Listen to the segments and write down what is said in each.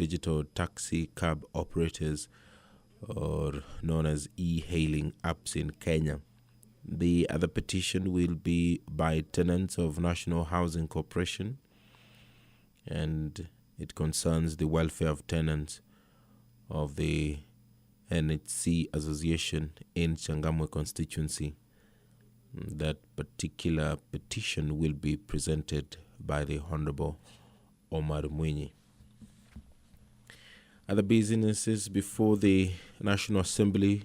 digital taxi cab operators, or known as e-hailing apps in Kenya. The other petition will be by tenants of National Housing Corporation, and it concerns the welfare of tenants of the NHC Association in Changamwe constituency. That particular petition will be presented by the Honorable Omar Mwinyi. Other businesses before the National Assembly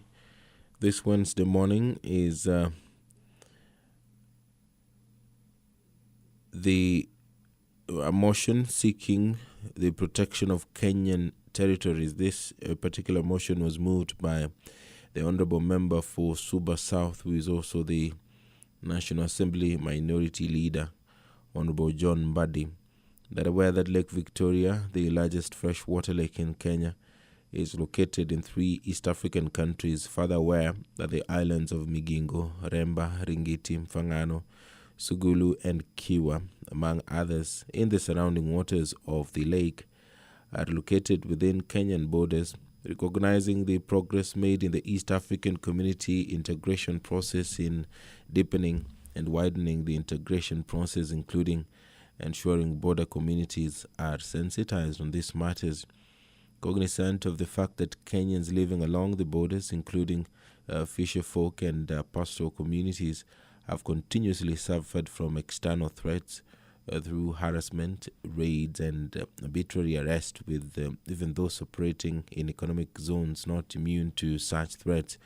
this Wednesday morning is a motion seeking the protection of Kenyan territories. This particular motion was moved by the Honorable Member for Suba South, who is also the National Assembly Minority Leader, Honorable John Mbadi, that aware that Lake Victoria, the largest freshwater lake in Kenya, is located in 3 East African countries, further aware that the islands of Migingo, Remba, Ringiti, Mfangano, Sugulu, and Kiwa, among others, in the surrounding waters of the lake, are located within Kenyan borders, recognizing the progress made in the East African community integration process in deepening and widening the integration process, including ensuring border communities are sensitized on these matters. Cognizant of the fact that Kenyans living along the borders, including fisher folk and pastoral communities, have continuously suffered from external threats through harassment, raids, and arbitrary arrest, with even those operating in economic zones not immune to such threats.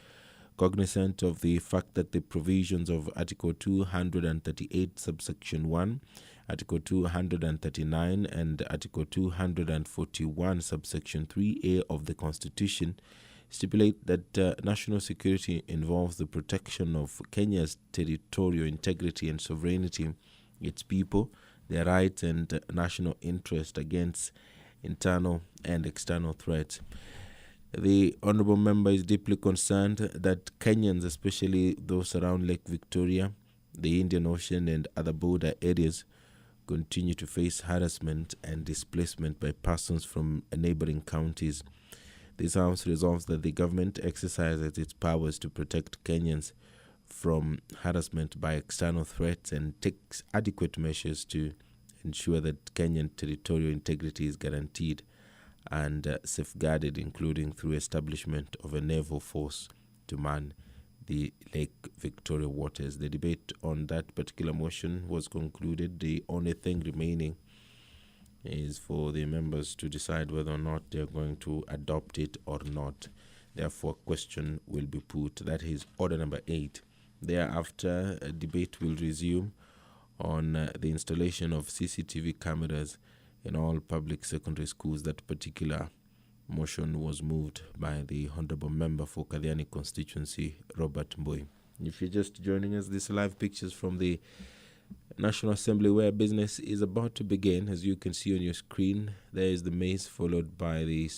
Cognizant of the fact that the provisions of Article 238, subsection 1, Article 239, and Article 241, subsection 3A of the Constitution stipulate that national security involves the protection of Kenya's territorial integrity and sovereignty, its people, their rights, and national interest against internal and external threats. The Honourable Member is deeply concerned that Kenyans, especially those around Lake Victoria, the Indian Ocean, and other border areas, continue to face harassment and displacement by persons from neighbouring counties. This House resolves that the government exercises its powers to protect Kenyans from harassment by external threats and takes adequate measures to ensure that Kenyan territorial integrity is guaranteed and safeguarded, including through establishment of a naval force to man the Lake Victoria waters. The debate on that particular motion was concluded. The only thing remaining is for the members to decide whether or not they are going to adopt it or not. Therefore, a question will be put. That is order number 8. Thereafter, a debate will resume on the installation of CCTV cameras in all public secondary schools. That particular motion was moved by the Honourable Member for Kadhiani constituency, Robert Mbui. If you're just joining us, these are live pictures from the National Assembly where business is about to begin. As you can see on your screen, there is the mace followed by the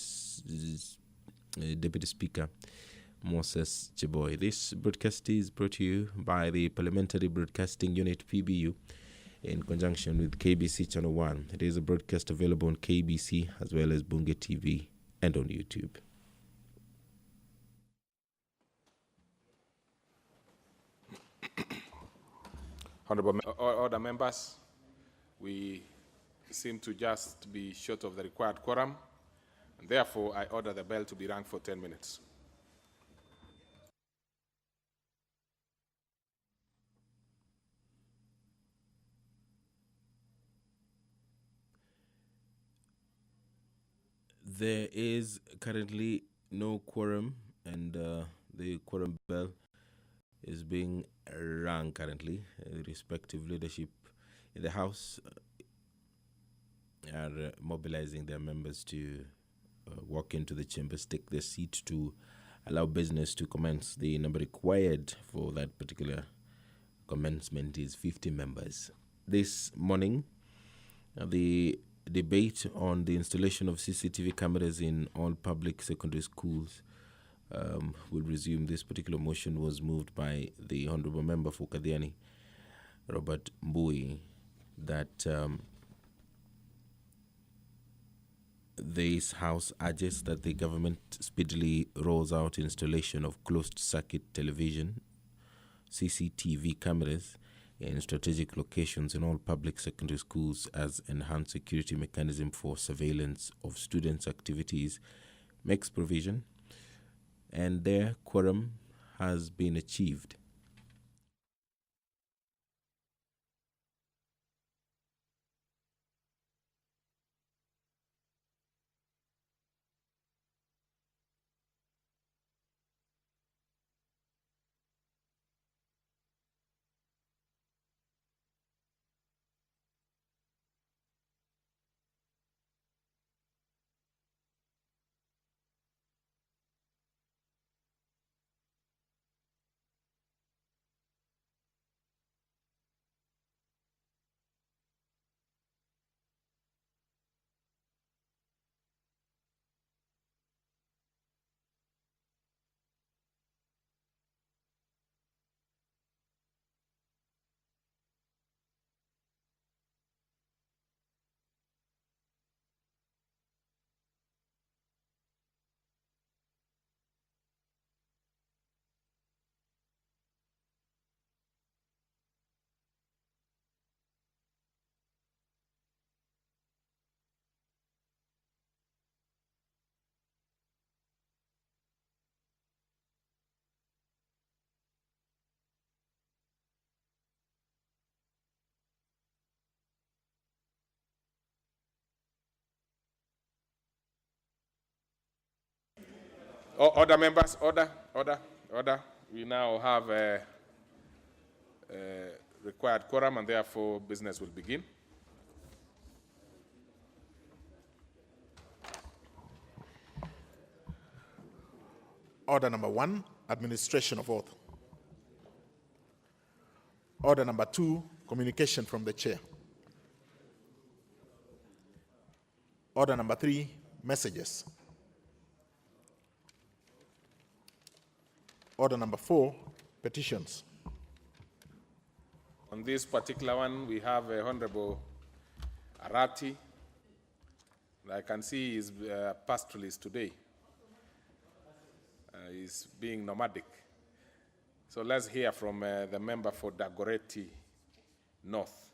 Deputy Speaker, Moses Cheboy. This broadcast is brought to you by the Parliamentary Broadcasting Unit, PBU, in conjunction with KBC Channel 1. It is a broadcast available on KBC as well as Bunge TV and on YouTube. Honourable order members, we seem to just be short of the required quorum, and therefore I order the bell to be rung for 10 minutes. There is currently no quorum, and the quorum bell is being rung currently. Respective leadership in the House are mobilizing their members to walk into the chambers, take their seat to allow business to commence. The number required for that particular commencement is 50 members. This morning, the debate on the installation of CCTV cameras in all public secondary schools will resume. This particular motion was moved by the Honourable Member for Kadhiani, Robert Mbui, that This House urges that the government speedily rolls out installation of closed-circuit television, CCTV cameras, in strategic locations in all public secondary schools as enhanced security mechanism for surveillance of students' activities makes provision, and their quorum has been achieved. Order, members, order. We now have a required quorum, and therefore business will begin. Order number 1, administration of oath. Order number 2, communication from the chair. Order number 3, messages. Order number 4, petitions. On this particular one, we have Honorable Arati. I can see he's pastoralist today. He's being nomadic. So let's hear from the member for Dagoretti North.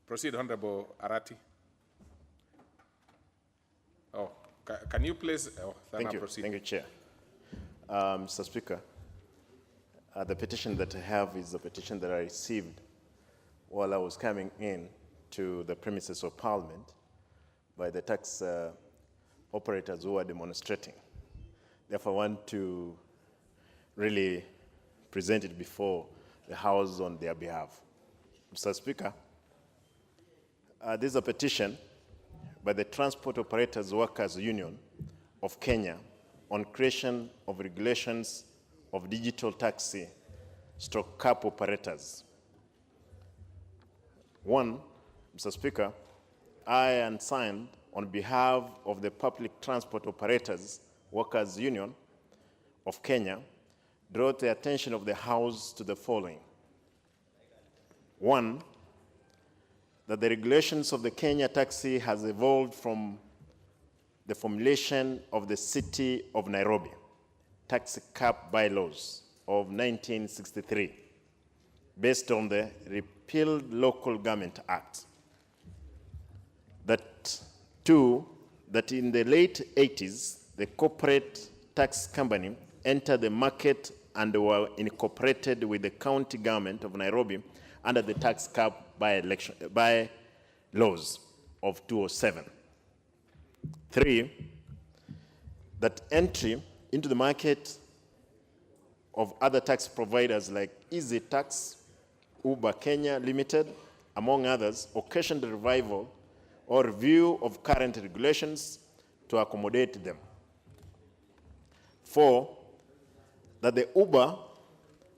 Proceed, Honorable Arati. Oh, can you please? Oh, Thank you. Proceed. Thank you, Chair. Mr. Speaker, the petition that I have is the petition that I received while I was coming in to the premises of Parliament by the tax operators who are demonstrating. Therefore, I want to really present it before the House on their behalf. Mr. Speaker, this is a petition by the Transport Operators Workers Union of Kenya on creation of regulations of digital taxi / cab operators. One, Mr. Speaker, I and signed on behalf of the Public Transport Operators Workers Union of Kenya, draw the attention of the House to the following. One, that the regulations of the Kenya taxi has evolved from the formulation of the City of Nairobi taxi cab bylaws of 1963, based on the repealed Local Government Act. That two, that in the late 80s, the corporate tax company entered the market and were incorporated with the county government of Nairobi under the tax cap by laws of 2007. Three, that entry into the market of other tax providers like Easy Tax, Uber Kenya Limited, among others, occasioned the revival or review of current regulations to accommodate them. Four, that the Uber,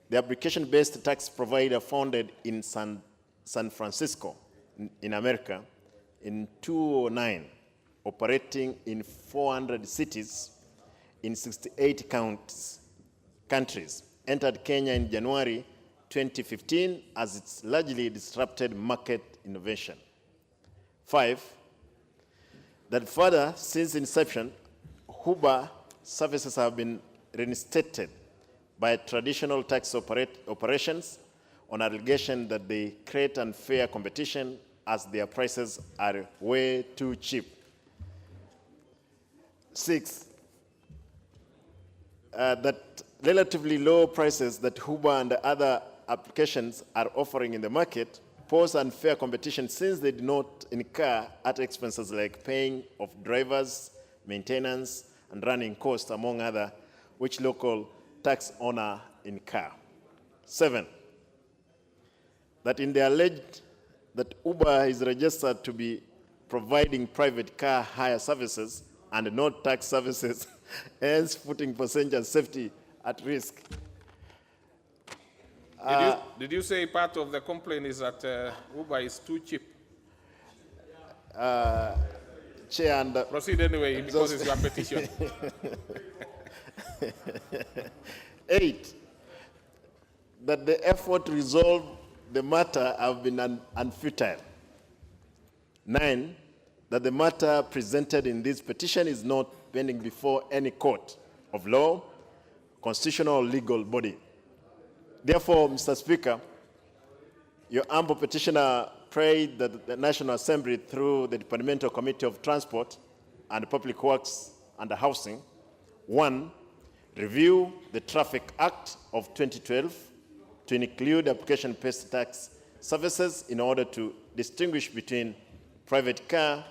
the application-based tax provider founded in San Francisco, in America, in 2009, operating in 400 cities in 68 countries, entered Kenya in January 2015 as its largely disrupted market innovation. 5, that further, since inception, Uber services have been reinstated by traditional taxi operations on allegation that they create unfair competition as their prices are way too cheap. 6, that relatively low prices that Uber and other applications are offering in the market pose unfair competition since they do not incur other expenses like paying of drivers, maintenance, and running costs, among other, which local tax owner incur. 7, that in the alleged that Uber is registered to be providing private car hire services and not tax services, hence putting passenger safety at risk. Did you say part of the complaint is that Uber is too cheap? Chair, and Proceed anyway, because it's your petition. 8, that the effort to resolve the matter have been unfutile. 9, that the matter presented in this petition is not pending before any court of law, constitutional or legal body. Therefore, Mr. Speaker, your humble petitioner prayed that the National Assembly, through the Departmental Committee of Transport and Public Works and Housing, 1, review the Traffic Act of 2012 to include application-based tax services in order to distinguish between private car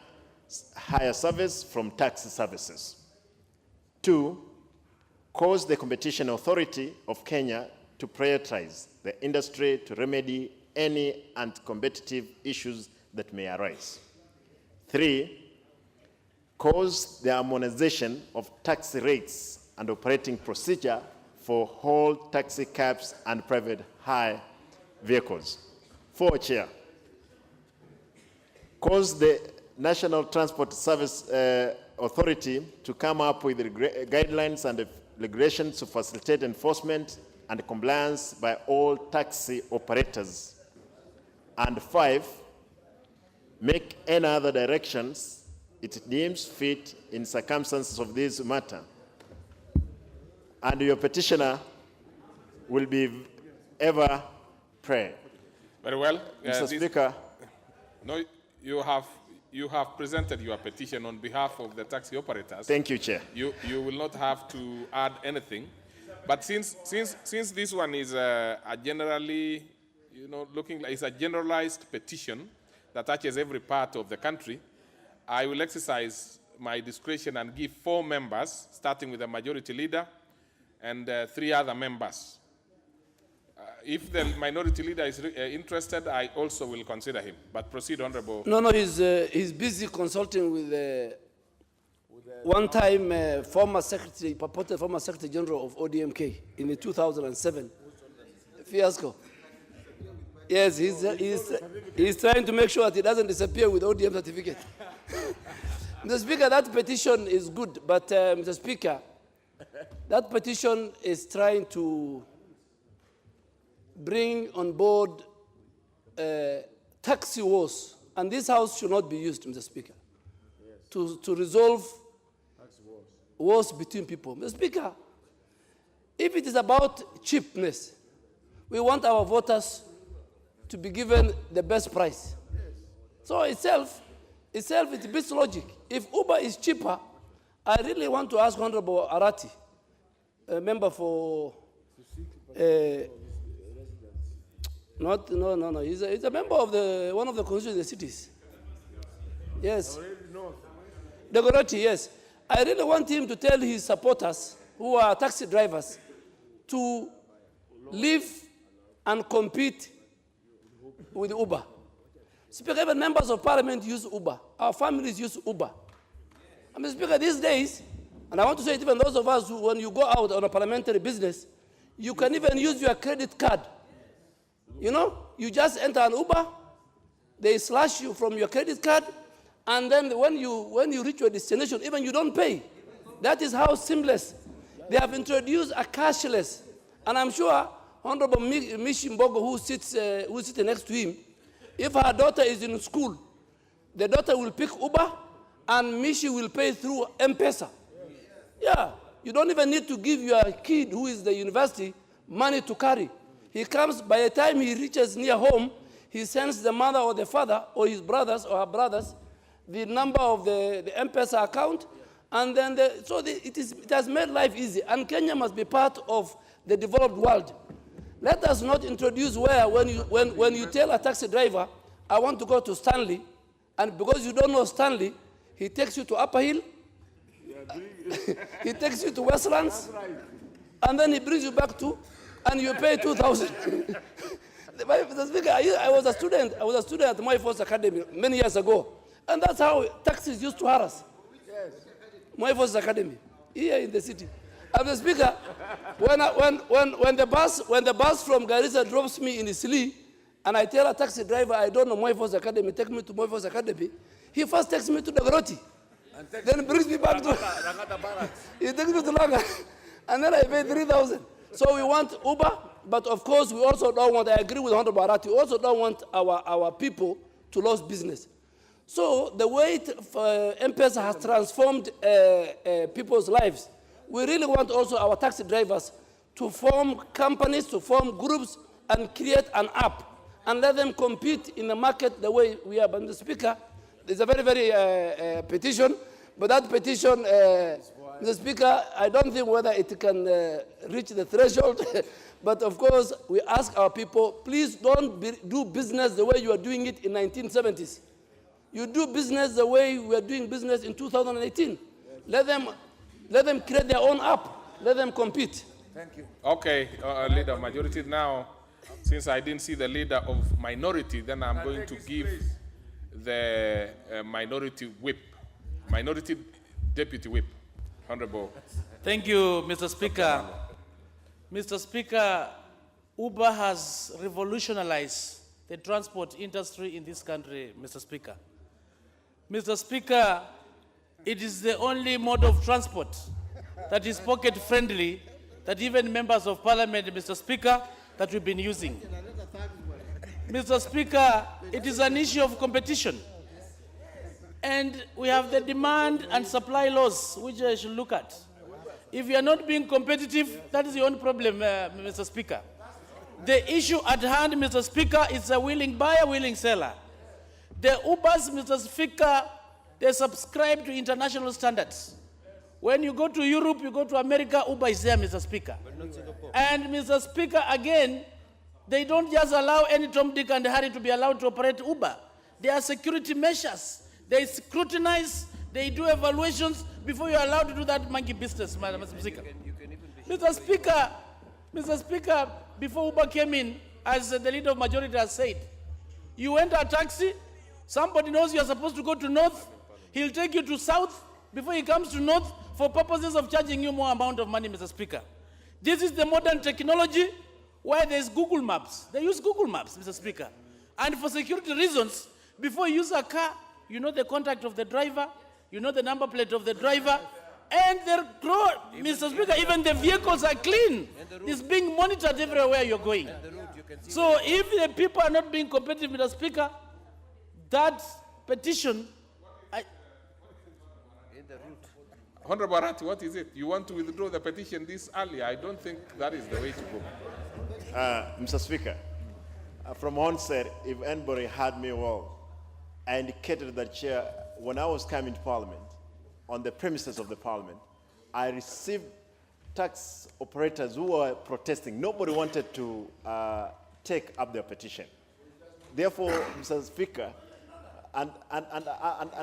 hire service from taxi services. 2, cause the Competition Authority of Kenya to prioritize the industry to remedy any anti-competitive issues that may arise. 3, cause the harmonization of taxi rates and operating procedure for all taxi cabs and private hire vehicles. 4, Chair, cause the National Transport Service Authority to come up with guidelines and regulations to facilitate enforcement and compliance by all taxi operators. And 5, make any other directions it deems fit in circumstances of this matter. And your petitioner will be ever pray. Very well. Mr. Speaker. No, you have presented your petition on behalf of the taxi operators. Thank you, Chair. You will not have to add anything. But since this one is a generally, looking like it's a generalized petition that touches every part of the country, I will exercise my discretion and give 4 members, starting with the majority leader, and 3 other members. If the minority leader is interested, I also will consider him. But proceed, Honorable. No, he's busy consulting with one-time former Secretary, purported former Secretary General of ODMK in the 2007 fiasco. Yes, he's trying to make sure that he doesn't disappear with ODM certificate. Mr. Speaker, that petition is good, but Mr. Speaker, that petition is trying to bring on board taxi wars, and this House should not be used, Mr. Speaker, to resolve wars between people. Mr. Speaker, if it is about cheapness, we want our voters to be given the best price. So itself it beats logic. If Uber is cheaper, I really want to ask Honorable Arati, a member for no. He's a member of one of the constituent cities. Yes. The Goroti, yes. I really want him to tell his supporters, who are taxi drivers, to live and compete with Uber. Speaker, even members of parliament use Uber. Our families use Uber. I mean, Speaker, these days, and I want to say it even those of us who, when you go out on a parliamentary business, you can even use your credit card. You just enter an Uber, they slash you from your credit card, and then when you reach your destination, even you don't pay. That is how seamless. They have introduced a cashless, and I'm sure Honorable Mishi Mbogo, who sits next to him, if her daughter is in school, The daughter will pick Uber, and Mishi will pay through M-Pesa. Yeah, you don't even need to give your kid who is the university money to carry. He comes, by the time he reaches near home, he sends the mother or the father or his brothers or her brothers the number of the M-Pesa account, and then it has made life easy. And Kenya must be part of the developed world. Let us not introduce where when you tell a taxi driver, I want to go to Stanley, and because you don't know Stanley, he takes you to Upper Hill, he takes you to Westlands, and then he brings you back to, and you pay 2,000. Mr. Speaker, I was a student at my first academy many years ago, and that's how taxis used to harass. Yes. My first academy here in the city. And the Speaker, when the bus from Garissa drops me in Isli, and I tell a taxi driver I don't know my first academy, take me to my first academy, he first takes me to the Garoti, then brings me back to he takes me to Laga, and then I pay 3,000. So we want Uber, but of course we also don't want, I agree with Honorable Arati, we also don't want our people to lose business. So the way M-Pesa has transformed people's lives, we really want also our taxi drivers to form companies, to form groups, and create an app, and let them compete in the market the way we are. But Mr. Speaker, there's a very, very petition, but that petition, Mr. Speaker, I don't think whether it can reach the threshold, but of course, we ask our people, please don't do business the way you are doing it in 1970s. You do business the way we are doing business in 2018. Let them create their own app. Let them compete. Thank you. Okay, leader of majority. Now, since I didn't see the leader of minority, then I'm going to give the minority whip, minority deputy whip, Honorable. Thank you, Mr. Speaker. Mr. Speaker, Uber has revolutionized the transport industry in this country, Mr. Speaker. Mr. Speaker, it is the only mode of transport that is pocket-friendly, that even members of parliament, Mr. Speaker, that we've been using. Mr. Speaker, it is an issue of competition. And we have the demand and supply laws, which I should look at. If you are not being competitive, that is your own problem, Mr. Speaker. The issue at hand, Mr. Speaker, is a willing buyer, willing seller. The Ubers, Mr. Speaker, they subscribe to international standards. When you go to Europe, you go to America, Uber is there, Mr. Speaker. And Mr. Speaker, again, they don't just allow any Tom, Dick, and Harry to be allowed to operate Uber. There are security measures. They scrutinize, they do evaluations before you're allowed to do that monkey business, Mr. Speaker. Mr. Speaker, before Uber came in, as the leader of majority has said, you enter a taxi, somebody knows you're supposed to go to north, he'll take you to south before he comes to north for purposes of charging you more amount of money, Mr. Speaker. This is the modern technology where there's Google Maps. They use Google Maps, Mr. Speaker. And for security reasons, before you use a car, you know the contact of the driver, you know the number plate of the driver, and they're, Mr. Speaker, even the vehicles are clean. It's being monitored everywhere you're going. So if the people are not being competitive, Mr. Speaker, that petition, Honorable Arati, what is it? You want to withdraw the petition this early? I don't think that is the way to go. Mr. Speaker, from onset, if anybody heard me well, I indicated that, Chair, when I was coming to Parliament, on the premises of the Parliament, I received tax operators who were protesting. Nobody wanted to take up their petition. Therefore, Mr. Speaker, and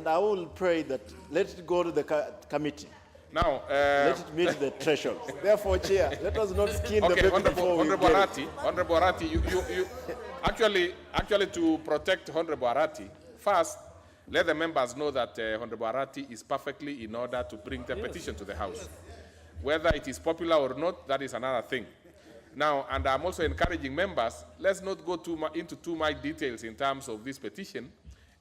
I will pray that let it go to the committee. Now, let it meet the threshold. Therefore, Chair, let us not skin the baby before we get it. Honorable Arati, you actually to protect Honorable Arati, first, let the members know that Honorable Arati is perfectly in order to bring the petition to the House. Whether it is popular or not, that is another thing. Now, and I'm also encouraging members, let's not go into too much details in terms of this petition.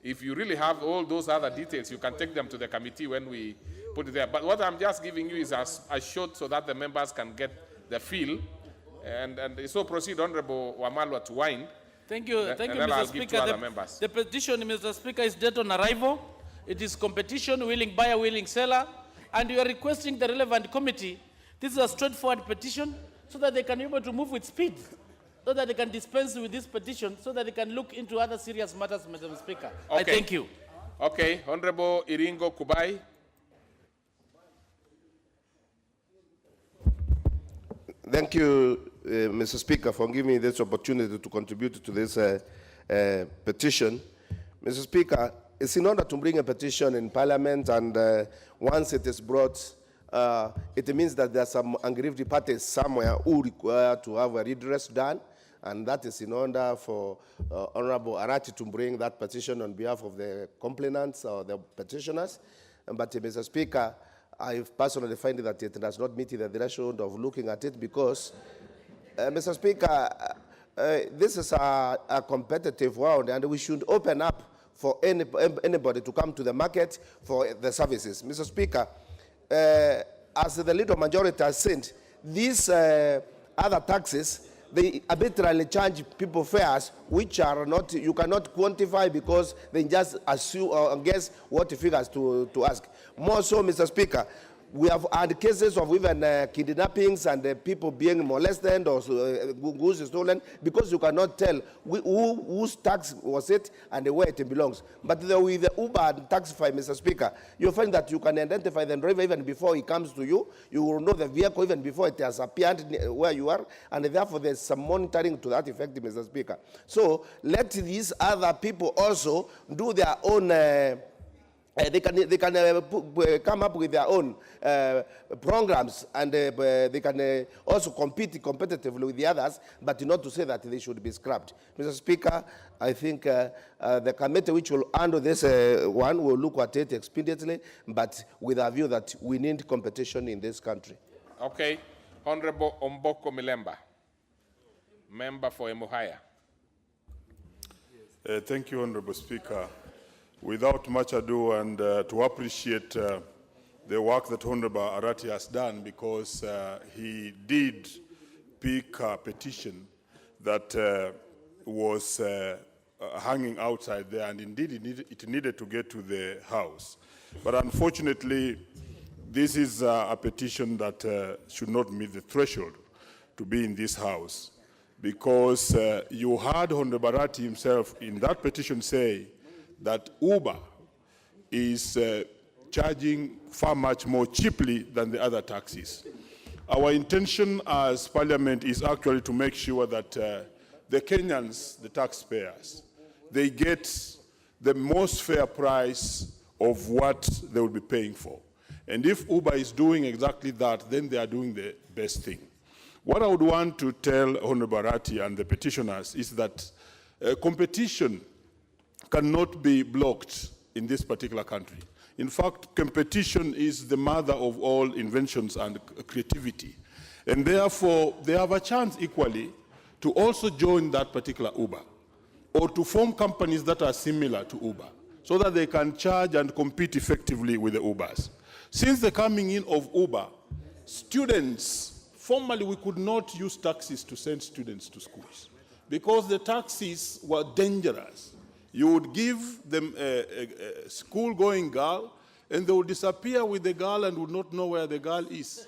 If you really have all those other details, you can take them to the committee when we put it there. But what I'm just giving you is a short so that the members can get the feel. And so proceed, Honorable Wamalwa, to wind. Thank you, And thank you, then I'll Mr. give to Speaker. other members. The petition, Mr. Speaker, is dead on arrival. It is competition, willing buyer, willing seller, and you are requesting the relevant committee. This is a straightforward petition so that they can be able to move with speed, so that they can dispense with this petition, so that they can look into other serious matters, Mr. Speaker. I Okay. thank you. Okay, Honorable Iringo Kubai. Thank you, Mr. Speaker, for giving me this opportunity to contribute to this petition. Mr. Speaker, it's in order to bring a petition in Parliament, and once it is brought, it means that there are some aggrieved parties somewhere who require to have a redress done, and that is in order for Honorable Arati to bring that petition on behalf of the complainants or the petitioners. But, Mr. Speaker, I personally find that it does not meet the threshold of looking at it because, Mr. Speaker, this is a competitive world, and we should open up for anybody to come to the market for the services. Mr. Speaker, as the leader majority has said, these other taxes, they arbitrarily charge people fares which are not, you cannot quantify because they just assume or guess what figures to ask. More so, Mr. Speaker, we have had cases of even kidnappings and people being molested or goods stolen because you cannot tell whose tax was it and where it belongs. But with the Uber and Taxify, Mr. Speaker, you'll find that you can identify the driver even before he comes to you. You will know the vehicle even before it has appeared where you are, and therefore there's some monitoring to that effect, Mr. Speaker. So let these other people also do their own they can come up with their own programs, and they can also compete competitively with the others, but not to say that they should be scrapped. Mr. Speaker, I think the committee which will handle this one will look at it expediently, but with a view that we need competition in this country. Okay. Honorable Omboko Milemba, member for Emuhaya. Thank you, Honorable Speaker. Without much ado, and to appreciate the work that Honorable Arati has done, because he did pick a petition that was hanging outside there, and indeed it needed to get to the House. But unfortunately, this is a petition that should not meet the threshold to be in this House, because you heard Honorable Arati himself in that petition say that Uber is charging far much more cheaply than the other taxis. Our intention as Parliament is actually to make sure that the Kenyans, the taxpayers, they get the most fair price of what they will be paying for. And if Uber is doing exactly that, then they are doing the best thing. What I would want to tell Honorable Arati and the petitioners is that competition cannot be blocked in this particular country. In fact, competition is the mother of all inventions and creativity. And therefore, they have a chance equally to also join that particular Uber, or to form companies that are similar to Uber, so that they can charge and compete effectively with the Ubers. Since the coming in of Uber, students, formerly we could not use taxis to send students to schools because the taxis were dangerous. You would give them a school-going girl, and they would disappear with the girl and would not know where the girl is.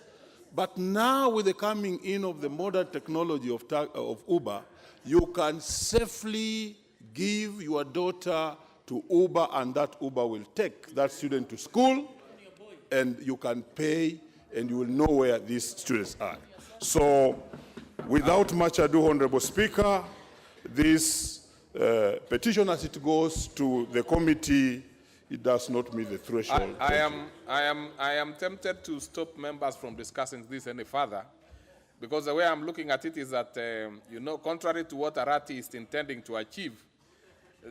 But now, with the coming in of the modern technology of Uber, you can safely give your daughter to Uber, and that Uber will take that student to school, and you can pay, and you will know where these students are. So, without much ado, Honorable Speaker, this petition, as it goes to the committee, it does not meet the threshold. I am tempted to stop members from discussing this any further, because the way I'm looking at it is that, you know, contrary to what Arati is intending to achieve,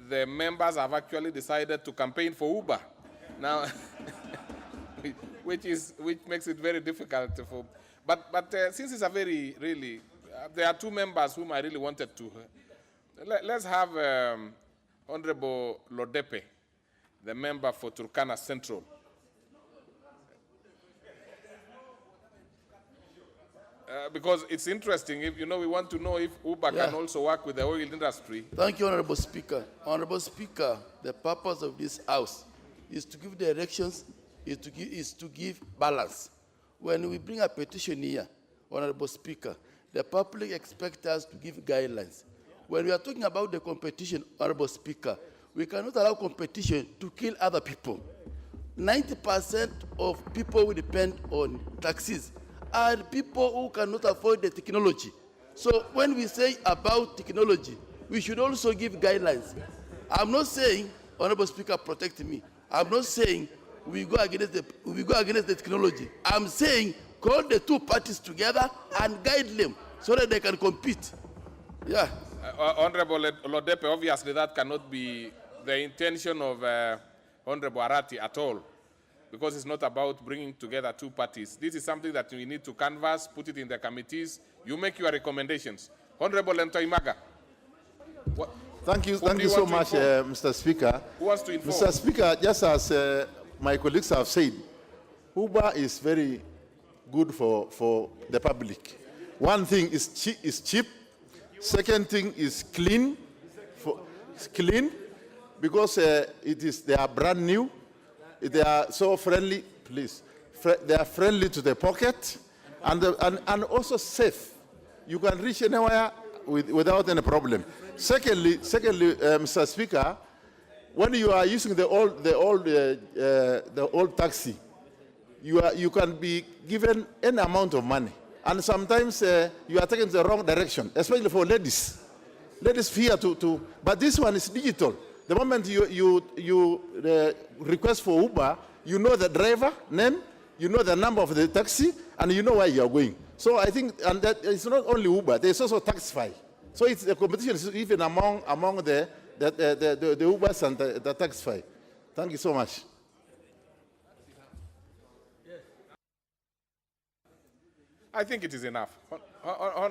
the members have actually decided to campaign for Uber now, which makes it very difficult for. But since it's a very really, there are two members whom I really wanted to. Let's have Honorable Lodepe, the member for Turkana Central. because it's interesting. If, we want to know if Uber can also work with the oil industry. Thank you, Honorable Speaker. Honorable Speaker, the purpose of this House is to give directions, is to give balance. When we bring a petition here, Honorable Speaker, the public expects us to give guidelines. When we are talking about the competition, Honorable Speaker, we cannot allow competition to kill other people. 90% of people who depend on taxis are people who cannot afford the technology. So when we say about technology, we should also give guidelines. I'm not saying, Honorable Speaker, protect me. I'm not saying we go against the technology. I'm saying call the two parties together and guide them so that they can compete. Yeah. Honorable Lodepe, obviously that cannot be the intention of Honorable Arati at all, because it's not about bringing together two parties. This is something that we need to canvass, put it in the committees. You make your recommendations. Honorable Ntoimaga. Thank you so much, Mr. Speaker. Who wants to inform? Mr. Speaker, just as my colleagues have said, Uber is very good for the public. One thing is cheap. Second thing is clean. Because they are brand new. They are so friendly, please. They are friendly to the pocket and also safe. You can reach anywhere without any problem. Secondly, Mr. Speaker, when you are using the old taxi, you can be given any amount of money, and sometimes you are taken the wrong direction, especially for ladies. Ladies fear but this one is digital. The moment you request for Uber, you know the driver name, you know the number of the taxi, and you know where you are going. So I think, and that it's not only Uber, there's also Taxify. So it's the competition is even among the Ubers and the Taxify. Thank you so much. I think it is enough.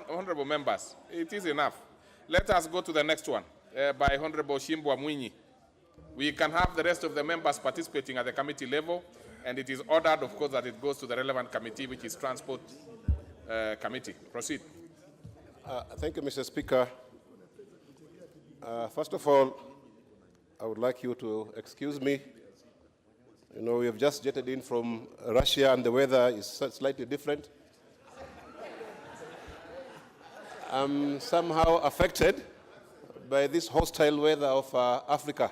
Honorable members, it is enough. Let us go to the next one by Honorable Shimbwa Mwinyi. We can have the rest of the members participating at the committee level, and it is ordered, of course, that it goes to the relevant committee, which is Transport Committee. Proceed. Thank you, Mr. Speaker. First of all, I would like you to excuse me. We have just jetted in from Russia, and the weather is slightly different. I'm somehow affected by this hostile weather of Africa.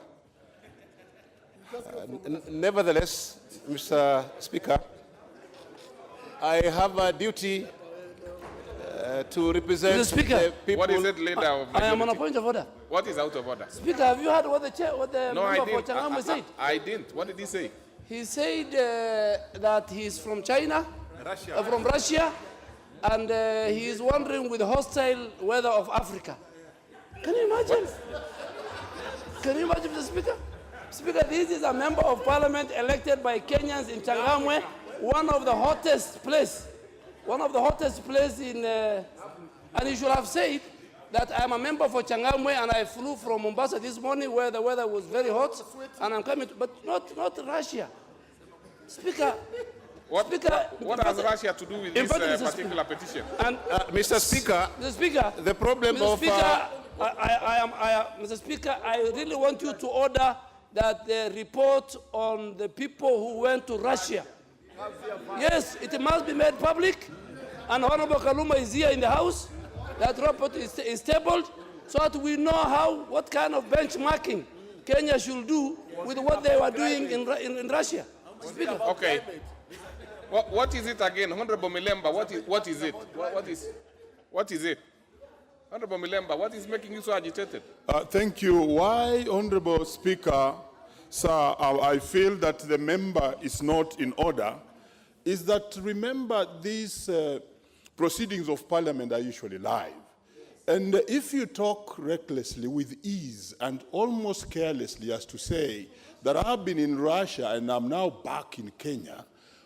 Nevertheless, Mr. Speaker, I have a duty to represent the people. What is it, Leader of Majority? I am on a point of order. What is out of order? Speaker, have you heard what the No, member I for didn't. Changamwe said? I didn't. What did he say? He said that he's from China, from Russia, and he is wondering with the hostile weather of Africa. Can you imagine? Can you imagine, Mr. Speaker? Speaker, this is a member of parliament elected by Kenyans in Changamwe, one of the hottest places in, and he should have said that I am a member for Changamwe and I flew from Mombasa this morning where the weather was very hot, and I'm coming, but not Russia. Speaker, what has Russia to do with this particular petition? And, Mr. Speaker, the problem Mr. of... Mr. Speaker, I really want you to order that the report on the people who went to Russia, yes, it must be made public, and Honorable Kaluma is here in the House. That report is tabled so that we know what kind of benchmarking Kenya should do with what they were doing in Russia. Speaker. Okay. What is it again? Honorable Milemba, what is it? What is it? Honorable Milemba, what is making you so agitated? Thank you. Why, Honorable Speaker, sir, I feel that the member is not in order, is that, remember, these proceedings of Parliament are usually live. And if you talk recklessly, with ease, and almost carelessly, as to say that I've been in Russia and I'm now back in Kenya,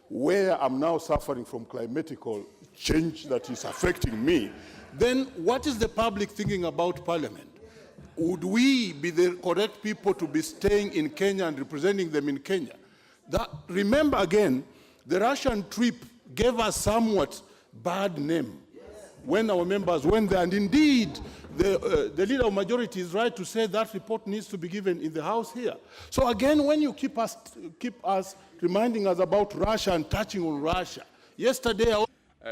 where I'm now suffering from climatical change that is affecting me, then what is the public thinking about Parliament? Would we be the correct people to be staying in Kenya and representing them in Kenya? Remember again, the Russian trip gave us somewhat bad name when our members went there, and indeed, the leader of majority is right to say that report needs to be given in the House here. So again, when you keep us reminding us about Russia and touching on Russia, yesterday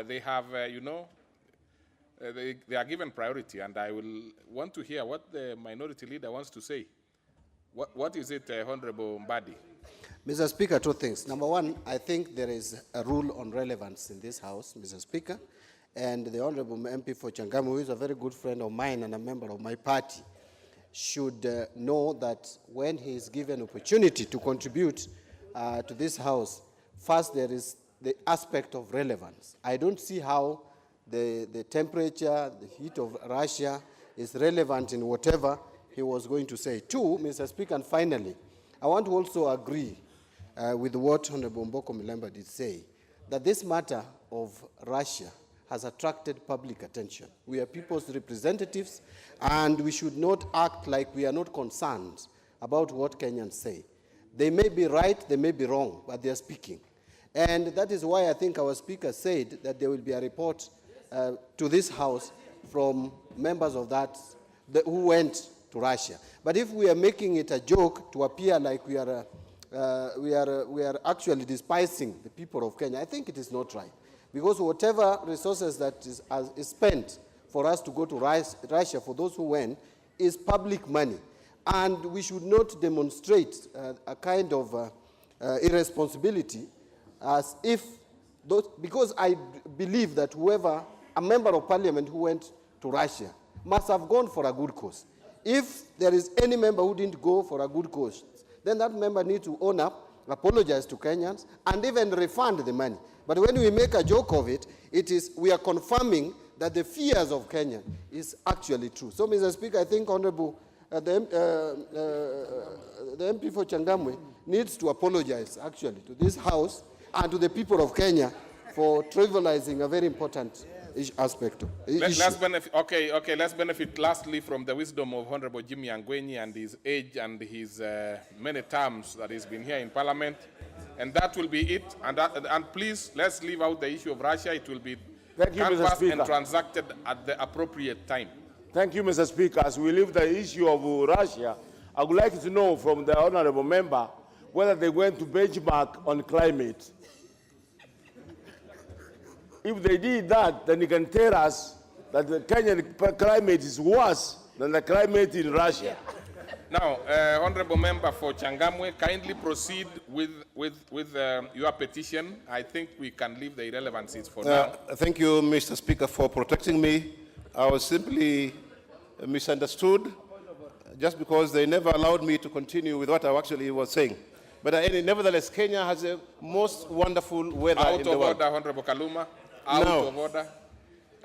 they have, they are given priority, and I will want to hear what the minority leader wants to say. What is it, Honorable Mbadi? Mr. Speaker, two things. Number one, I think there is a rule on relevance in this House, Mr. Speaker, and the Honorable MP for Changamwe, who is a very good friend of mine and a member of my party, should know that when he is given opportunity to contribute to this House, first there is the aspect of relevance. I don't see how the temperature, the heat of Russia is relevant in whatever he was going to say. Two, Mr. Speaker, and finally, I want to also agree with what Honorable Mboko Milemba did say, that this matter of Russia has attracted public attention. We are people's representatives, and we should not act like we are not concerned about what Kenyans say. They may be right, they may be wrong, but they are speaking. And that is why I think our speaker said that there will be a report to this House from members of who went to Russia. But if we are making it a joke to appear like we are actually despising the people of Kenya, I think it is not right. Because whatever resources that is spent for us to go to Russia, for those who went, is public money. And we should not demonstrate a kind of irresponsibility as if, because I believe that a member of parliament who went to Russia must have gone for a good cause. If there is any member who didn't go for a good cause, then that member needs to own up, apologize to Kenyans, and even refund the money. But when we make a joke of it, we are confirming that the fears of Kenya is actually true. So, Mr. Speaker, I think Honorable the MP for Changamwe needs to apologize, actually, to this House and to the people of Kenya for trivializing a very important aspect of let's benefit lastly from the wisdom of Honorable Jimmy Angwenyi and his age and his many terms that he's been here in Parliament. And that will be it. And please, let's leave out the issue of Russia. It will be canvassed and transacted at the appropriate time. Thank you, Mr. Speaker. As we leave the issue of Russia, I would like to know from the honorable member whether they went to benchmark on climate. If they did that, then he can tell us that the Kenyan climate is worse than the climate in Russia. Now, Honorable Member for Changamwe, kindly proceed with your petition. I think we can leave the irrelevancies for now. Thank you, Mr. Speaker, for protecting me. I was simply misunderstood just because they never allowed me to continue with what I actually was saying. But nevertheless, Kenya has the most wonderful weather in the world. Out of order, Honorable Kaluma. Out of order.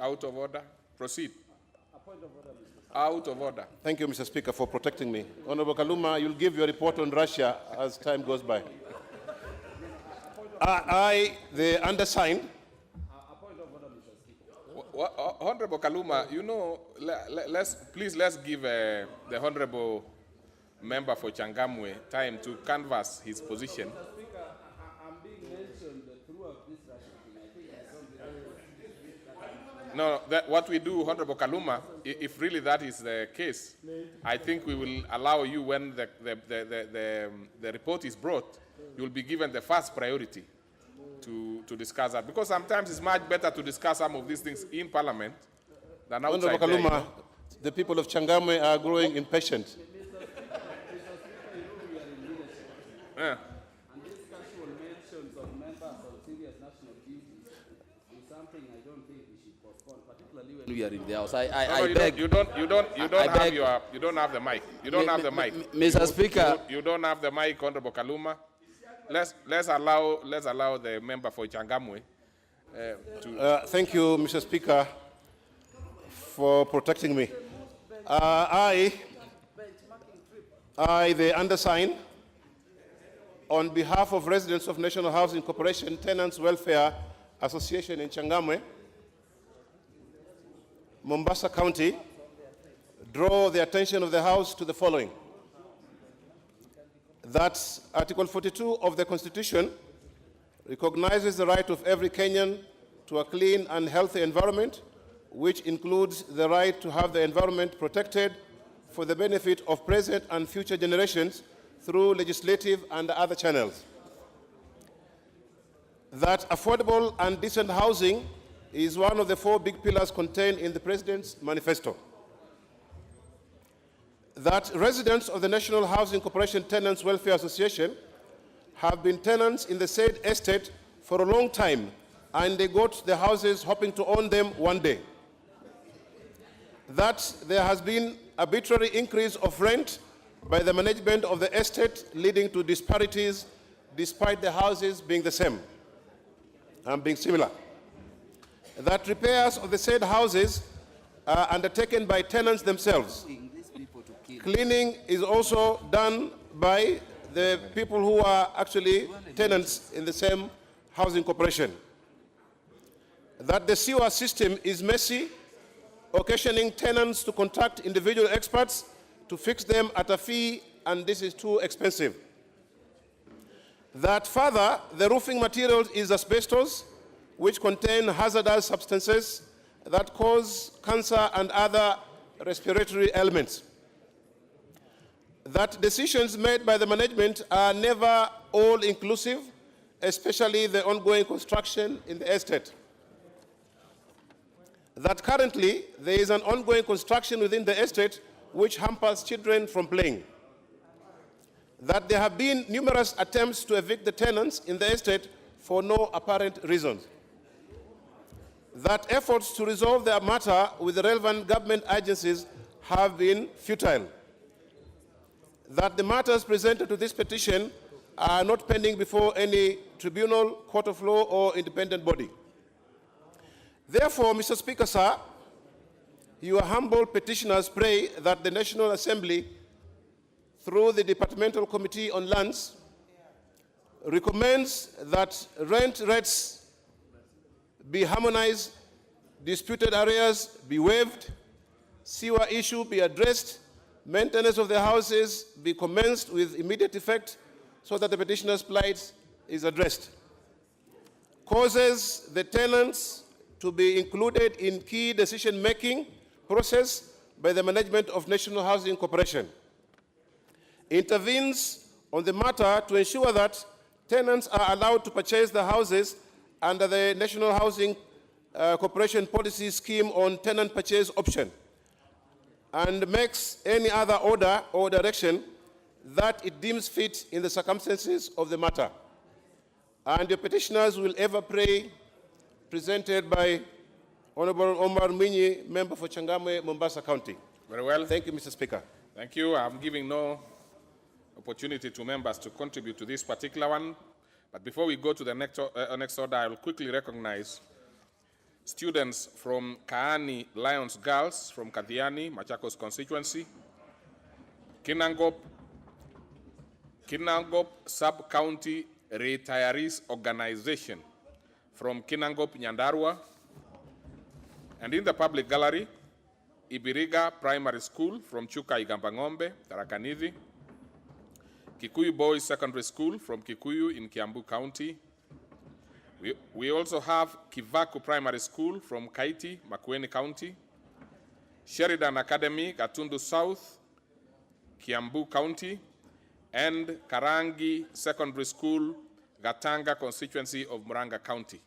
Out of order. Proceed. Out of order. Thank you, Mr. Speaker, for protecting me. Honorable Kaluma, you'll give your report on Russia as time goes by. I, the undersigned. Honorable Kaluma, you know, let's give the Honorable Member for Changamwe time to canvass his position. No, what we do, Honorable Kaluma, if really that is the case, I think we will allow you, when the report is brought, you will be given the first priority to discuss that. Because sometimes it's much better to discuss some of these things in Parliament than outside. Honorable Kaluma, the people of Changamwe are growing impatient. Yeah. And this casual mentions of members of serious national duties is something I don't think we should postpone, particularly when we are in the House. I beg. You don't have the mic. You don't have the mic. Mr. Speaker. You don't have the mic, Honorable Kaluma. Let's allow the member for Changamwe to. Thank you, Mr. Speaker, for protecting me. I, the undersigned, on behalf of residents of National Housing Corporation Tenants Welfare Association in Changamwe, Mombasa County, draw the attention of the House to the following. That Article 42 of the Constitution recognizes the right of every Kenyan to a clean and healthy environment which includes the right to have the environment protected for the benefit of present and future generations through legislative and other channels. That affordable and decent housing is one of the 4 big pillars contained in the President's manifesto. That residents of the National Housing Corporation Tenants Welfare Association have been tenants in the said estate for a long time, and they got the houses hoping to own them one day. That there has been arbitrary increase of rent by the management of the estate, leading to disparities despite the houses being the same and being similar. That repairs of the said houses are undertaken by tenants themselves. Cleaning is also done by the people who are actually tenants in the same housing corporation. That the sewer system is messy, occasioning tenants to contact individual experts to fix them at a fee, and this is too expensive. That further, the roofing material is asbestos, which contain hazardous substances that cause cancer and other respiratory ailments. That decisions made by the management are never all-inclusive, especially the ongoing construction in the estate. That currently there is an ongoing construction within the estate which hampers children from playing. That there have been numerous attempts to evict the tenants in the estate for no apparent reasons. That efforts to resolve the matter with the relevant government agencies have been futile. That the matters presented to this petition are not pending before any tribunal, court of law, or independent body. Therefore, Mr. Speaker, sir, your humble petitioners pray that the National Assembly, through the Departmental Committee on Lands, recommends that rent rates be harmonized, disputed areas be waived, sewer issue be addressed, maintenance of the houses be commenced with immediate effect so that the petitioner's plight is addressed. Causes the tenants to be included in key decision-making process by the management of National Housing Corporation. Intervenes on the matter to ensure that tenants are allowed to purchase the houses under the National Housing Corporation policy scheme on tenant purchase option, and makes any other order or direction that it deems fit in the circumstances of the matter. And the petitioners will ever pray, presented by Honorable Omar Mwinyi, member for Changamwe, Mombasa County. Very well. Thank you, Mr. Speaker. Thank you. I'm giving no opportunity to members to contribute to this particular one. But before we go to the next order, I will quickly recognize students from Kaani Lions Girls from Kathiani, Machakos constituency, Kinangop Sub-County Retirees Organization from Kinangop, Nyandarua, and in the public gallery, Ibiriga Primary School from Chuka Igambangombe, Tarakanidhi, Kikuyu Boys Secondary School from Kikuyu in Kiambu County. We also have Kivaku Primary School from Kaiti, Makueni County, Sheridan Academy, Gatundu South, Kiambu County, and Karangi Secondary School, Gatanga constituency of Muranga County.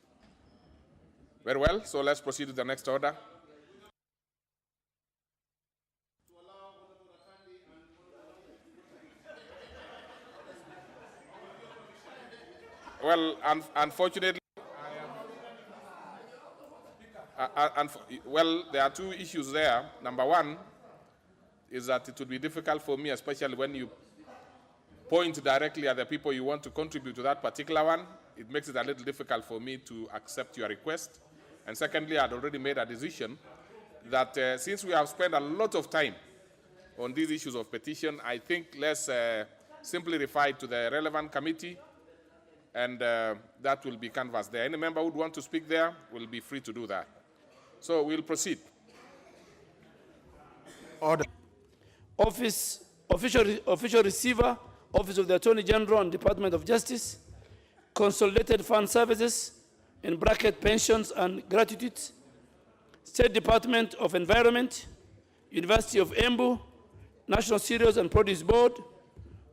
Very well, so let's proceed to the next order. Well, unfortunately, well, there are two issues there. Number one is that it would be difficult for me, especially when you point directly at the people you want to contribute to that particular one. It makes it a little difficult for me to accept your request. And secondly, I'd already made a decision that since we have spent a lot of time on these issues of petition, I think let's simply refer it to the relevant committee, and that will be canvassed there. Any member who would want to speak there will be free to do that. So we'll proceed. Order. Official Receiver, Office of the Attorney General and Department of Justice, Consolidated Fund Services, in bracket pensions and gratuities, State Department of Environment, University of Embu, National Cereals and Produce Board,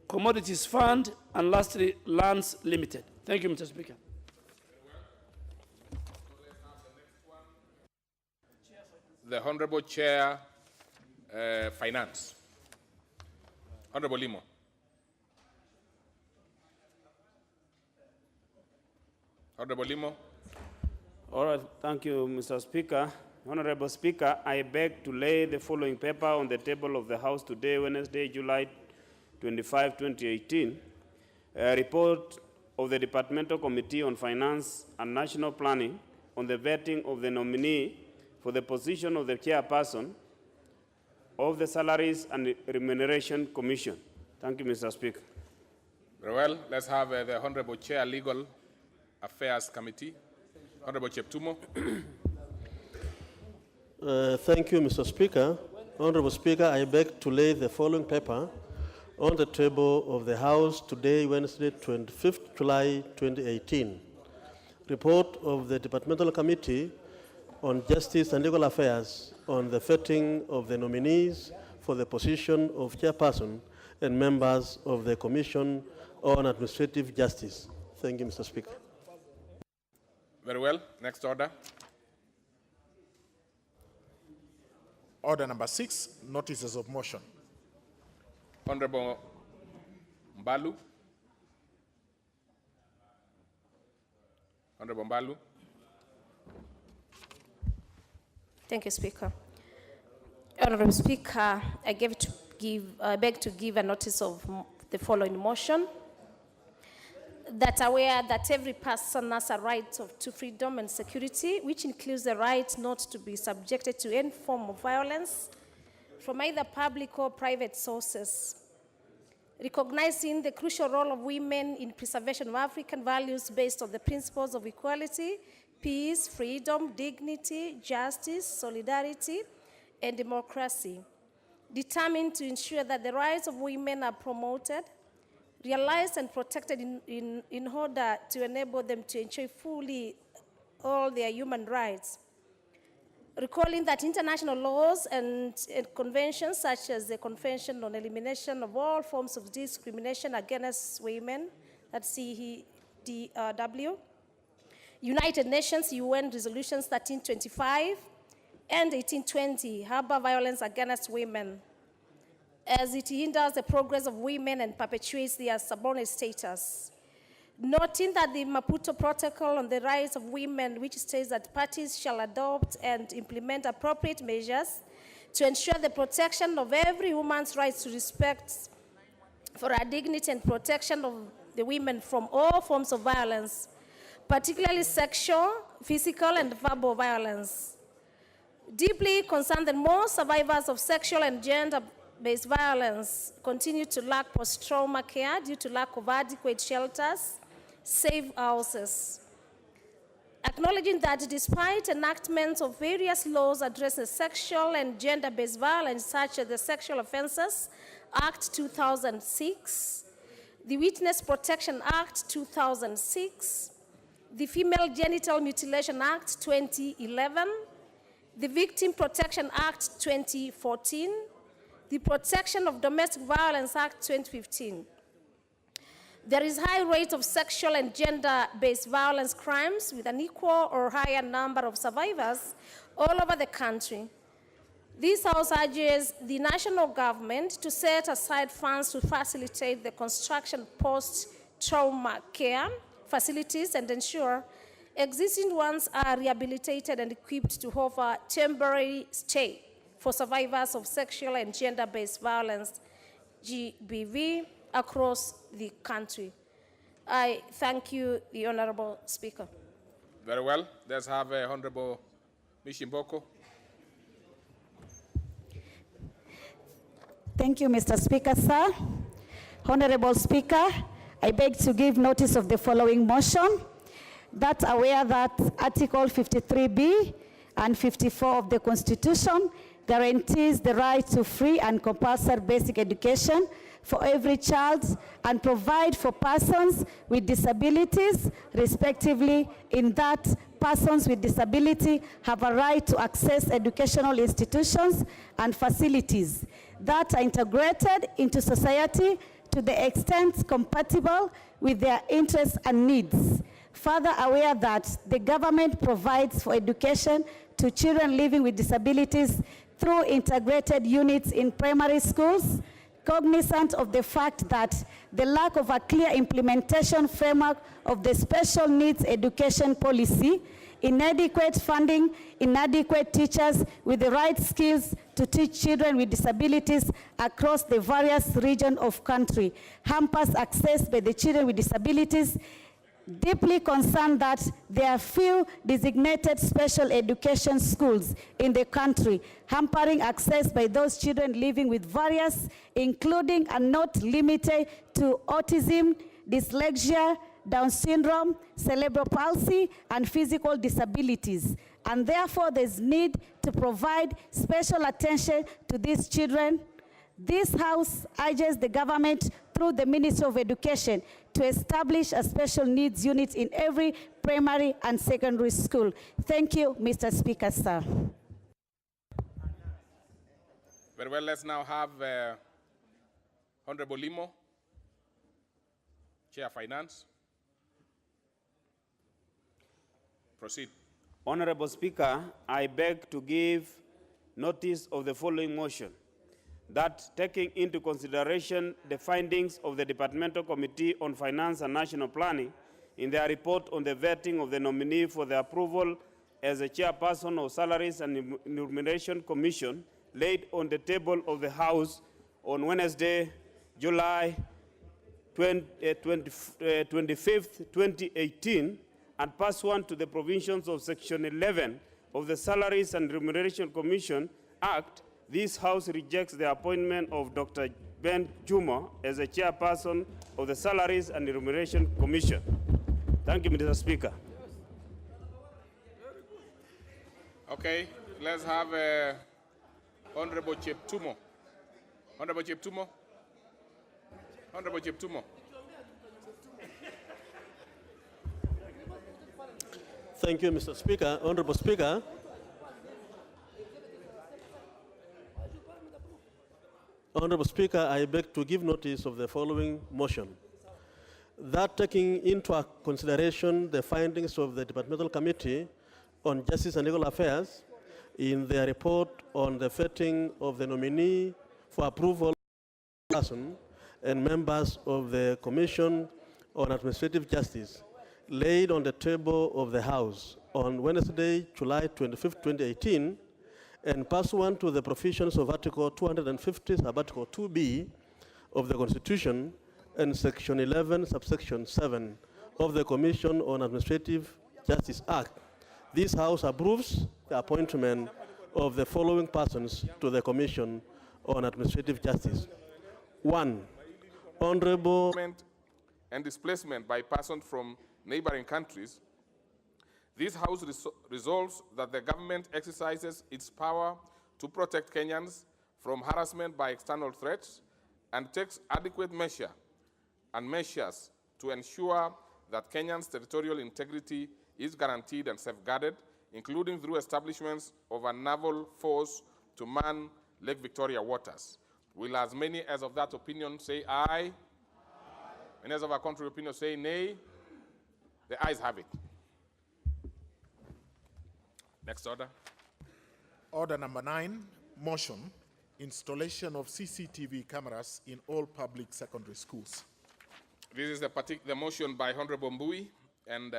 Commodities Fund, and lastly, Lands Limited. Thank you, Mr. Speaker. The Honorable Chair, Finance. Honorable Limo. Honorable Limo. All right, thank you, Mr. Speaker. Honorable Speaker, I beg to lay the following paper on the table of the House today, Wednesday, July 25, 2018. A report of the Departmental Committee on Finance and National Planning on the vetting of the nominee for the position of the chairperson of the Salaries and Remuneration Commission. Thank you, Mr. Speaker. Very well. Let's have the Honorable Chair, Legal Affairs Committee. Honorable Cheptumo. Thank you, Mr. Speaker. Honorable Speaker, I beg to lay the following paper on the table of the House today, Wednesday, 25th July 2018. Report of the Departmental Committee on Justice and Legal Affairs on the vetting of the nominees for the position of chairperson and members of the Commission on Administrative Justice. Thank you, Mr. Speaker. Very well. Next order. Order number 6, notices of motion. Honorable Mbalu. Honorable Mbalu. Thank you, Speaker. Honorable Speaker, I beg to give a notice of the following motion. That aware that every person has a right to freedom and security, which includes the right not to be subjected to any form of violence from either public or private sources. Recognizing the crucial role of women in preservation of African values based on the principles of equality, peace, freedom, dignity, justice, solidarity, and democracy. Determined to ensure that the rights of women are promoted, realized and protected in order to enable them to enjoy fully all their human rights. Recalling that international laws and conventions such as the Convention on Elimination of All Forms of Discrimination Against Women, that's CEDW, United Nations UN Resolutions 1325 and 1820 harbor violence against women, as it hinders the progress of women and perpetuates their subordinate status. Noting that the Maputo Protocol on the Rights of Women, which states that parties shall adopt and implement appropriate measures to ensure the protection of every woman's rights to respect for her dignity and protection of the women from all forms of violence, particularly sexual, physical, and verbal violence. Deeply concerned that most survivors of sexual and gender-based violence continue to lack post-trauma care due to lack of adequate shelters, safe houses. Acknowledging that despite enactment of various laws addressing sexual and gender-based violence, such as the Sexual Offences Act 2006, the Witness Protection Act 2006, the Female Genital Mutilation Act 2011, the Victim Protection Act 2014, the Protection of Domestic Violence Act 2015. There is high rate of sexual and gender-based violence crimes with an equal or higher number of survivors all over the country. This House urges the national government to set aside funds to facilitate the construction of post-trauma care facilities and ensure existing ones are rehabilitated and equipped to offer temporary stay for survivors of sexual and gender-based violence, GBV, across the country. I thank you, the Honorable Speaker. Very well. Let's have Honorable Mishimboko. Thank you, Mr. Speaker, sir. Honorable Speaker, I beg to give notice of the following motion. That aware that Article 53B and 54 of the Constitution guarantees the right to free and compulsory basic education for every child and provide for persons with disabilities, respectively, in that persons with disability have a right to access educational institutions and facilities that are integrated into society to the extent compatible with their interests and needs. Further aware that the government provides for education to children living with disabilities through integrated units in primary schools, cognizant of the fact that the lack of a clear implementation framework of the special needs education policy, inadequate funding, inadequate teachers with the right skills to teach children with disabilities across the various regions of country, hampers access by the children with disabilities, deeply concerned that there are few designated special education schools in the country, hampering access by those children living with various, including and not limited to autism, dyslexia, Down syndrome, cerebral palsy, and physical disabilities. And therefore, there's need to provide special attention to these children. This House urges the government through the Ministry of Education to establish a special needs unit in every primary and secondary school. Thank you, Mr. Speaker, sir. Very well, let's now have Honorable Limo, Chair Finance. Proceed. Honorable Speaker, I beg to give notice of the following motion, that taking into consideration the findings of the Departmental Committee on Finance and National Planning in their report on the vetting of the nominee for the approval as a chairperson of Salaries and Remuneration Commission laid on the table of the House on Wednesday, July 25th, 2018, and pursuant to the provisions of Section 11 of the Salaries and Remuneration Commission Act, this House rejects the appointment of Dr. Ben Juma as a chairperson of the Salaries and Remuneration Commission. Thank you, Mr. Speaker. Okay, let's have Honorable Cheptumo. Honorable Cheptumo. Honorable Cheptumo. Thank you, Mr. Speaker. Honorable Speaker, Honorable Speaker, I beg to give notice of the following motion. That taking into consideration the findings of the Departmental Committee on Justice and Legal Affairs in their report on the vetting of the nominee for approval person and members of the Commission on Administrative Justice laid on the table of the House on Wednesday, July 25, 2018, and pursuant to the provisions of Article 250, Sub-Article 2B of the Constitution and Section 11, Subsection 7 of the Commission on Administrative Justice Act, this House approves the appointment of the following persons to the Commission on Administrative Justice. 1. Honorable and displacement by persons from neighboring countries, this House resolves that the government exercises its power to protect Kenyans from harassment by external threats and takes adequate measures to ensure that Kenyans' territorial integrity is guaranteed and safeguarded, including through establishments of a naval force to man Lake Victoria waters. Will as many as of that opinion say aye? Many as of our contrary opinion say nay? The ayes have it. Next order. Order number 9, motion, installation of CCTV cameras in all public secondary schools. This is the motion by Honorable Mbui, and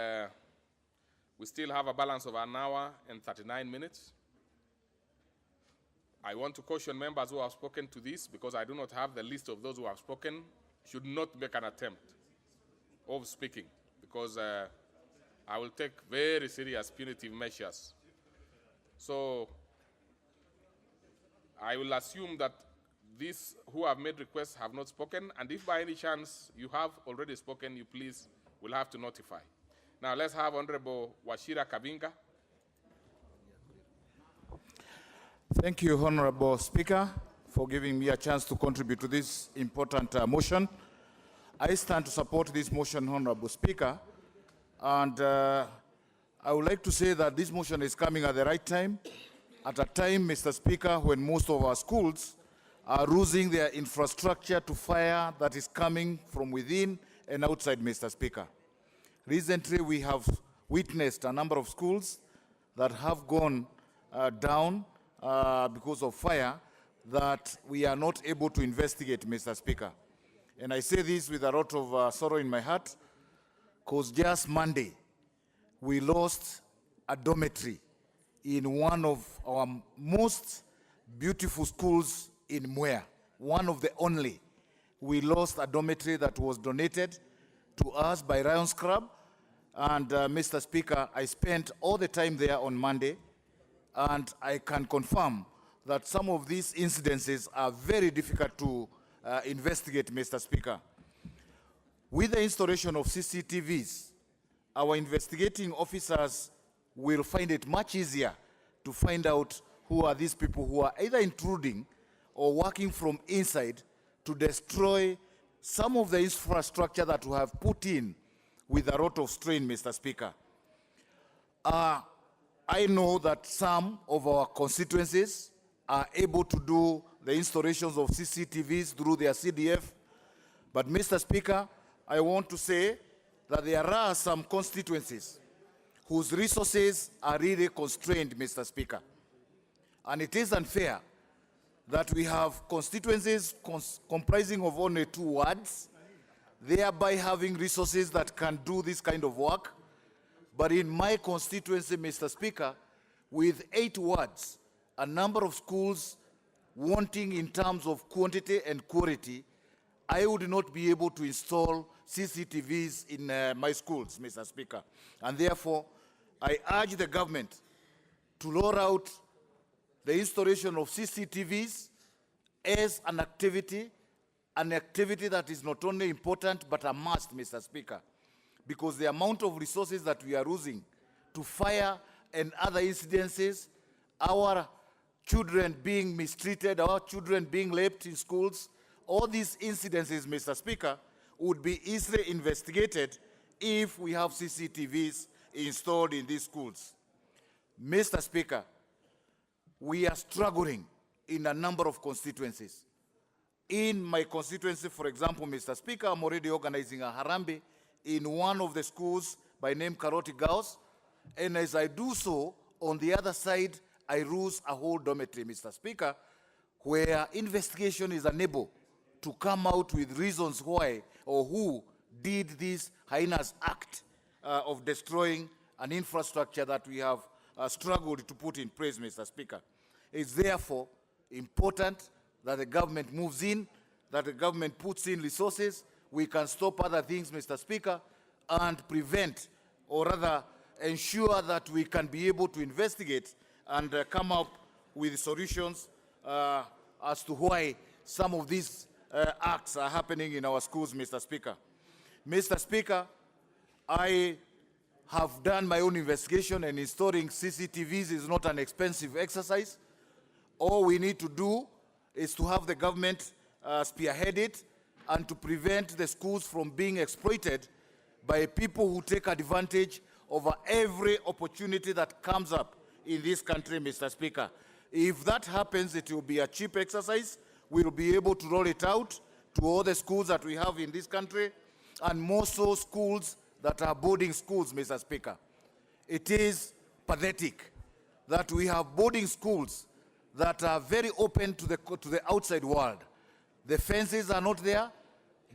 we still have a balance of an hour and 39 minutes. I want to caution members who have spoken to this, because I do not have the list of those who have spoken, should not make an attempt of speaking, because I will take very serious punitive measures. So I will assume that these who have made requests have not spoken, and if by any chance you have already spoken, you please will have to notify. Now let's have Honorable Wachira Kabinga. Thank you, Honorable Speaker. for giving me a chance to contribute to this important motion. I stand to support this motion, Honorable Speaker, and I would like to say that this motion is coming at the right time, at a time, Mr. Speaker, when most of our schools are losing their infrastructure to fire that is coming from within and outside, Mr. Speaker. Recently, we have witnessed a number of schools that have gone down because of fire that we are not able to investigate, Mr. Speaker. And I say this with a lot of sorrow in my heart, because just Monday, we lost a dormitory in one of our most beautiful schools in Mwea, one of the only. We lost a dormitory that was donated to us by Ryan's Club. And Mr. Speaker, I spent all the time there on Monday, and I can confirm that some of these incidences are very difficult to investigate, Mr. Speaker. With the installation of CCTVs, our investigating officers will find it much easier to find out who are these people who are either intruding or working from inside to destroy some of the infrastructure that we have put in with a lot of strain, Mr. Speaker. I know that some of our constituencies are able to do the installations of CCTVs through their CDF, but Mr. Speaker, I want to say that there are some constituencies whose resources are really constrained, Mr. Speaker. And it is unfair that we have constituencies comprising of only 2 wards, thereby having resources that can do this kind of work. But in my constituency, Mr. Speaker, with 8 wards, a number of schools wanting in terms of quantity and quality, I would not be able to install CCTVs in my schools, Mr. Speaker. And therefore, I urge the government to roll out the installation of CCTVs as an activity that is not only important but a must, Mr. Speaker, because the amount of resources that we are losing to fire and other incidences, our children being mistreated, our children being raped in schools, all these incidences, Mr. Speaker, would be easily investigated if we have CCTVs installed in these schools. Mr. Speaker, we are struggling in a number of constituencies. In my constituency, for example, Mr. Speaker, I'm already organizing a Harambe in one of the schools by name Karoti Girls, and as I do so, on the other side, I lose a whole dormitory, Mr. Speaker, where investigation is unable to come out with reasons why or who did this heinous act of destroying an infrastructure that we have struggled to put in place, Mr. Speaker. It's therefore important that the government moves in, that the government puts in resources. We can stop other things, Mr. Speaker, and prevent, or rather ensure that we can be able to investigate and come up with solutions as to why some of these acts are happening in our schools, Mr. Speaker. Mr. Speaker, I have done my own investigation, and installing CCTVs is not an expensive exercise. All we need to do is to have the government spearhead it and to prevent the schools from being exploited by people who take advantage of every opportunity that comes up in this country, Mr. Speaker. If that happens, it will be a cheap exercise. We'll be able to roll it out to all the schools that we have in this country, and more so schools that are boarding schools, Mr. Speaker. It is pathetic that we have boarding schools that are very open to the outside world. The fences are not there,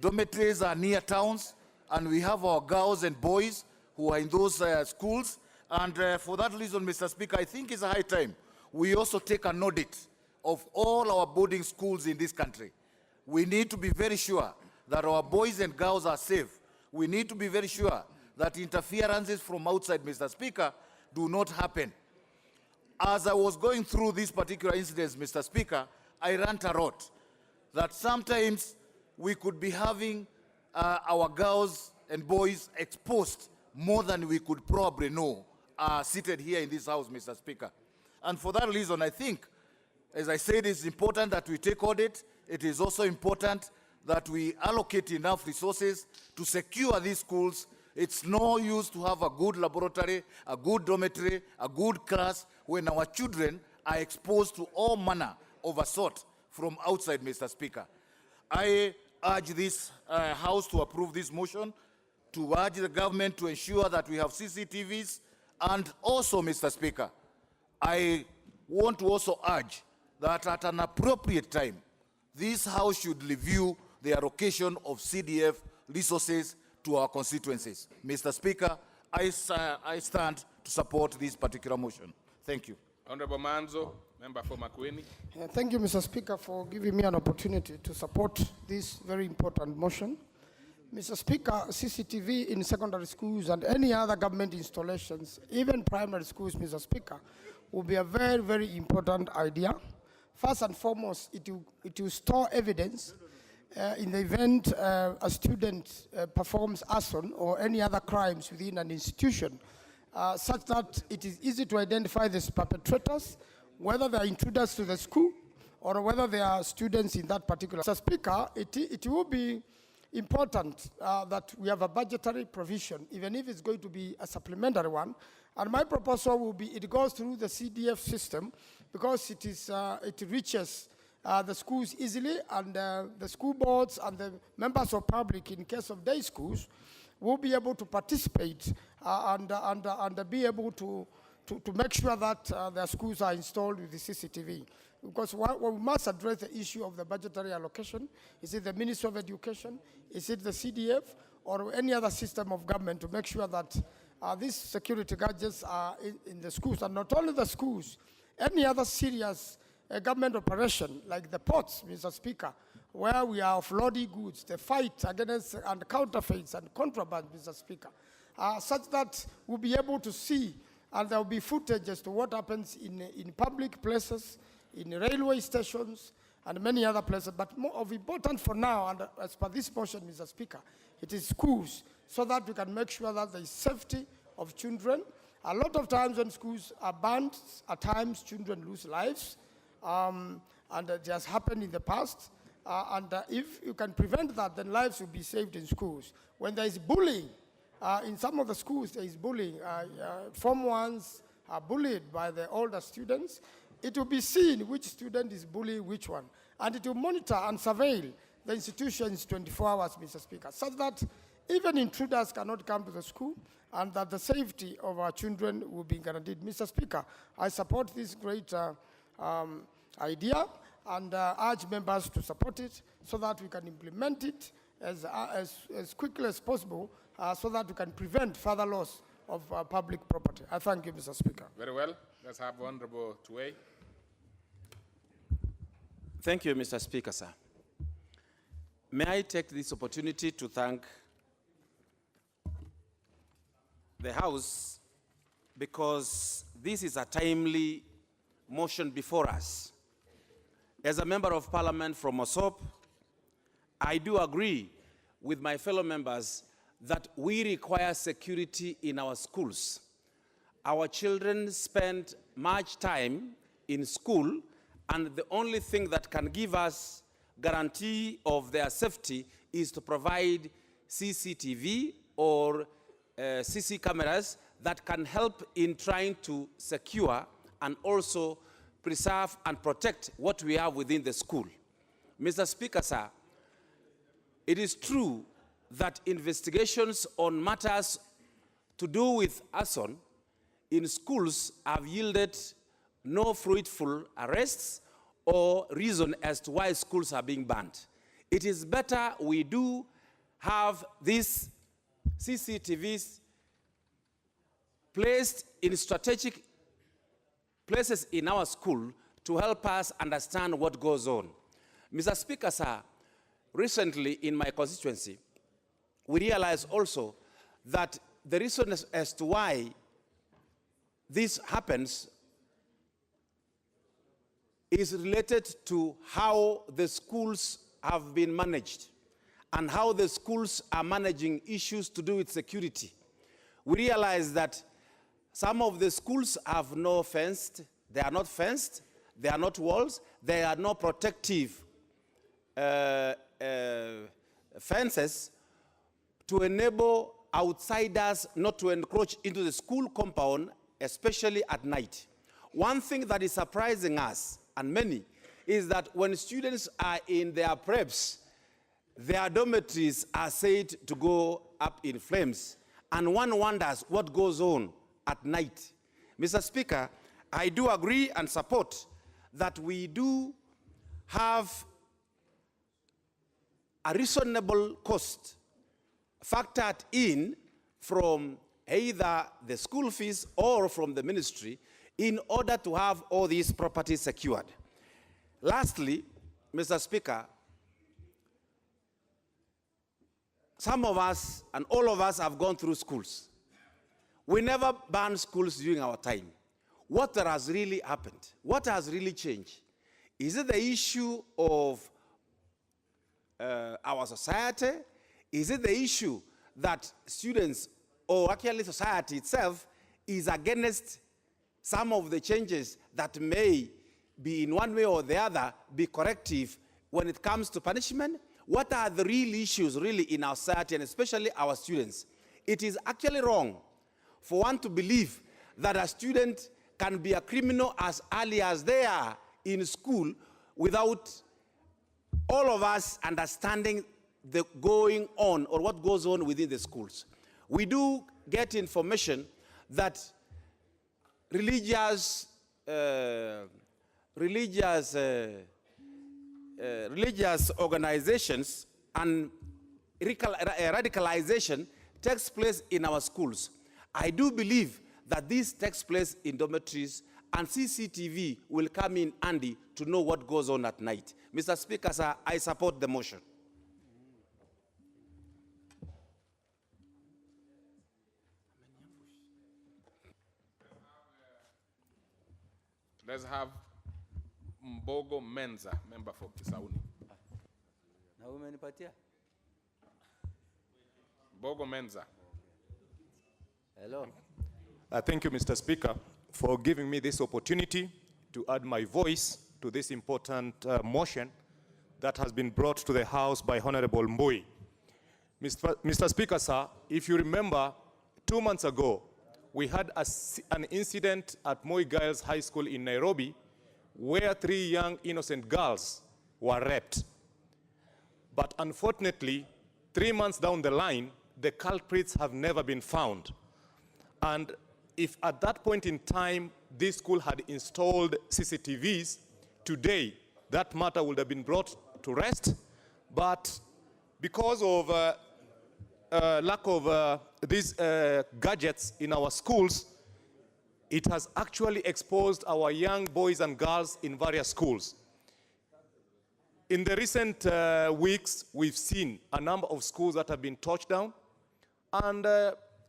dormitories are near towns, and we have our girls and boys who are in those schools. And for that reason, Mr. Speaker, I think it's a high time we also take an audit of all our boarding schools in this country. We need to be very sure that our boys and girls are safe. We need to be very sure that interferences from outside, Mr. Speaker, do not happen. As I was going through these particular incidents, Mr. Speaker, I rant a lot that sometimes we could be having our girls and boys exposed more than we could probably know seated here in this house, Mr. Speaker. And for that reason, I think As I said, it's important that we take audit. It is also important that we allocate enough resources to secure these schools. It's no use to have a good laboratory, a good dormitory, a good class when our children are exposed to all manner of assault from outside, Mr. Speaker. I urge this House to approve this motion, to urge the government to ensure that we have CCTVs, and also, Mr. Speaker, I want to also urge that at an appropriate time, this House should review the allocation of CDF resources to our constituencies. Mr. Speaker, I stand to support this particular motion. Thank you. Honorable Manzo, member for Makueni. Thank you, Mr. Speaker, for giving me an opportunity to support this very important motion. Mr. Speaker, CCTV in secondary schools and any other government installations, even primary schools, Mr. Speaker, will be a very, very important idea. First and foremost, it will store evidence in the event a student performs arson or any other crimes within an institution, such that it is easy to identify the perpetrators, whether they are intruders to the school or whether they are students in that particular. Mr. Speaker, it will be important that we have a budgetary provision, even if it's going to be a supplementary one. And my proposal will be it goes through the CDF system because it reaches the schools easily, and the school boards and the members of public in case of day schools will be able to participate and be able to make sure that their schools are installed with the CCTV. Because we must address the issue of the budgetary allocation. Is it the Ministry of Education? Is it the CDF? Or any other system of government to make sure that these security gadgets are in the schools, and not only the schools, any other serious government operation like the ports, Mr. Speaker, where we are offloading goods, the fight against and counterfeits and contraband, Mr. Speaker, such that we'll be able to see, and there will be footage as to what happens in public places, in railway stations, and many other places. But more of important for now, and as per this motion, Mr. Speaker, it is schools, so that we can make sure that there is safety of children. A lot of times when schools are banned, at times children lose lives, and it has happened in the past. If you can prevent that, then lives will be saved in schools. When there is bullying, in some of the schools there is bullying. Form 1s are bullied by the older students. It will be seen which student is bullying which one. And it will monitor and surveil the institutions 24 hours, Mr. Speaker, such that even intruders cannot come to the school, and that the safety of our children will be guaranteed. Mr. Speaker, I support this great idea and urge members to support it so that we can implement it as quickly as possible so that we can prevent further loss of public property. I thank you, Mr. Speaker. Very well. Let's have Honorable Tuwei. Thank you, Mr. Speaker, sir. May I take this opportunity to thank the House because this is a timely motion before us. As a member of Parliament from Mosop, I do agree with my fellow members that we require security in our schools. Our children spend much time in school, and the only thing that can give us guarantee of their safety is to provide CCTV or CC cameras that can help in trying to secure and also preserve and protect what we have within the school. Mr. Speaker, sir, it is true that investigations on matters to do with arson in schools have yielded no fruitful arrests or reason as to why schools are being banned. It is better we do have these CCTVs placed in strategic places in our school to help us understand what goes on. Mr. Speaker, sir, recently in my constituency, we realized also that the reason as to why this happens is related to how the schools have been managed and how the schools are managing issues to do with security. We realize that some of the schools have no fenced, they are not fenced, There are not walls. There are no protective fences to enable outsiders not to encroach into the school compound, especially at night. One thing that is surprising us, and many, is that when students are in their preps, their dormitories are said to go up in flames, and one wonders what goes on at night. Mr. Speaker, I do agree and support that we do have a reasonable cost factored in from either the school fees or from the ministry in order to have all these properties secured. Lastly, Mr. Speaker, some of us and all of us have gone through schools. We never banned schools during our time. What has really happened? What has really changed? Is it the issue of our society? Is it the issue that students, or actually society itself, is against some of the changes that may be in one way or the other be corrective when it comes to punishment? What are the real issues really in our society, and especially our students? It is actually wrong for one to believe that a student can be a criminal as early as they are in school without all of us understanding the going on or what goes on within the schools. We do get information that religious organizations and radicalization takes place in our schools. I do believe that this takes place in dormitories, and CCTV will come in handy to know what goes on at night. Mr. Speaker, sir, I support the motion. Let's have Mbogo Menza, member for Kisauni. Mbogo Menza. Hello. Thank you, Mr. Speaker, for giving me this opportunity to add my voice to this important motion that has been brought to the House by Honorable Mbui. Mr. Speaker, sir, if you remember, 2 months ago, we had an incident at Moi Girls High School in Nairobi where 3 young innocent girls were raped. But unfortunately, 3 months down the line, the culprits have never been found. And if at that point in time, this school had installed CCTVs, today, that matter would have been brought to rest. But because of lack of these gadgets in our schools, it has actually exposed our young boys and girls in various schools. In the recent weeks, we've seen a number of schools that have been torched down. And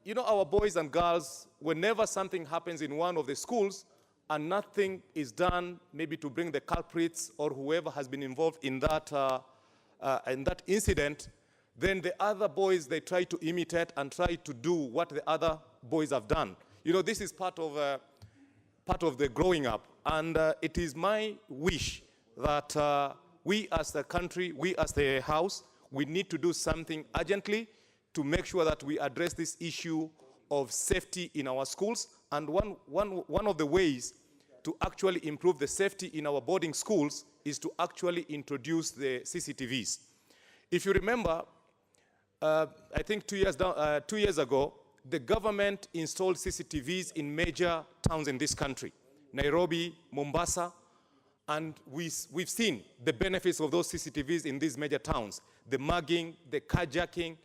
you know, our boys and girls, whenever something happens in one of the schools and nothing is done maybe to bring the culprits or whoever has been involved in that incident, then the other boys, they try to imitate and try to do what the other boys have done. You know, this is part of the growing up. And it is my wish that we as the country, we as the House, we need to do something urgently to make sure that we address this issue of safety in our schools. And one of the ways to actually improve the safety in our boarding schools is to actually introduce the CCTVs. If you remember, I think 2 years ago, the government installed CCTVs in major towns in this country, Nairobi, Mombasa, and we've seen the benefits of those CCTVs in these major towns. The mugging, the carjacking,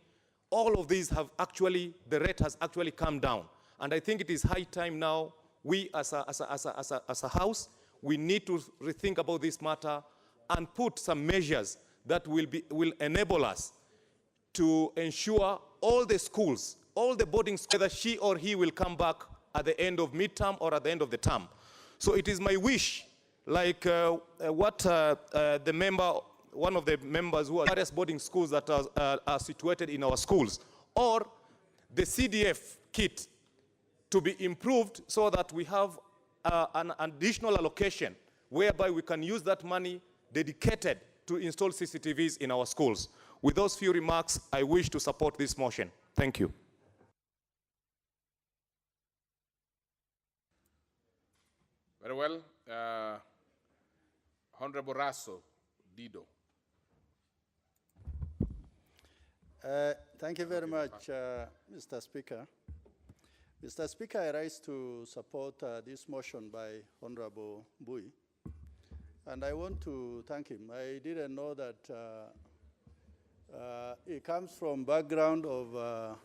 all of these have actually, the rate has actually come down. And I think it is high time now, we as a House, we need to rethink about this matter and put some measures that will enable us to ensure all the schools, all the boarding schools, whether she or he will come back at the end of midterm or at the end of the term. So it is my wish, like what the member, one of the members who are various boarding schools that are situated in our schools, or the CDF kit to be improved so that we have an additional allocation whereby we can use that money dedicated to install CCTVs in our schools. With those few remarks, I wish to support this motion. Thank you. Very well. Honorable Raso Dido. Thank you very much, Mr. Speaker. Mr. Speaker, I rise to support this motion by Honorable Bui. And I want to thank him. I didn't know that he comes from background of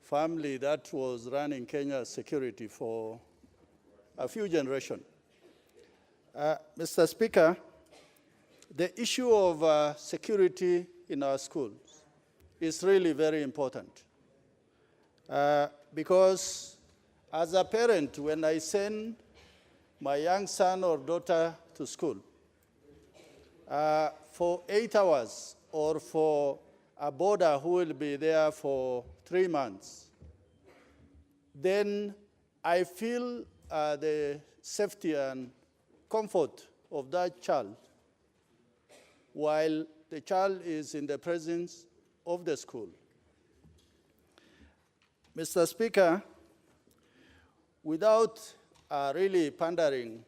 family that was running Kenya's security for a few generations. Mr. Speaker, the issue of security in our schools is really very important. Because as a parent, when I send my young son or daughter to school, for 8 hours or for a boarder who will be there for 3 months, then I feel the safety and comfort of that child while the child is in the presence of the school. Mr. Speaker, without really pondering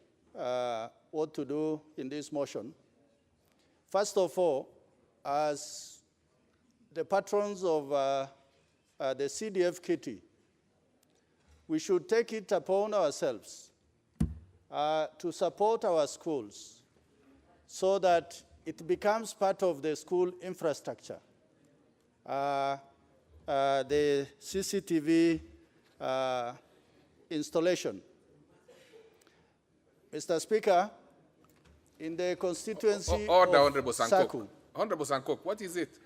what to do in this motion, first of all, as the patrons of the CDF kitty, we should take it upon ourselves to support our schools so that it becomes part of the school infrastructure. The CCTV installation. Mr. Speaker, in the constituency Order, of Honorable Sankok. Saku. Honorable Sankok, what is it?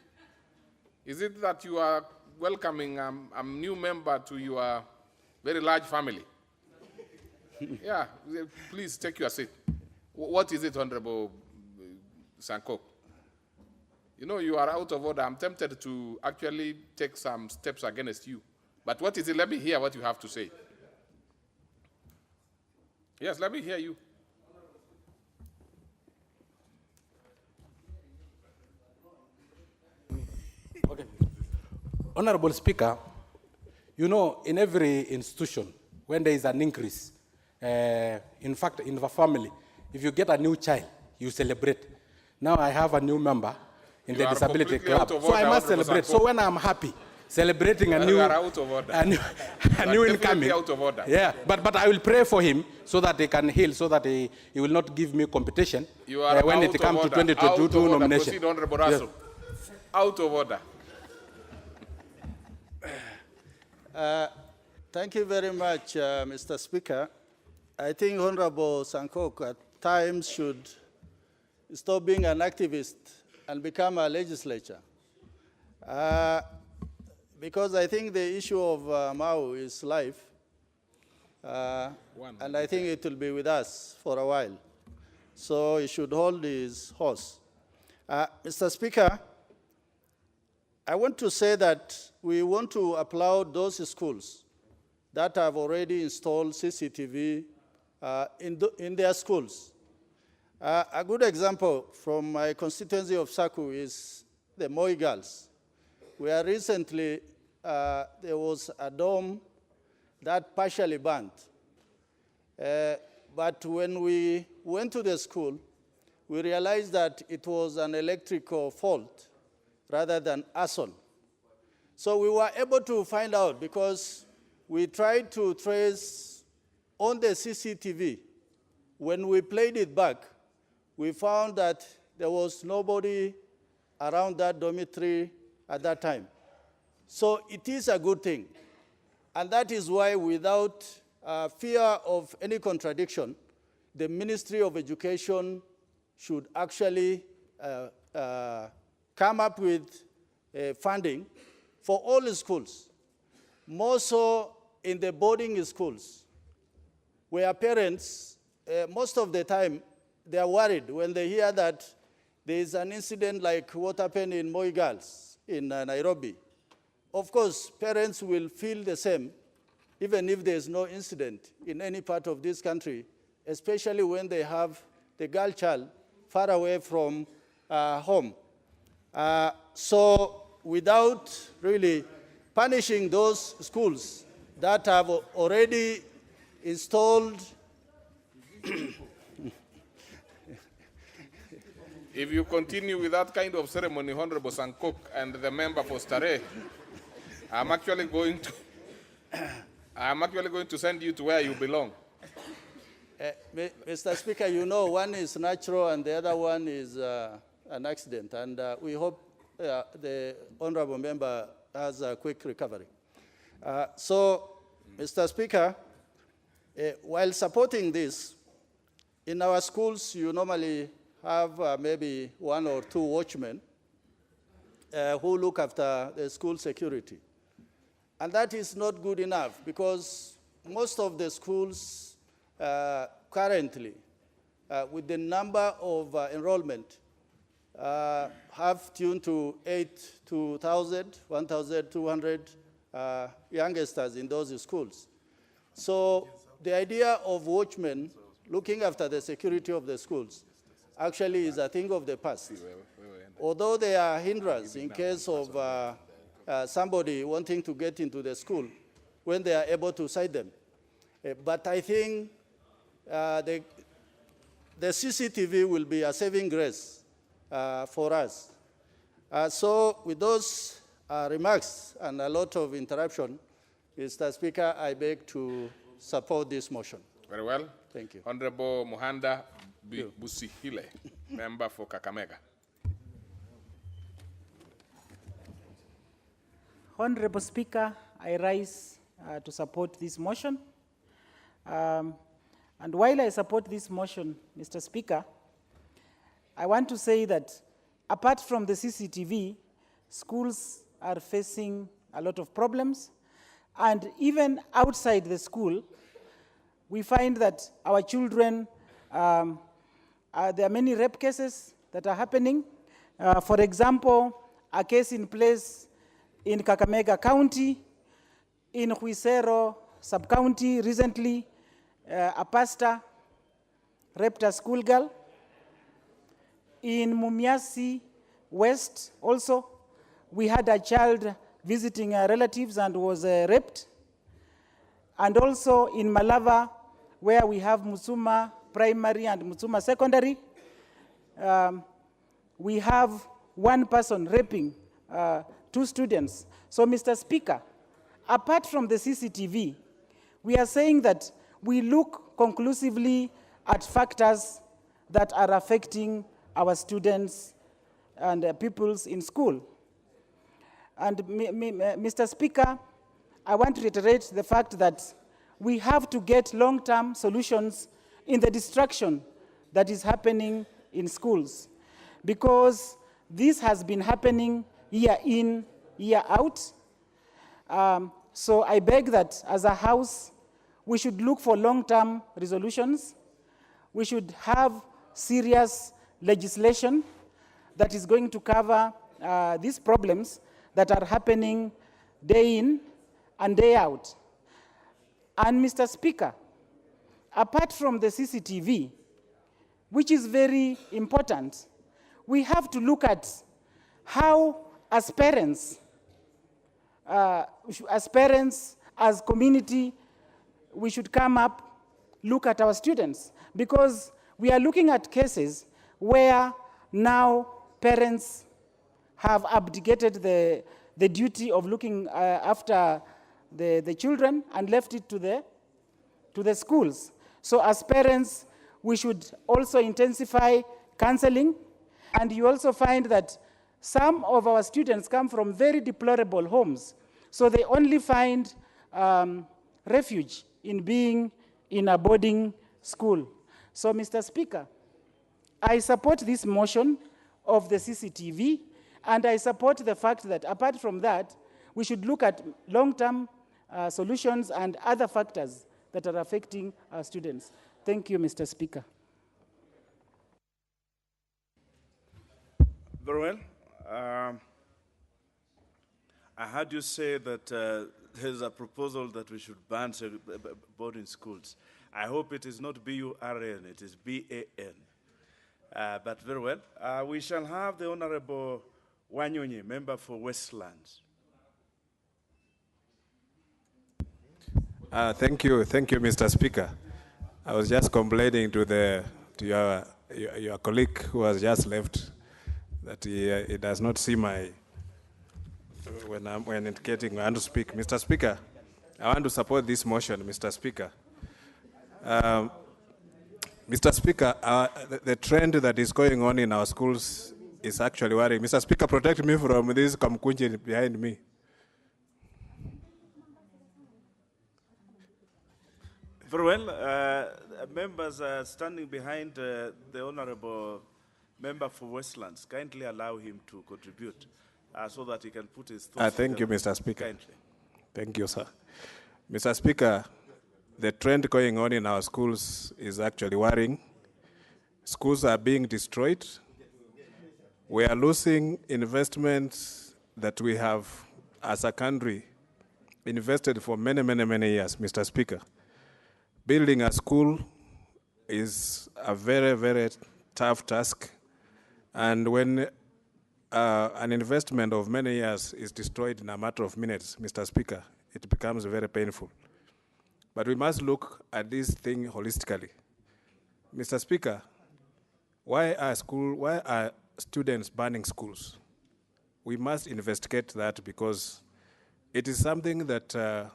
Is it that you are welcoming a new member to your very large family? Yeah, please take your seat. What is it, Honorable Sankok? You know, you are out of order. I'm tempted to actually take some steps against you. But what is it? Let me hear what you have to say. Yes, let me hear you. Okay. Honorable Speaker, you know, in every institution, when there is an increase, in fact, in the family, if you get a new child, you celebrate. Now I have a new member in the disability club, so I must celebrate. So when I'm happy, celebrating a new, a new incoming, out of order. Yeah, but I will pray for him so that he can heal, so that he will not give me competition when it comes to 2022 nomination. Proceed, Honorable Raso. Yes. Out of order. Thank you very much, Mr. Speaker. I think Honorable Sankok at times should stop being an activist and become a legislator. Because I think the issue of Mau is life, and I think it will be with us for a while. So he should hold his horse. Mr. Speaker, I want to say that we want to applaud those schools that have already installed CCTV in their schools. A good example from my constituency of Saku is the Moi girls, where recently there was a dome that partially burnt. But when we went to the school, we realized that it was an electrical fault rather than arson. So we were able to find out because we tried to trace on the CCTV. When we played it back, we found that there was nobody around that dormitory at that time. So it is a good thing. And that is why, without fear of any contradiction, the Ministry of Education should actually come up with funding for all the schools, more so in the boarding schools, where parents, most of the time, they are worried when they hear that there is an incident like what happened in Moi Girls in Nairobi. Of course, parents will feel the same, even if there is no incident in any part of this country, especially when they have the girl child far away from home. So without really punishing those schools that have already installed If you continue with that kind of ceremony, Honorable Sankok and the member for Stare, I'm actually going to send you to where you belong. Mr. Speaker, you know, one is natural and the other one is an accident, and we hope the honorable member has a quick recovery. So, Mr. Speaker, while supporting this, in our schools, you normally have maybe 1 or 2 watchmen who look after the school security. And that is not good enough, because most of the schools currently, with the number of enrollment, have tuned to 8 to 1,000, 1,200 youngsters in those schools. So the idea of watchmen looking after the security of the schools actually is a thing of the past. Although they are hindrance in case of somebody wanting to get into the school when they are able to cite them. But I think the CCTV will be a saving grace for us. So with those remarks and a lot of interruption, Mr. Speaker, I beg to support this motion. Very well. Thank you. Honorable Muhanda Busihile, member for Kakamega. Honorable Speaker, I rise to support this motion. And while I support this motion, Mr. Speaker, I want to say that apart from the CCTV, schools are facing a lot of problems. And even outside the school, we find that our children, there are many rape cases that are happening. For example, a case in place in Kakamega County, in Huisero sub-county recently, a pastor raped a schoolgirl. In Mumiasi West also, we had a child visiting relatives and was raped. And also in Malava, where we have Musuma Primary and Musuma Secondary, we have one person raping 2 students. So, Mr. Speaker, apart from the CCTV, we are saying that we look conclusively at factors that are affecting our students and pupils in school. And Mr. Speaker, I want to reiterate the fact that we have to get long-term solutions in the destruction that is happening in schools, because this has been happening year in, year out. So I beg that as a House, we should look for long-term resolutions. We should have serious legislation that is going to cover these problems that are happening day in and day out. And Mr. Speaker, apart from the CCTV, which is very important, we have to look at how, as parents, as community, we should come up, look at our students, because we are looking at cases where now parents have abdicated the duty of looking after the children and left it to the schools. So as parents, we should also intensify counseling. And you also find that some of our students come from very deplorable homes. So they only find refuge in being in a boarding school. So, Mr. Speaker, I support this motion of the CCTV, and I support the fact that apart from that, we should look at long-term solutions and other factors that are affecting our students. Thank you, Mr. Speaker. Very well. I heard you say that there's a proposal that we should ban boarding schools. I hope it is not B-U-R-N, it is B-A-N. But very well. We shall have the Honorable Wanyonyi, member for Westlands. Thank you, Mr. Speaker. I was just complaining to your colleague who has just left that he does not see my when indicating I want to speak. Mr. Speaker, I want to support this motion, Mr. Speaker. Mr. Speaker, the trend that is going on in our schools is actually worrying. Mr. Speaker, protect me from this kamkunji behind me. Very well. Members standing behind the Honorable Member for Westlands, kindly allow him to contribute so that he can put his thoughts. Thank you, Mr. Speaker. Kindly. Thank you, sir. Mr. Speaker, the trend going on in our schools is actually worrying. Schools are being destroyed. We are losing investments that we have, as a country, invested for many, many, many years, Mr. Speaker. Building a school is a very, very tough task. And when an investment of many years is destroyed in a matter of minutes, Mr. Speaker, it becomes very painful. But we must look at this thing holistically. Mr. Speaker, why are students burning schools? We must investigate that because it is something that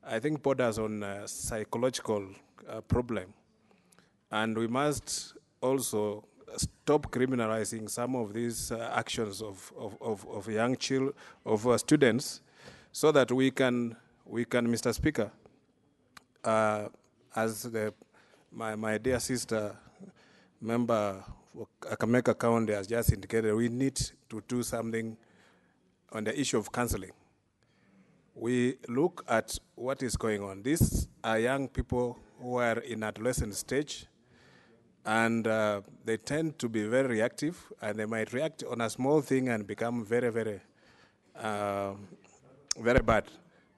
I think borders on a psychological problem. And we must also stop criminalizing some of these actions of young children, of students, so that we can, Mr. Speaker, as my dear sister, member for Kakamega County has just indicated, we need to do something on the issue of counseling. We look at what is going on. These are young people who are in adolescent stage, and they tend to be very reactive, and they might react on a small thing and become very, very, very bad.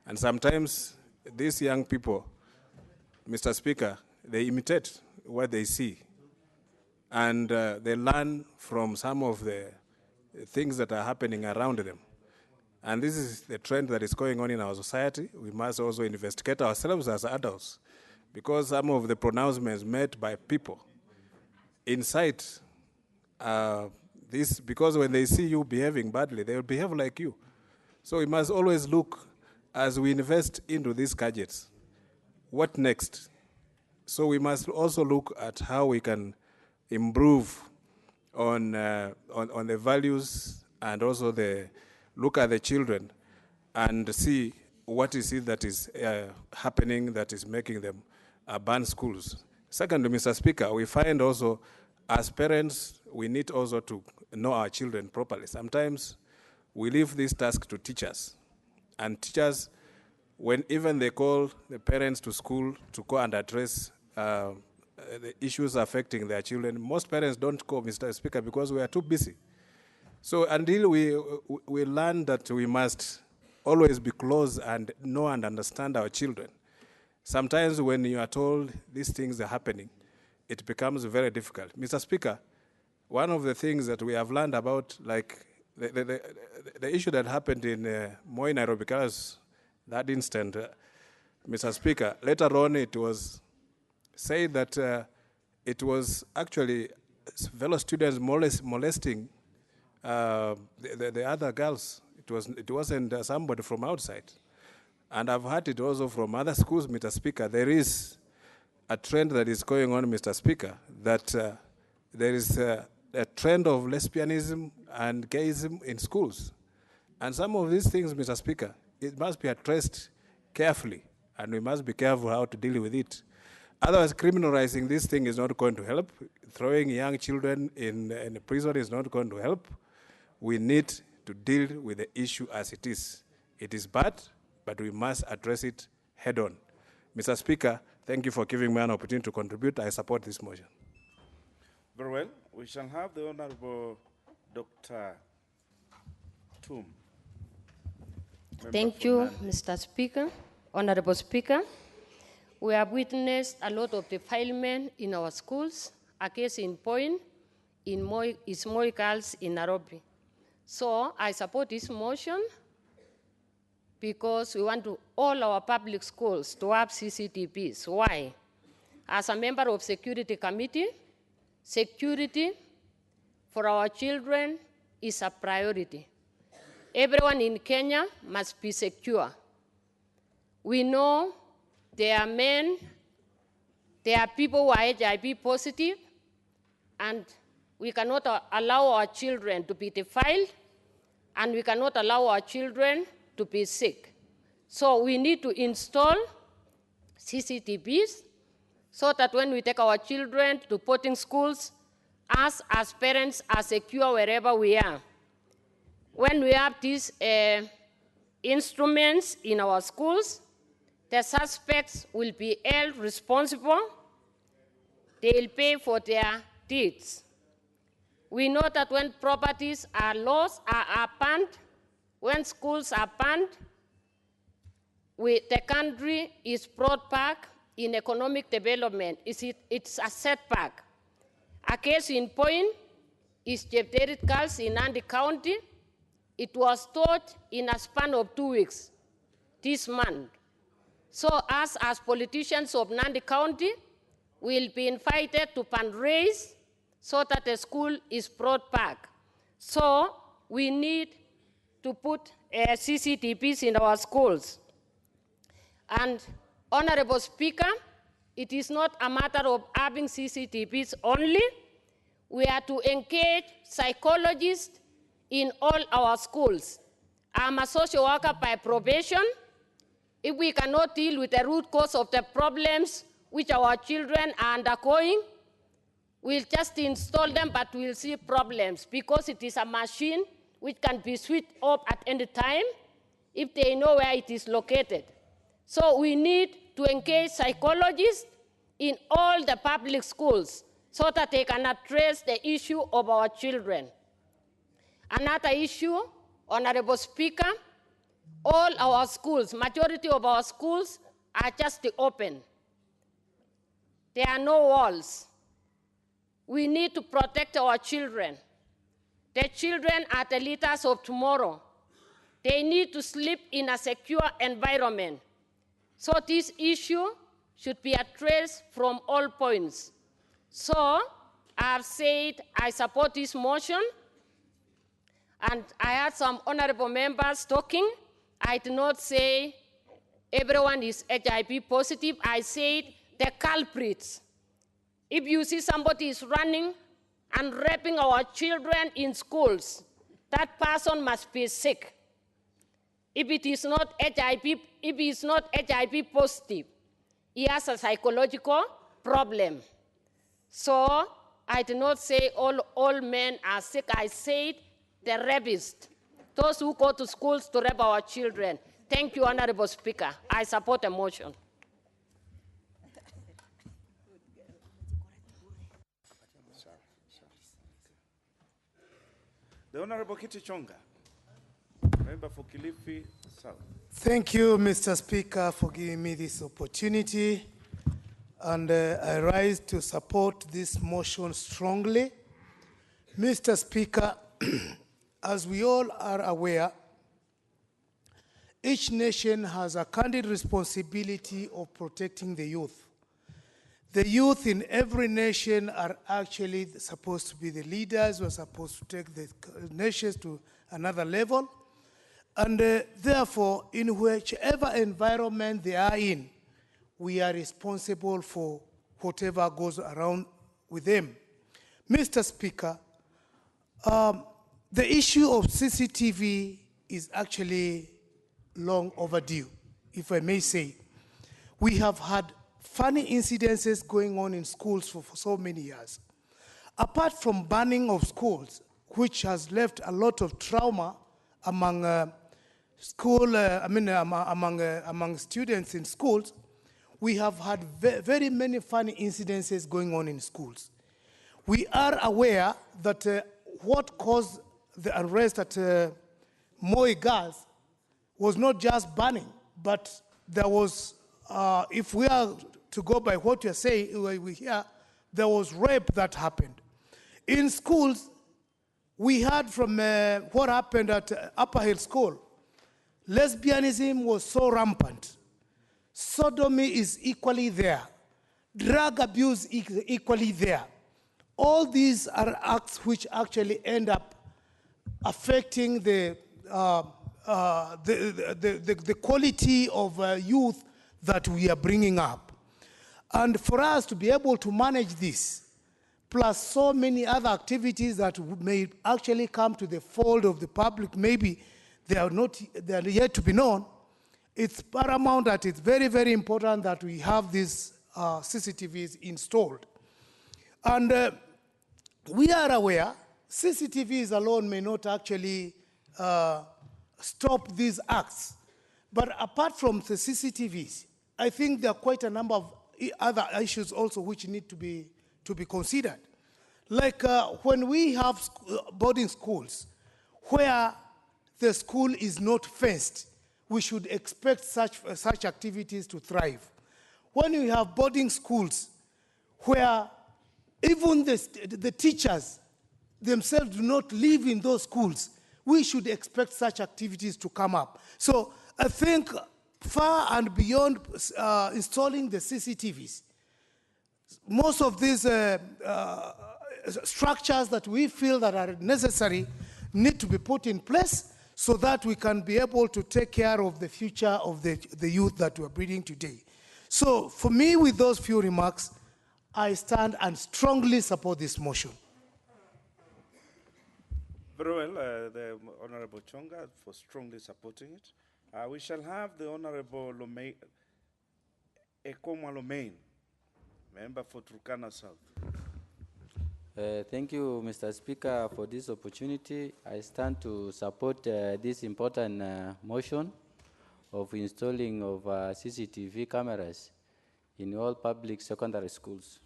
And sometimes these young people, Mr. Speaker, they imitate what they see, and they learn from some of the things that are happening around them. And this is the trend that is going on in our society. We must also investigate ourselves as adults, because some of the pronouncements made by people incite this, because when they see you behaving badly, they will behave like you. So we must always look, as we invest into these gadgets, what next? So we must also look at how we can improve on the values, and also look at the children and see what is it that is happening that is making them ban schools. Second, Mr. Speaker, we find also, as parents, we need also to know our children properly. Sometimes we leave this task to teachers, and teachers, when even they call the parents to school to go and address the issues affecting their children, most parents don't go, Mr. Speaker, because we are too busy. So until we learn that we must always be close and know and understand our children, sometimes when you are told these things are happening, it becomes very difficult. Mr. Speaker, one of the things that we have learned about, like the issue that happened in Moi, Nairobi, because that instant, Mr. Speaker, later on it was said that it was actually fellow students molesting the other girls. It wasn't somebody from outside. And I've heard it also from other schools, Mr. Speaker. There is a trend that is going on, Mr. Speaker, that there is a trend of lesbianism and gayism in schools. And some of these things, Mr. Speaker, it must be addressed carefully, and we must be careful how to deal with it. Otherwise, criminalizing this thing is not going to help. Throwing young children in prison is not going to help. We need to deal with the issue as it is. It is bad, but we must address it head on. Mr. Speaker, thank you for giving me an opportunity to contribute. I support this motion. Very well. We shall have the Honorable Dr. Toom. Thank you, Mr. Speaker. Honorable Speaker, we have witnessed a lot of defilement in our schools, A case in point is Moi Girls in Nairobi. So I support this motion because we want all our public schools to have CCTVs. Why? As a member of Security Committee, security for our children is a priority. Everyone in Kenya must be secure. We know there are people who are HIV positive, and we cannot allow our children to be defiled, and we cannot allow our children to be sick. So we need to install CCTVs so that when we take our children to boarding schools, us as parents are secure wherever we are. When we have these instruments in our schools, the suspects will be held responsible. They'll pay for their deeds. We know that when properties are lost, are banned, when schools are banned, the country is brought back in economic development. It's a setback. A case in point is Territorial Girls in Nandi County. It was taught in a span of 2 weeks this month. So us as politicians of Nandi County will be invited to fundraise so that the school is brought back. So we need to put CCTVs in our schools. And Honorable Speaker, it is not a matter of having CCTVs only. We are to engage psychologists in all our schools. I'm a social worker by probation. If we cannot deal with the root cause of the problems which our children are undergoing, we'll just install them, but we'll see problems because it is a machine which can be switched off at any time if they know where it is located. So we need to engage psychologists in all the public schools so that they can address the issue of our children. Another issue, Honorable Speaker, all our schools, majority of our schools are just open. There are no walls. We need to protect our children. The children are the leaders of tomorrow. They need to sleep in a secure environment. So this issue should be addressed from all points. So I've said I support this motion, and I had some honorable members talking. I did not say everyone is HIV positive. I said the culprits. If you see somebody is running and raping our children in schools, that person must be sick. If it is not HIV, if he is not HIV positive, he has a psychological problem. So I did not say all men are sick. I said the rapists, those who go to schools to rape our children. Thank you, Honorable Speaker. I support the motion. The Honorable Kitty Chonga, member for Kilifi South. Thank you, Mr. Speaker, for giving me this opportunity. And I rise to support this motion strongly. Mr. Speaker, as we all are aware, each nation has a candid responsibility of protecting the youth. The youth in every nation are actually supposed to be the leaders who are supposed to take the nations to another level. And therefore, in whichever environment they are in, we are responsible for whatever goes around with them. Mr. Speaker, the issue of CCTV is actually long overdue, if I may say. We have had funny incidences going on in schools for so many years. Apart from banning of schools, which has left a lot of trauma among among students in schools, we have had very many funny incidences going on in schools. We are aware that what caused the unrest at Moi Girls was not just banning, but there was, if we are to go by what you're saying, we hear there was rape that happened. In schools, we heard from what happened at Upper Hill School. Lesbianism was so rampant. Sodomy is equally there. Drug abuse is equally there. All these are acts which actually end up affecting the quality of youth that we are bringing up. And for us to be able to manage this, plus so many other activities that may actually come to the fold of the public, maybe they are yet to be known, it's paramount that it's very, very important that we have these CCTVs installed. And we are aware CCTVs alone may not actually stop these acts. But apart from the CCTVs, I think there are quite a number of other issues also which need to be considered. Like when we have boarding schools where the school is not fenced, we should expect such activities to thrive. When we have boarding schools where even the teachers themselves do not live in those schools, we should expect such activities to come up. So I think far and beyond installing the CCTVs, most of these structures that we feel that are necessary need to be put in place so that we can be able to take care of the future of the youth that we're breeding today. So for me, with those few remarks, I stand and strongly support this motion. Very well, the Honorable Chonga for strongly supporting it. We shall have the Honorable Ekoma Lomain, member for Turkana South. Thank you, Mr. Speaker, for this opportunity. I stand to support this important motion of installing of CCTV cameras in all public secondary schools.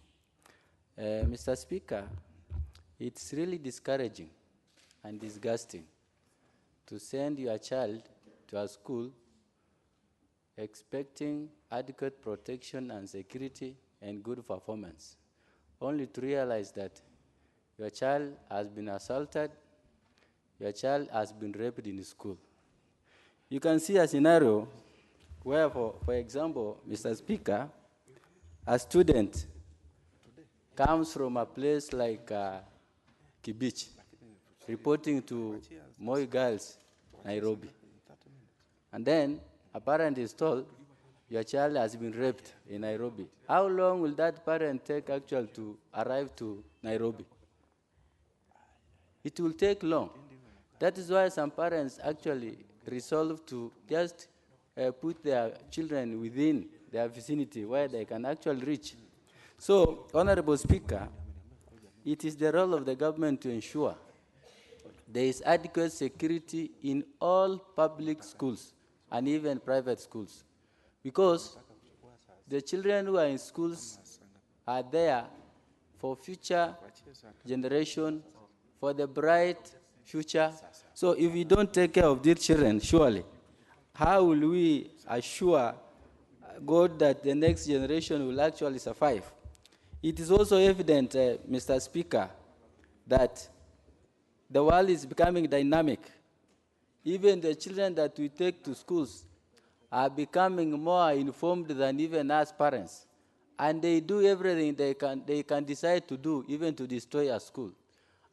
Mr. Speaker, it's really discouraging and disgusting to send your child to a school expecting adequate protection and security and good performance, only to realize that your child has been assaulted, your child has been raped in school. You can see a scenario where, for example, Mr. Speaker, a student comes from a place like Kibich, reporting to Moi Girls, Nairobi. And then a parent is told, your child has been raped in Nairobi. How long will that parent take actually to arrive to Nairobi? It will take long. That is why some parents actually resolve to just put their children within their vicinity where they can actually reach. So, Honorable Speaker, it is the role of the government to ensure there is adequate security in all public schools and even private schools, because the children who are in schools are there for future generation, for the bright future. So if we don't take care of these children, surely, how will we assure God that the next generation will actually survive? It is also evident, Mr. Speaker, that the world is becoming dynamic. Even the children that we take to schools are becoming more informed than even us parents. And they do everything they can decide to do, even to destroy a school.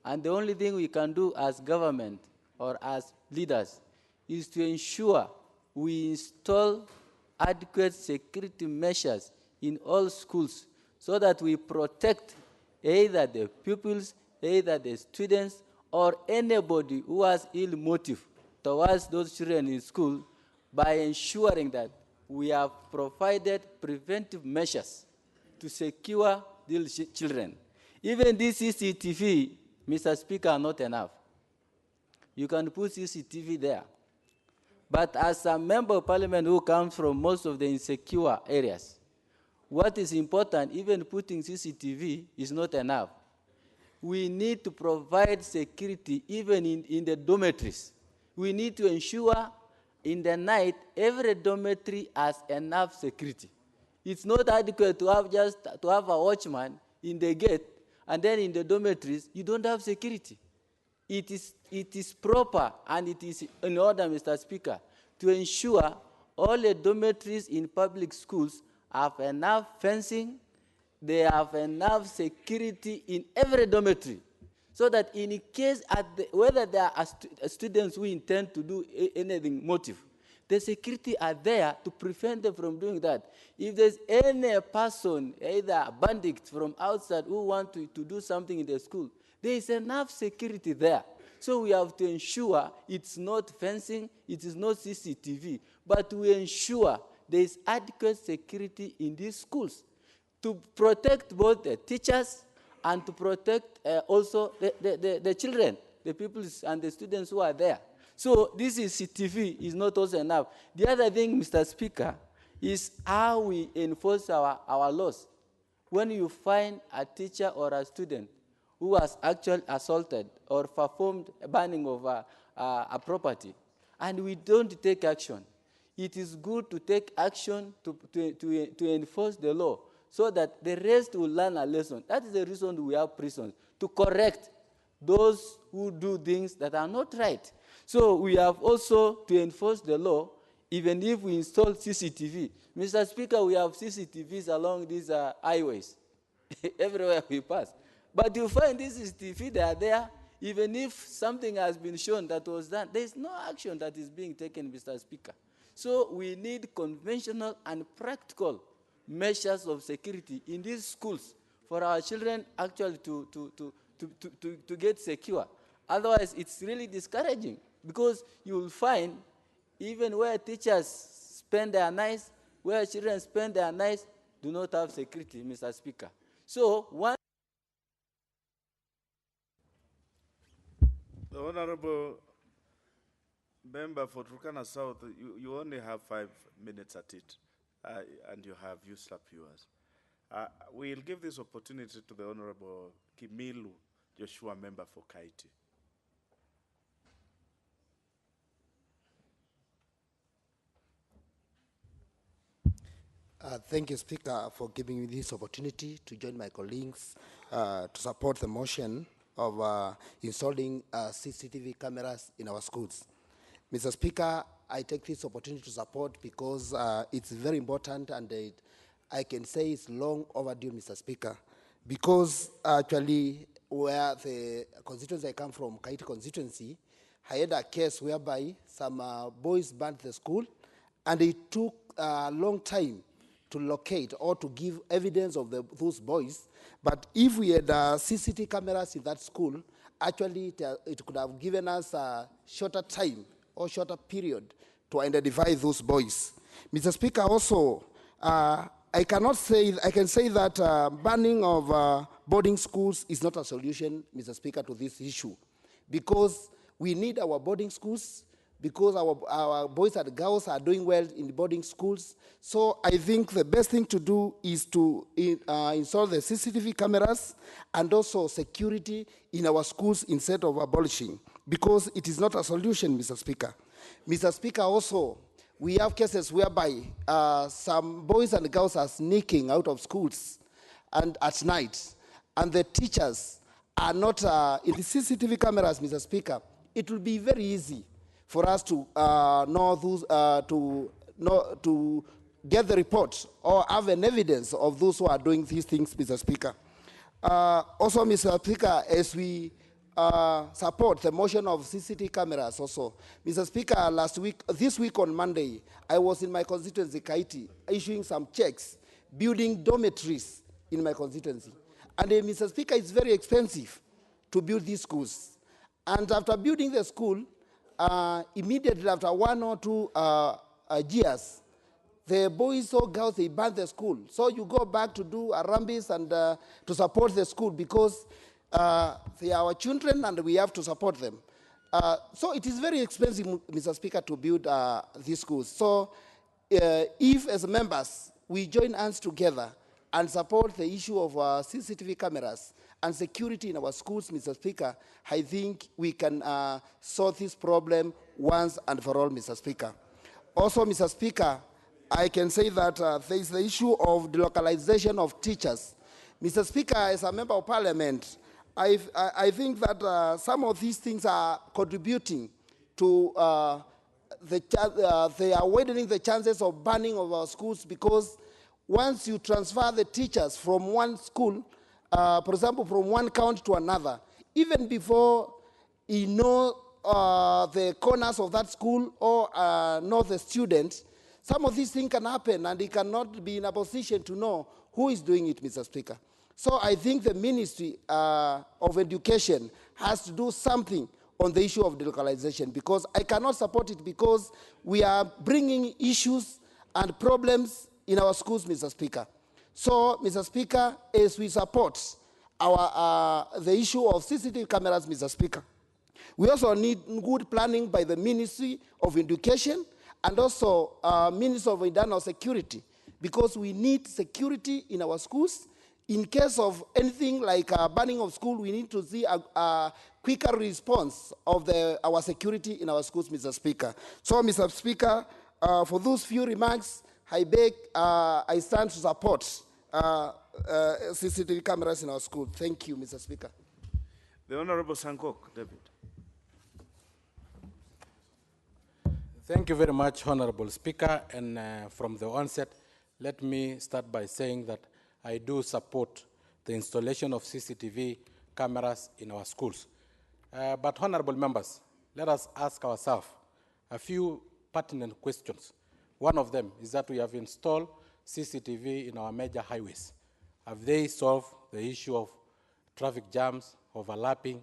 And the only thing we can do as government or as leaders is to ensure we install adequate security measures in all schools so that we protect either the pupils, either the students, or anybody who has ill motive towards those children in school by ensuring that we have provided preventive measures to secure these children. Even this CCTV, Mr. Speaker, are not enough. You can put CCTV there. But as a member of parliament who comes from most of the insecure areas, what is important, even putting CCTV is not enough. We need to provide security even in the dormitories. We need to ensure in the night every dormitory has enough security. It's not adequate to have a watchman in the gate, and then in the dormitories, you don't have security. It is proper and it is in order, Mr. Speaker, to ensure all the dormitories in public schools have enough fencing, they have enough security in every dormitory, so that in case, whether there are students who intend to do anything motive, the security are there to prevent them from doing that. If there's any person, either a bandit from outside, who want to do something in the school, there is enough security there. So we have to ensure it's not fencing, it is not CCTV, but we ensure there is adequate security in these schools to protect both the teachers and to protect also the children, the people and the students who are there. So this is CCTV is not also enough. The other thing, Mr. Speaker, is how we enforce our laws. When you find a teacher or a student who has actually assaulted or performed a burning of a property, and we don't take action, it is good to take action to enforce the law so that the rest will learn a lesson. That is the reason we have prisons, to correct those who do things that are not right. So we have also to enforce the law, even if we install CCTV. Mr. Speaker, we have CCTVs along these highways, everywhere we pass. But you find this CCTV, they are there, even if something has been shown that was done, there is no action that is being taken, Mr. Speaker. So we need conventional and practical measures of security in these schools for our children actually to get secure. Otherwise, it's really discouraging, because you will find even where teachers spend their nights, where children spend their nights, do not have security, Mr. Speaker. So one. The Honorable Member for Turkana South, you only have 5 minutes at it, and you have used up yours. We'll give this opportunity to the Honorable Kimilu Joshua, Member for Kaiti. Thank you, Speaker, for giving me this opportunity to join my colleagues to support the motion of installing CCTV cameras in our schools. Mr. Speaker, I take this opportunity to support because it's very important, and I can say it's long overdue, Mr. Speaker, because actually where the constituency I come from, Kaiti constituency, I had a case whereby some boys burnt the school, and it took a long time to locate or to give evidence of those boys. But if we had CCTV cameras in that school, actually it could have given us a shorter time or shorter period to identify those boys. Mr. Speaker, also, I can say that banning of boarding schools is not a solution, Mr. Speaker, to this issue, because we need our boarding schools, because our boys and girls are doing well in the boarding schools. So I think the best thing to do is to install the CCTV cameras and also security in our schools instead of abolishing, because it is not a solution, Mr. Speaker. Mr. Speaker, also, we have cases whereby some boys and girls are sneaking out of schools and at night, and the teachers are not in the CCTV cameras, Mr. Speaker. It will be very easy for us to to get the report or have an evidence of those who are doing these things, Mr. Speaker. Also, Mr. Speaker, as we support the motion of CCTV cameras also, Mr. Speaker, this week on Monday, I was in my constituency, Kaiti, issuing some checks, building dormitories in my constituency. And Mr. Speaker, it's very expensive to build these schools. And after building the school, immediately after 1 or 2 years, the boys or girls, they burn the school. So you go back to do arambis and to support the school, because they are our children and we have to support them. So it is very expensive, Mr. Speaker, to build these schools. So if as members, we join hands together and support the issue of CCTV cameras and security in our schools, Mr. Speaker, I think we can solve this problem once and for all, Mr. Speaker. Also, Mr. Speaker, I can say that there is the issue of delocalization of teachers. Mr. Speaker, as a member of parliament, I think that some of these things are contributing to they are widening the chances of banning of our schools, because once you transfer the teachers from one school, for example, from one county to another, even before you know the corners of that school or know the students, some of these things can happen and he cannot be in a position to know who is doing it, Mr. Speaker. So I think the Ministry of Education has to do something on the issue of delocalization, because I cannot support it, because we are bringing issues and problems in our schools, Mr. Speaker. So, Mr. Speaker, as we support the issue of CCTV cameras, Mr. Speaker, we also need good planning by the Ministry of Education and also Ministry of Internal Security, because we need security in our schools. In case of anything like banning of school, we need to see a quicker response of our security in our schools, Mr. Speaker. So, Mr. Speaker, for those few remarks, I beg, I stand to support CCTV cameras in our school. Thank you, Mr. Speaker. The Honorable Sankok, David. Thank you very much, Honorable Speaker. And from the onset, let me start by saying that I do support the installation of CCTV cameras in our schools. But honorable members, let us ask ourselves a few pertinent questions. One of them is that we have installed CCTV in our major highways. Have they solved the issue of traffic jams, overlapping,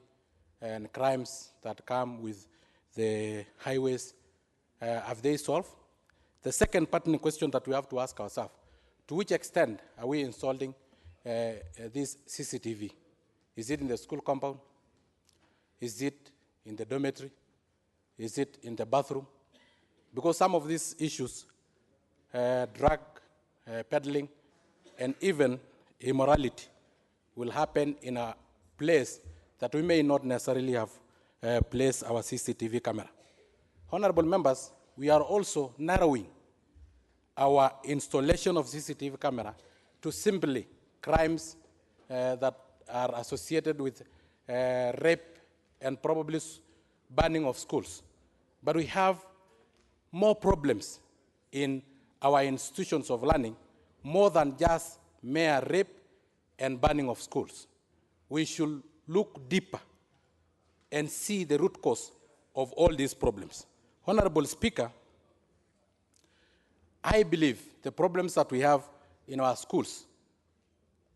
and crimes that come with the highways? Have they solved? The second pertinent question that we have to ask ourselves, to which extent are we installing this CCTV? Is it in the school compound? Is it in the dormitory? Is it in the bathroom? Because some of these issues, drug peddling, and even immorality will happen in a place that we may not necessarily have placed our CCTV camera. Honorable members, we are also narrowing our installation of CCTV camera to simply crimes that are associated with rape and probably banning of schools. But we have more problems in our institutions of learning, more than just mere rape and banning of schools. We should look deeper and see the root cause of all these problems. Honorable Speaker, I believe the problems that we have in our schools,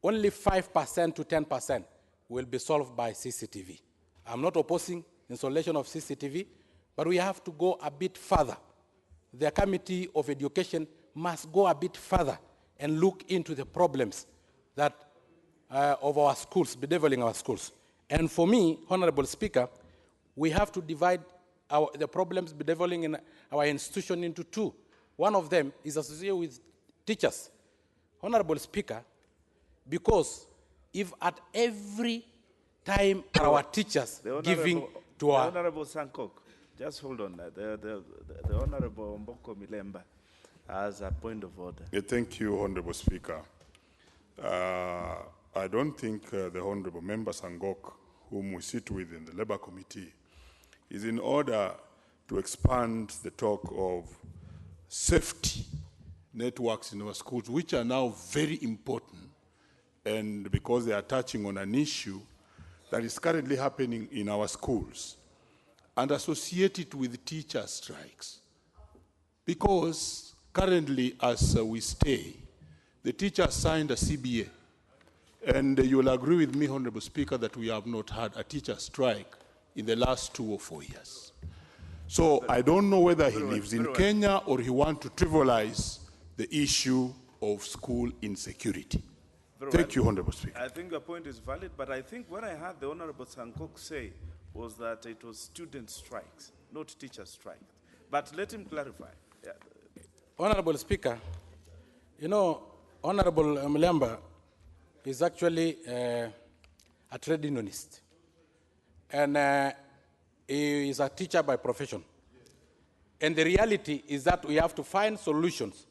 only 5% to 10% will be solved by CCTV. I'm not opposing installation of CCTV, but we have to go a bit further. The Committee of Education must go a bit further and look into the problems that of our schools, bedeviling our schools. And for me, Honorable Speaker, we have to divide the problems bedeviling in our institution into two. One of them is associated with teachers. Honorable Speaker, because if at every time our teachers giving to our... The Honorable Sankok, just hold on. The Honorable Mboko Milemba has a point of order. Yeah, thank you, Honorable Speaker. I don't think the Honorable Member Sangok, whom we sit with in the Labour Committee, is in order to expand the talk of safety networks in our schools, which are now very important, and because they are touching on an issue that is currently happening in our schools and associated with teacher strikes. Because currently, as we stay, the teachers signed a CBA, and you'll agree with me, Honorable Speaker, that we have not had a teacher strike in the last 2 or 4 years. So I don't know whether he lives in Kenya or he wants to trivialize the issue of school insecurity. Thank you, Honorable Speaker. I think your point is valid, but I think what I heard the Honorable Sankok say was that it was student strikes, not teacher strikes. But let him clarify. Yeah. Honorable Speaker, you know, Honorable Mlemba is actually a trade unionist. And he is a teacher by profession. And the reality is that we have to find solutions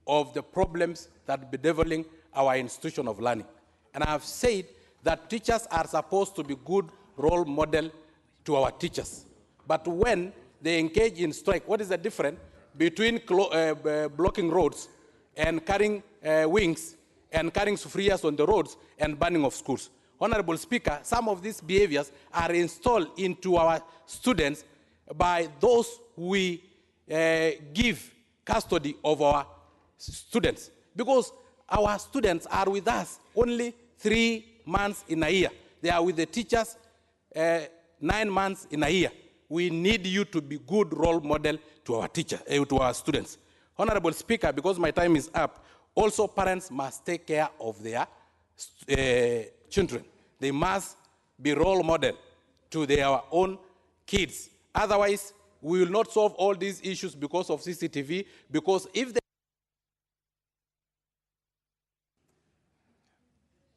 of the problems that bedeviling our institution of learning. And I have said that teachers are supposed to be good role model to our teachers. But when they engage in strike, what is the difference between blocking roads and carrying wings and carrying sufrias on the roads and burning of schools? Honorable Speaker, some of these behaviors are installed into our students by those we give custody of our students, because our students are with us only 3 months in a year. They are with the teachers 9 months in a year. We need you to be good role model to our to our students. Honorable Speaker, because my time is up, also parents must take care of their children. They must be role model to their own kids. Otherwise, we will not solve all these issues because of CCTV, because if they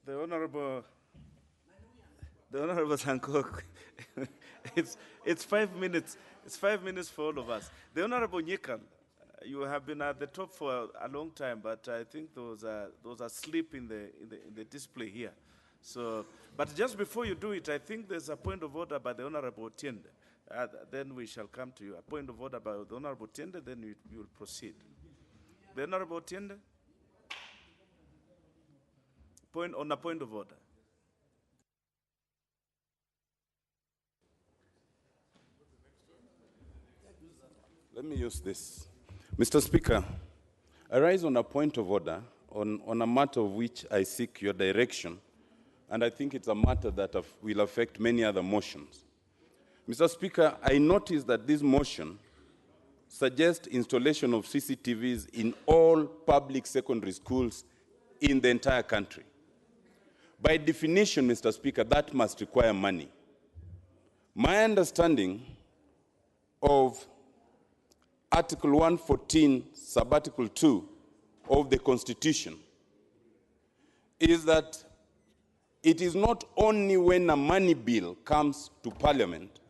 The Honorable Sankok, it's 5 minutes. It's 5 minutes for all of us. The Honorable Nyikan, you have been at the top for a long time, but I think those are sleep in the display here. So, but just before you do it, I think there's a point of order by the Honorable Tiende. Then we shall come to you. A point of order by the Honorable Tiende, then you will proceed. The Honorable Tiende? On a point of order. Let me use this. Mr. Speaker, I rise on a point of order on a matter of which I seek your direction, and I think it's a matter that will affect many other motions. Mr. Speaker, I notice that this motion suggests installation of CCTVs in all public secondary schools in the entire country. By definition, Mr. Speaker, that must require money. My understanding of Article 114, Sub-Article 2 of the Constitution is that it is not only when a money bill comes to Parliament,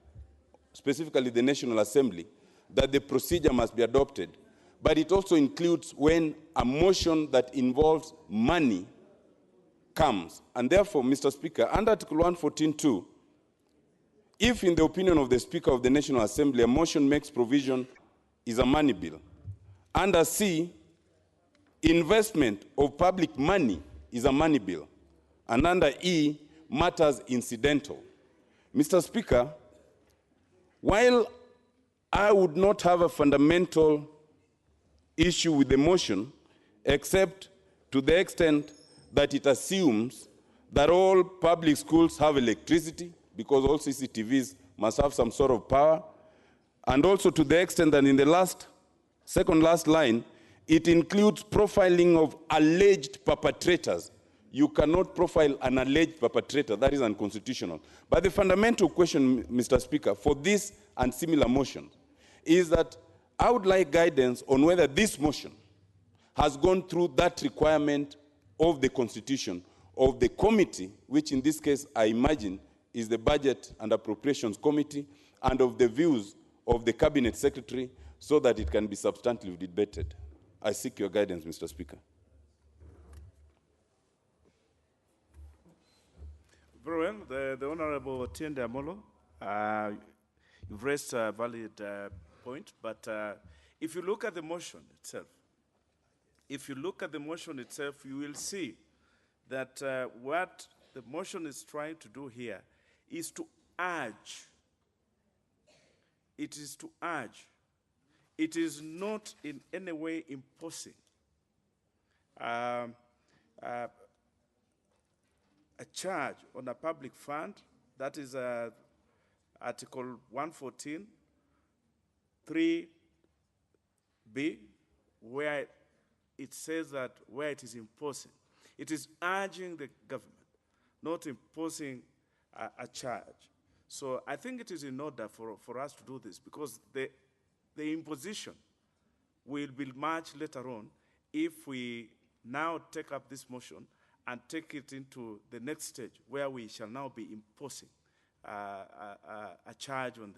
specifically the National Assembly, that the procedure must be adopted, but it also includes when a motion that involves money comes. And therefore, Mr. Speaker, under Article 114.2, if in the opinion of the Speaker of the National Assembly, a motion makes provision is a money bill. Under C, investment of public money is a money bill. And under E, matters incidental. Mr. Speaker, while I would not have a fundamental issue with the motion, except to the extent that it assumes that all public schools have electricity, because all CCTVs must have some sort of power, and also to the extent that in the second last line, it includes profiling of alleged perpetrators. You cannot profile an alleged perpetrator. That is unconstitutional. But the fundamental question, Mr. Speaker, for this and similar motions is that I would like guidance on whether this motion has gone through that requirement of the Constitution, of the committee, which in this case I imagine is the Budget and Appropriations Committee, and of the views of the Cabinet Secretary, so that it can be substantively debated. I seek your guidance, Mr. Speaker. Very well. The Honorable Tiende Amolo, you've raised a valid point, but if you look at the motion itself, you will see that what the motion is trying to do here is to urge. It is to urge. It is not in any way imposing a charge on a public fund. That is Article 114, 3B, where it says that where it is imposing. It is urging the government, not imposing a charge. So I think it is in order for us to do this, because the imposition will be much later on if we now take up this motion and take it into the next stage, where we shall now be imposing a charge on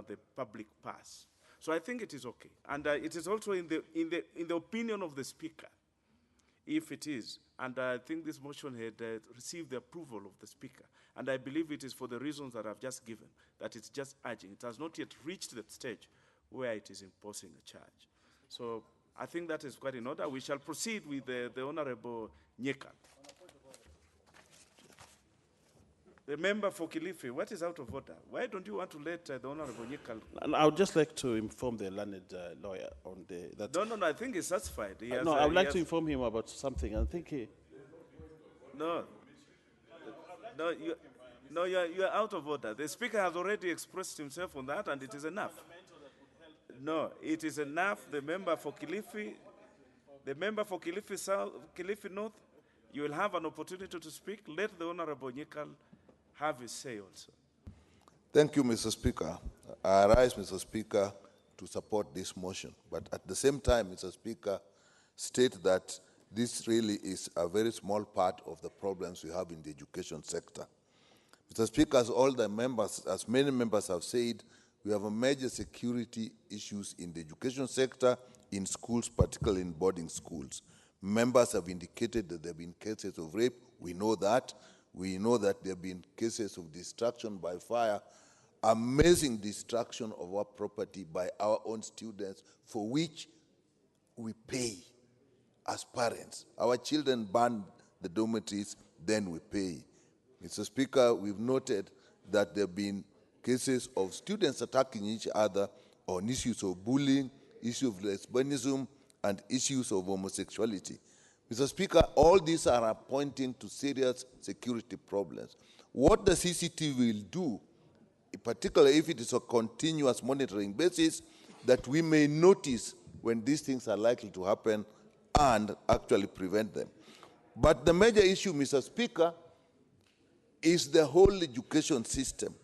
the public purse. So I think it is okay, and it is also in the opinion of the Speaker. if it is. And I think this motion had received the approval of the Speaker. And I believe it is for the reasons that I've just given, that it's just urging. It has not yet reached that stage where it is imposing a charge. So I think that is quite in order. We shall proceed with the Honorable Nyekal. The member for Kilifi, what is out of order? Why don't you want to let the Honorable Nyekal? And I would just like to inform the learned lawyer on that. No, I think he's satisfied. He has, no, I would like to inform him about something. I think he... No, you are out of order. The Speaker has already expressed himself on that, and it is enough. No, it is enough. The member for Kilifi South, Kilifi North, you will have an opportunity to speak. Let the Honorable Nyekal have his say also. Thank you, Mr. Speaker. I rise, Mr. Speaker, to support this motion. But at the same time, Mr. Speaker, state that this really is a very small part of the problems we have in the education sector. Mr. Speaker, as all the members, as many members have said, we have a major security issues in the education sector, in schools, particularly in boarding schools. Members have indicated that there have been cases of rape. We know that. We know that there have been cases of destruction by fire, amazing destruction of our property by our own students, for which we pay as parents. Our children burn the dormitories, then we pay. Mr. Speaker, we've noted that there have been cases of students attacking each other on issues of bullying, issues of lesbianism, and issues of homosexuality. Mr. Speaker, all these are pointing to serious security problems. What the CCTV will do, particularly if it is a continuous monitoring basis, that we may notice when these things are likely to happen and actually prevent them. But the major issue, Mr. Speaker, is the whole education system.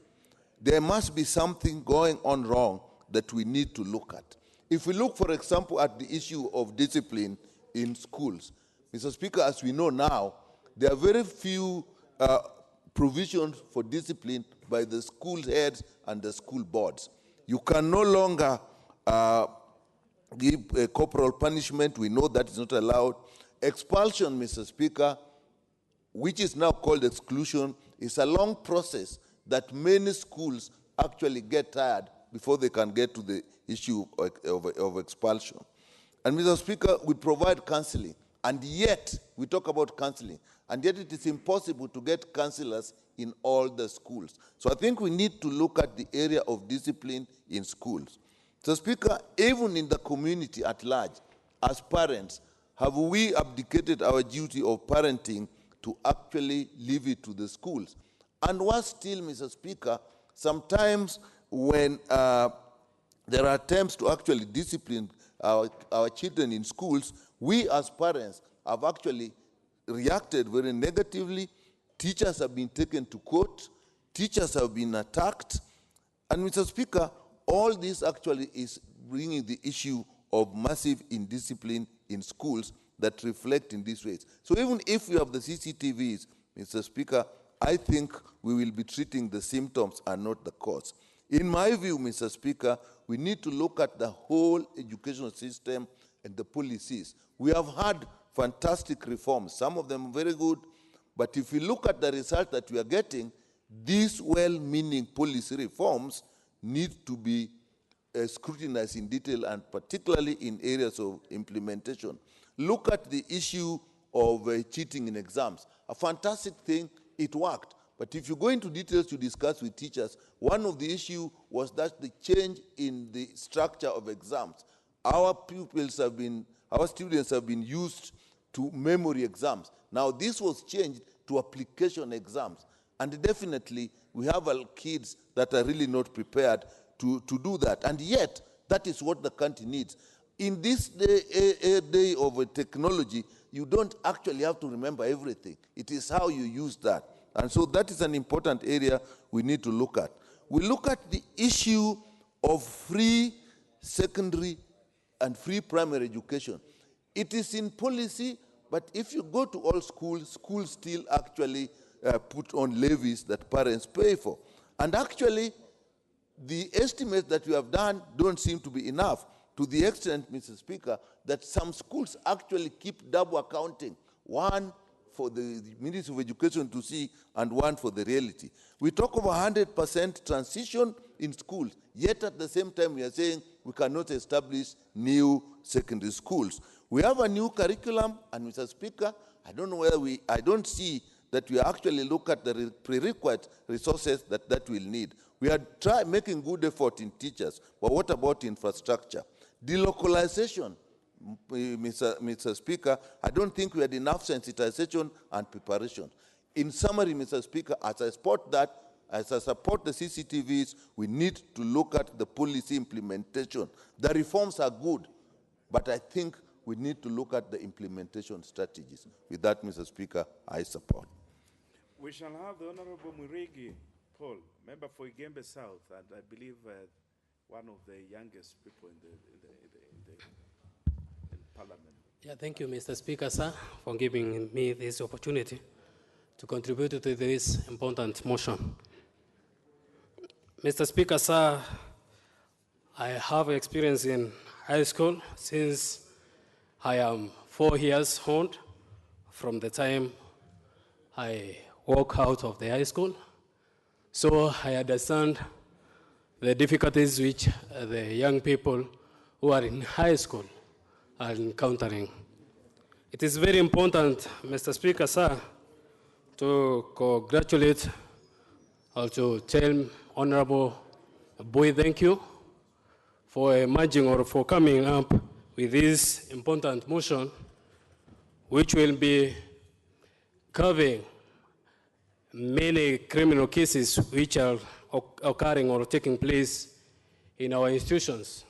There must be something going on wrong that we need to look at. If we look, for example, at the issue of discipline in schools, Mr. Speaker, as we know now, there are very few provisions for discipline by the school heads and the school boards. You can no longer give a corporal punishment. We know that is not allowed. Expulsion, Mr. Speaker, which is now called exclusion, is a long process that many schools actually get tired before they can get to the issue of expulsion. And Mr. Speaker, we provide counseling, and yet we talk about counseling, and yet it is impossible to get counselors in all the schools. So I think we need to look at the area of discipline in schools. So Speaker, even in the community at large, as parents, have we abdicated our duty of parenting to actually leave it to the schools? And worse still, Mr. Speaker, sometimes when there are attempts to actually discipline our children in schools, we as parents have actually reacted very negatively. Teachers have been taken to court. Teachers have been attacked. And Mr. Speaker, all this actually is bringing the issue of massive indiscipline in schools that reflect in these ways. So even if we have the CCTVs, Mr. Speaker, I think we will be treating the symptoms and not the cause. In my view, Mr. Speaker, we need to look at the whole educational system and the policies. We have had fantastic reforms, some of them very good, but if we look at the result that we are getting, these well-meaning policy reforms need to be scrutinized in detail, and particularly in areas of implementation. Look at the issue of cheating in exams. A fantastic thing, it worked. But if you go into details to discuss with teachers, one of the issues was that the change in the structure of exams. Our students have been used to memory exams. Now this was changed to application exams. And definitely we have kids that are really not prepared to do that. And yet, that is what the country needs. In this day of technology, you don't actually have to remember everything. It is how you use that. And so that is an important area we need to look at. We look at the issue of free secondary and free primary education. It is in policy, but if you go to all schools, schools still actually put on levies that parents pay for. And actually, the estimates that we have done don't seem to be enough. to the extent, Mr. Speaker, that some schools actually keep double accounting, one for the Ministry of Education to see and one for the reality. We talk of 100% transition in schools, yet at the same time we are saying we cannot establish new secondary schools. We have a new curriculum, and Mr. Speaker, I don't know whether I don't see that we actually look at the prerequisite resources that we'll need. We are making good effort in teachers, but what about infrastructure? Delocalization, Mr. Speaker, I don't think we had enough sensitization and preparation. In summary, Mr. Speaker, as I support the CCTVs, we need to look at the policy implementation. The reforms are good, but I think we need to look at the implementation strategies. With that, Mr. Speaker, I support. We shall have the Honorable Murigi Paul, member for Igembe South, and I believe one of the youngest people in Parliament. Yeah, thank you, Mr. Speaker, sir, for giving me this opportunity to contribute to this important motion. Mr. Speaker, sir, I have experience in high school since I am 4 years old from the time I walk out of the high school. So I understand the difficulties which the young people who are in high school are encountering. It is very important, Mr. Speaker, sir, to congratulate or to tell Honorable Boy thank you for emerging or for coming up with this important motion, which will be covering many criminal cases which are occurring or taking place in our institutions.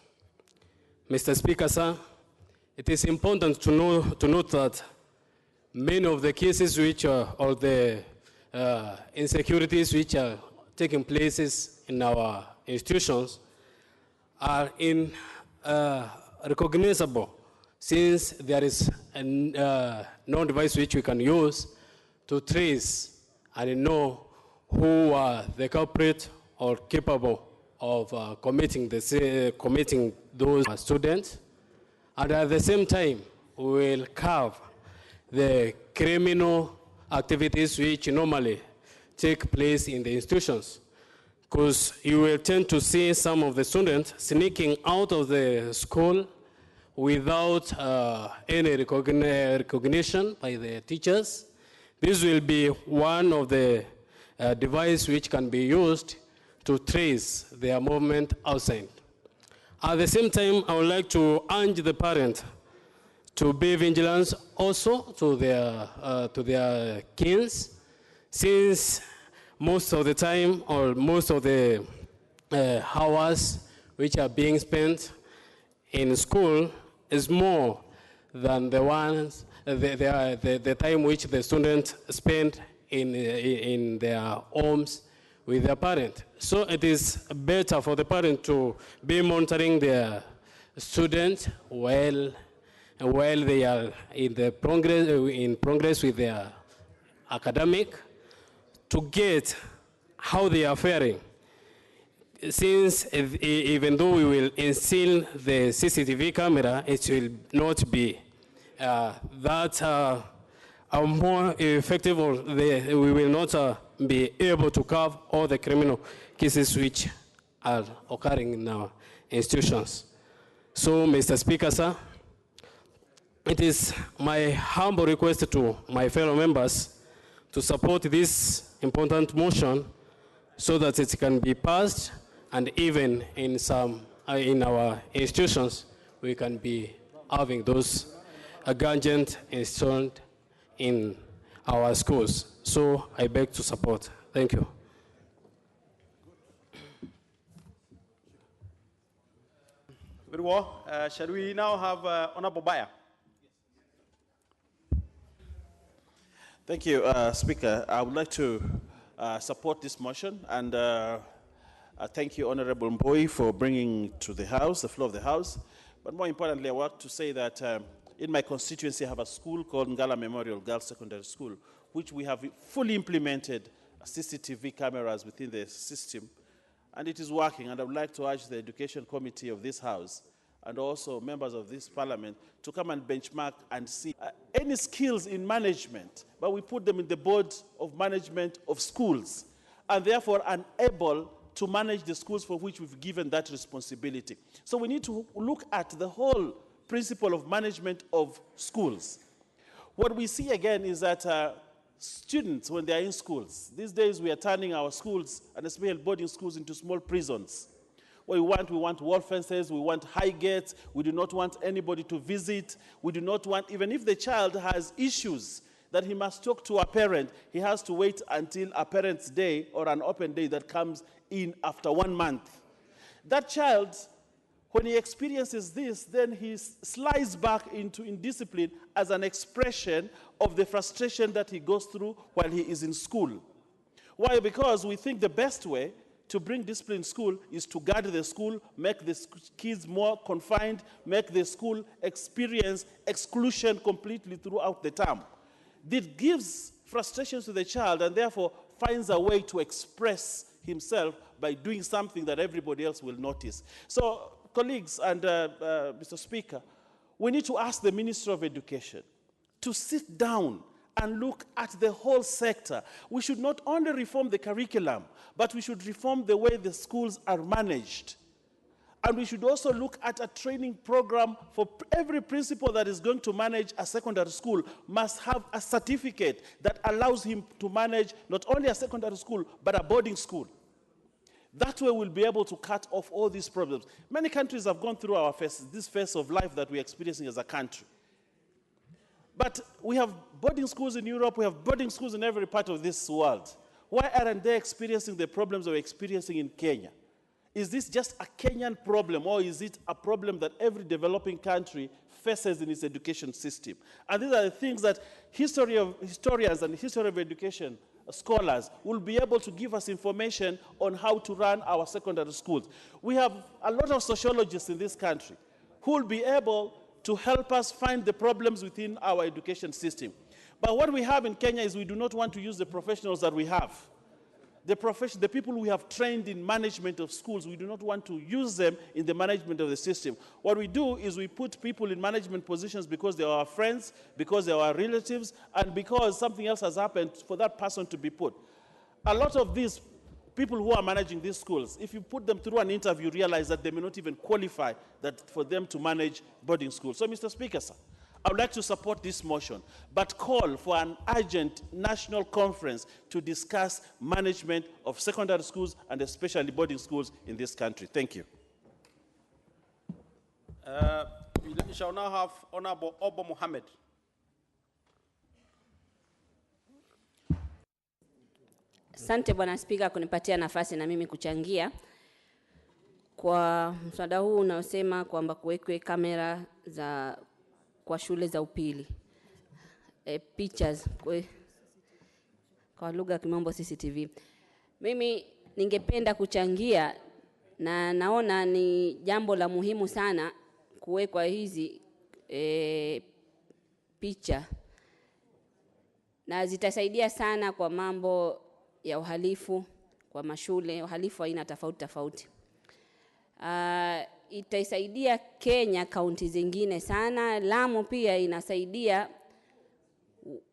Mr. Speaker, sir, it is important to note that many of the cases which are, or the insecurities which are taking places in our institutions are recognizable, since there is no device which we can use to trace and know who are the culprit or capable of committing those students. And at the same time, we will curb the criminal activities which normally take place in the institutions. Because you will tend to see some of the students sneaking out of the school without any recognition by the teachers. This will be one of the devices which can be used to trace their movement outside. At the same time, I would like to urge the parent to be vigilant also to their kids, since most of the time or most of the hours which are being spent in school is more than the ones the time which the students spend in their homes with their parent. So it is better for the parent to be monitoring their students while they are in progress with their academic, to get how they are faring. Since even though we will install the CCTV camera, it will not be that more effective, or we will not be able to cover all the criminal cases which are occurring in our institutions. So, Mr. Speaker, sir, it is my humble request to my fellow members to support this important motion so that it can be passed, and even in our institutions, we can be having those gadgets installed in our schools. So I beg to support. Thank you. Very well. Shall we now have Honorable Baya? Thank you, Speaker. I would like to support this motion, and thank you, Honorable Mboy, for bringing to the House, the floor of the House. But more importantly, I want to say that in my constituency, I have a school called Ngala Memorial Girls Secondary School, which we have fully implemented CCTV cameras within the system, and it is working. And I would like to urge the Education Committee of this House and also members of this parliament to come and benchmark and see any skills in management, but we put them in the board of management of schools, and therefore unable to manage the schools for which we've given that responsibility. So we need to look at the whole principle of management of schools. What we see again is that students, when they are in schools, these days we are turning our schools, and especially boarding schools, into small prisons. What we want wall fences, we want high gates, we do not want anybody to visit, we do not want, even if the child has issues that he must talk to a parent, he has to wait until a parent's day or an open day that comes in after 1 month. That child, when he experiences this, then he slides back into indiscipline as an expression of the frustration that he goes through while he is in school. Why? Because we think the best way to bring discipline in school is to guard the school, make the kids more confined, make the school experience exclusion completely throughout the term. This gives frustrations to the child and therefore finds a way to express himself by doing something that everybody else will notice. So, colleagues and Mr. Speaker, we need to ask the Minister of Education to sit down and look at the whole sector. We should not only reform the curriculum, but we should reform the way the schools are managed. And we should also look at a training program for every principal that is going to manage a secondary school must have a certificate that allows him to manage not only a secondary school, but a boarding school. That way we'll be able to cut off all these problems. Many countries have gone through our this phase of life that we're experiencing as a country. But we have boarding schools in Europe, we have boarding schools in every part of this world. Why aren't they experiencing the problems we're experiencing in Kenya? Is this just a Kenyan problem, or is it a problem that every developing country faces in its education system? And these are the things that historians and history of education scholars will be able to give us information on how to run our secondary schools. We have a lot of sociologists in this country who will be able to help us find the problems within our education system. But what we have in Kenya is we do not want to use the professionals that we have. The people we have trained in management of schools, we do not want to use them in the management of the system. What we do is we put people in management positions because they are our friends, because they are our relatives, and because something else has happened for that person to be put. A lot of these people who are managing these schools, if you put them through an interview, realize that they may not even qualify for them to manage boarding schools. So, Mr. Speaker, sir, I would like to support this motion, but call for an urgent national conference to discuss management of secondary schools and especially boarding schools in this country. Thank you. We shall now have Honorable Obo Mohammed. Asante Bwana Spika kunipatia nafasi na mimi kuchangia kwa mswada huu unaosema kwamba kuwekwe kamera kwa shule za upili. Pictures kwa lugha ya kimombo CCTV. Mimi ningependa kuchangia na naona ni jambo la muhimu sana kuwekwa hizi picha. Na zitasaidia sana kwa mambo ya uhalifu kwa mashule, uhalifu aina tofauti tofauti. Itaisaidia Kenya kaunti zingine sana, Lamu pia inasaidia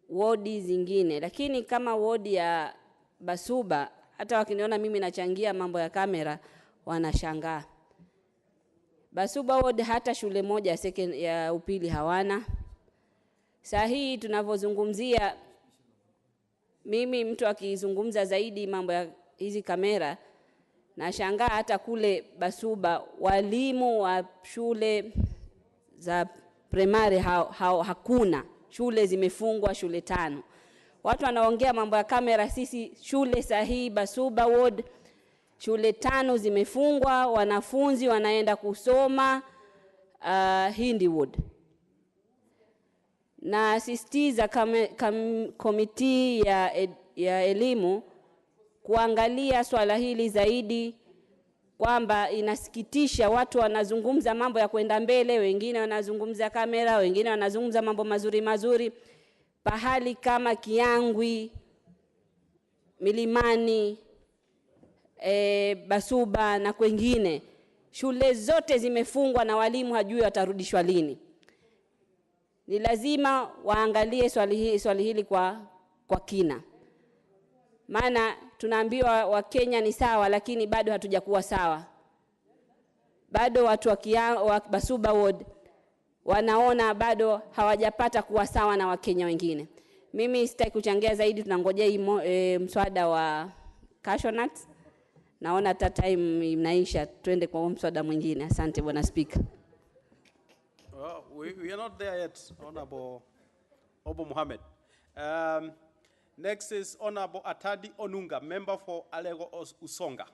wodi zingine, lakini kama wodi ya Basuba, hata wakiniona mimi nachangia mambo ya kamera wanashangaa. Basuba wodi hata shule moja ya upili hawana. Saa hii tunavyozungumzia, mimi mtu akizungumza zaidi mambo ya hizi kamera, nashangaa hata kule Basuba walimu wa shule za primary hakuna. Shule zimefungwa, shule 5. Watu wanaongea mambo ya kamera, sisi shule sahihi Basuba ward shule 5 zimefungwa, wanafunzi wanaenda kusoma Hindi ward. Na asisitiza komiti ya elimu kuangalia swala hili zaidi, kwamba inasikitisha watu wanazungumza mambo ya kwenda mbele, wengine wanazungumza kamera, wengine wanazungumza mambo mazuri mazuri. Pahali kama Kiangwi, Milimani, Basuba na kwengine, shule zote zimefungwa na walimu hajui watarudishwa lini. Ni lazima waangalie swali hili kwa kina. Maana tunaambiwa Wakenya ni sawa, lakini bado hatujakuwa sawa. Bado watu wa Basuba Ward wanaona bado hawajapata kuwa sawa na Wakenya wengine. Mimi sitaki kuchangia zaidi, tunangojea mswada wa Cashew. Naona hata time inaisha, twende kwa mswada mwingine. Asante Bwana Speaker. We are not there yet, Honorable Mohammed. Next is Honorable Atadi Onunga, member for Alego Usonga.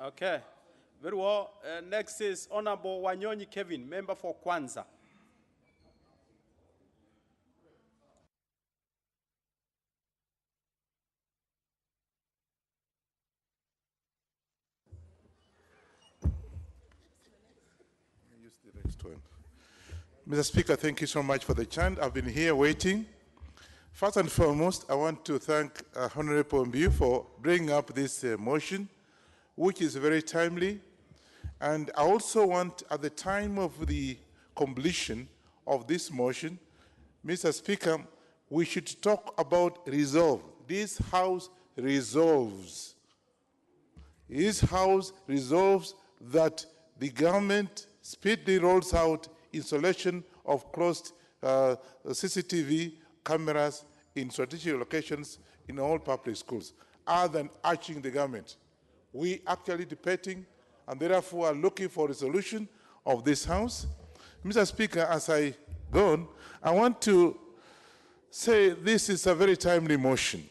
Okay, very well. Next is Honorable Wanyonyi Kevin, member for Kwanza. Mr. Speaker, thank you so much for the chance. I've been here waiting. First and foremost, I want to thank Honorable Mbiu for bringing up this motion, which is very timely. And I also want, at the time of the completion of this motion, Mr. Speaker, we should talk about resolve. This House resolves. This House resolves that the government speedily rolls out installation of closed CCTV cameras in strategic locations in all public schools, other than urging the government. We actually debating and therefore are looking for a solution of this House. Mr. Speaker, as I go on, I want to say this is a very timely motion.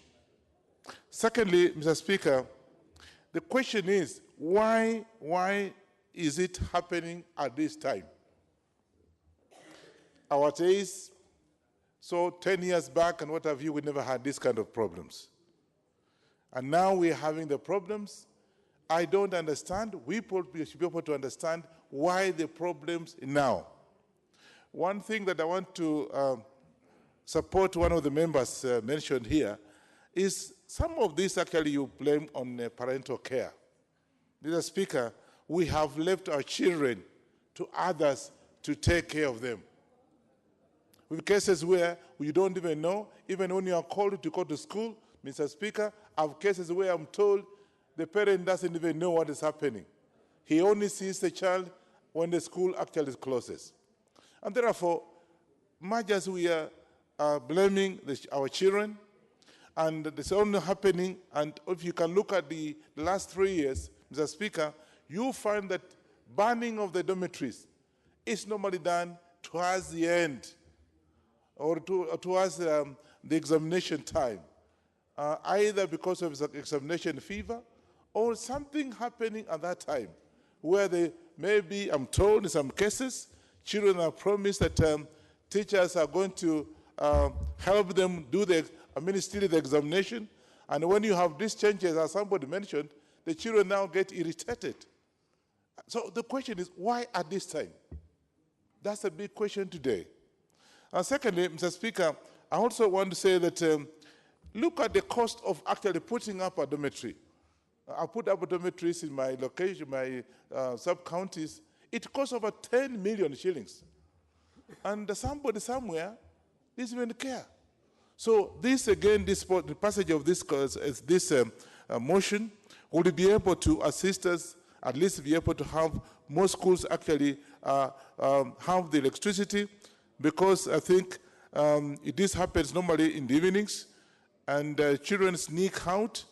Secondly, Mr. Speaker, the question is, why is it happening at this time? Our days, so 10 years back and what have you, we never had this kind of problems. And now we're having the problems. I don't understand. We should be able to understand why the problems now. One thing that I want to support one of the members mentioned here is some of this actually you blame on parental care. Mr. Speaker, we have left our children to others to take care of them. With cases where we don't even know, even when you are called to go to school, Mr. Speaker, I have cases where I'm told the parent doesn't even know what is happening. He only sees the child when the school actually closes. And therefore, much as we are blaming our children, and it's only happening, and if you can look at the last 3 years, Mr. Speaker, you find that banning of the dormitories is normally done towards the end, or towards the examination time, either because of examination fever or something happening at that time, where they maybe, I'm told in some cases, children are promised that teachers are going to help them do administer the examination, and when you have these changes, as somebody mentioned, the children now get irritated. So the question is, why at this time? That's a big question today. And secondly, Mr. Speaker, I also want to say that look at the cost of actually putting up a dormitory. I put up dormitories in my location, my sub-counties. It costs over 10 million shillings. And somebody somewhere doesn't even care. So this, again, the passage of this motion will be able to assist us, at least be able to have more schools actually have the electricity, because I think this happens normally in the evenings, and children sneak out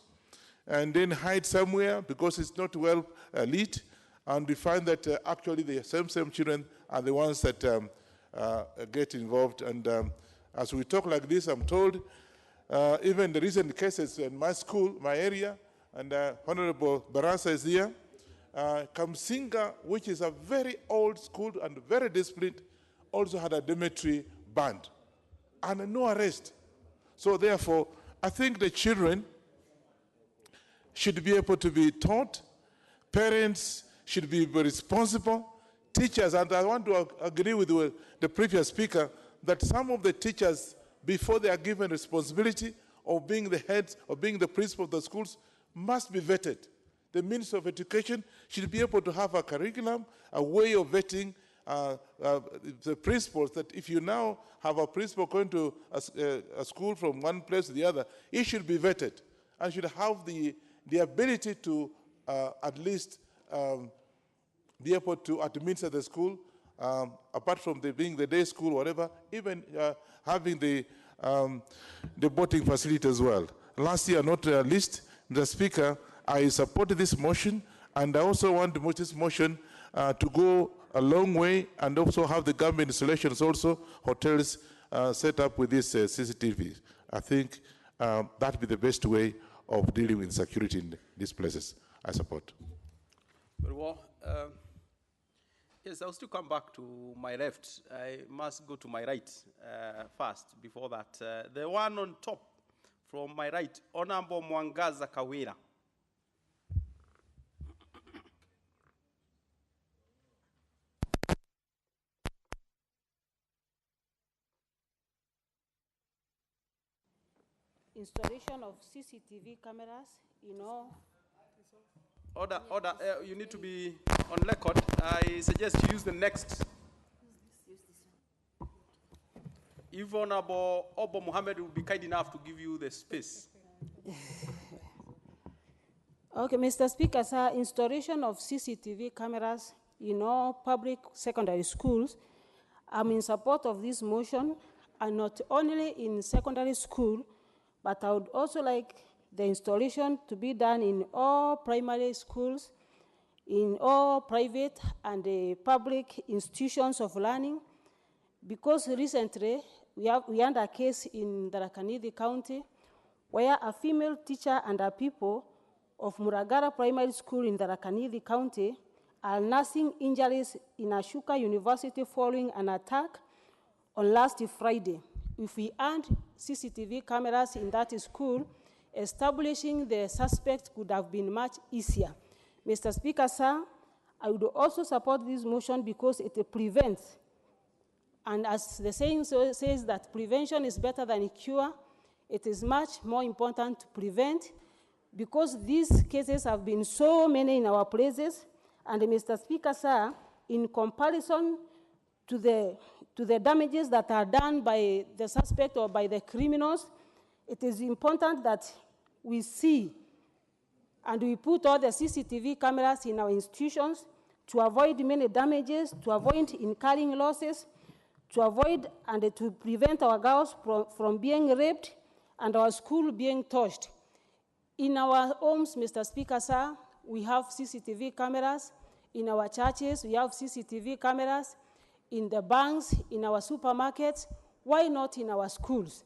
and then hide somewhere because it's not well lit, and we find that actually the same children are the ones that get involved. And as we talk like this, I'm told, even the recent cases in my school, my area, and Honorable Barasa is here, Kamsinga, which is a very old school and very disciplined, also had a dormitory banned and no arrest. So therefore, I think the children should be able to be taught, parents should be responsible, teachers, and I want to agree with the previous speaker that some of the teachers, before they are given responsibility of being the heads or being the principal of the schools, must be vetted. the Minister of Education should be able to have a curriculum, a way of vetting the principals, that if you now have a principal going to a school from one place to the other, he should be vetted and should have the ability to at least be able to administer the school, apart from being the day school, whatever, even having the boating facility as well. Last year, not least, Mr. Speaker, I supported this motion, and I also want to move this motion to go a long way and also have the government installations, also hotels set up with this CCTV. I think that would be the best way of dealing with security in these places. I support. Very well. Yes, I'll still come back to my left. I must go to my right first before that. The one on top from my right, Honorable Mwangaza Kawira. Installation of CCTV cameras, Order, you need to be on record. I suggest you use the next. If Honorable Obo Mohammed will be kind enough to give you the space. Okay, Mr. Speaker, sir, installation of CCTV cameras in all public secondary schools. I'm in support of this motion, and not only in secondary school, but I would also like the installation to be done in all primary schools, in all private and public institutions of learning, because recently we had a case in Tharaka County where a female teacher and a pupil of Muragara Primary School in Tharaka County are nursing injuries in Ashuka University following an attack on last Friday. If we had CCTV cameras in that school, establishing the suspect could have been much easier. Mr. Speaker, sir, I would also support this motion because it prevents, and as the saying says that prevention is better than a cure, it is much more important to prevent, because these cases have been so many in our places. And Mr. Speaker, sir, in comparison to the damages that are done by the suspect or by the criminals, it is important that we see and we put all the CCTV cameras in our institutions to avoid many damages, to avoid incurring losses, to avoid and to prevent our girls from being raped and our school being touched. In our homes, Mr. Speaker, sir, we have CCTV cameras. In our churches, we have CCTV cameras. In the banks, in our supermarkets, why not in our schools?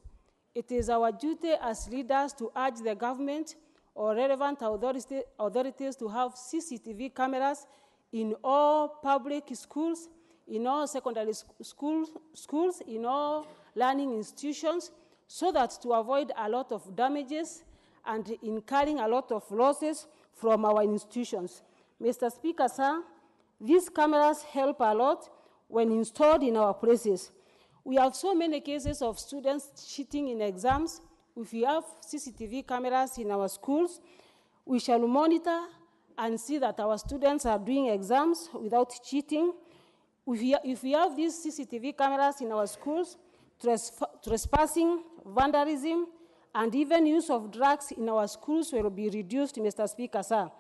It is our duty as leaders to urge the government or relevant authorities to have CCTV cameras in all public schools, in all secondary schools, in all learning institutions, so that to avoid a lot of damages and incurring a lot of losses from our institutions. Mr. Speaker, sir, these cameras help a lot when installed in our places. We have so many cases of students cheating in exams. If we have CCTV cameras in our schools, we shall monitor and see that our students are doing exams without cheating. If we have these CCTV cameras in our schools, trespassing, vandalism, and even use of drugs in our schools will be reduced, Mr. Speaker, sir.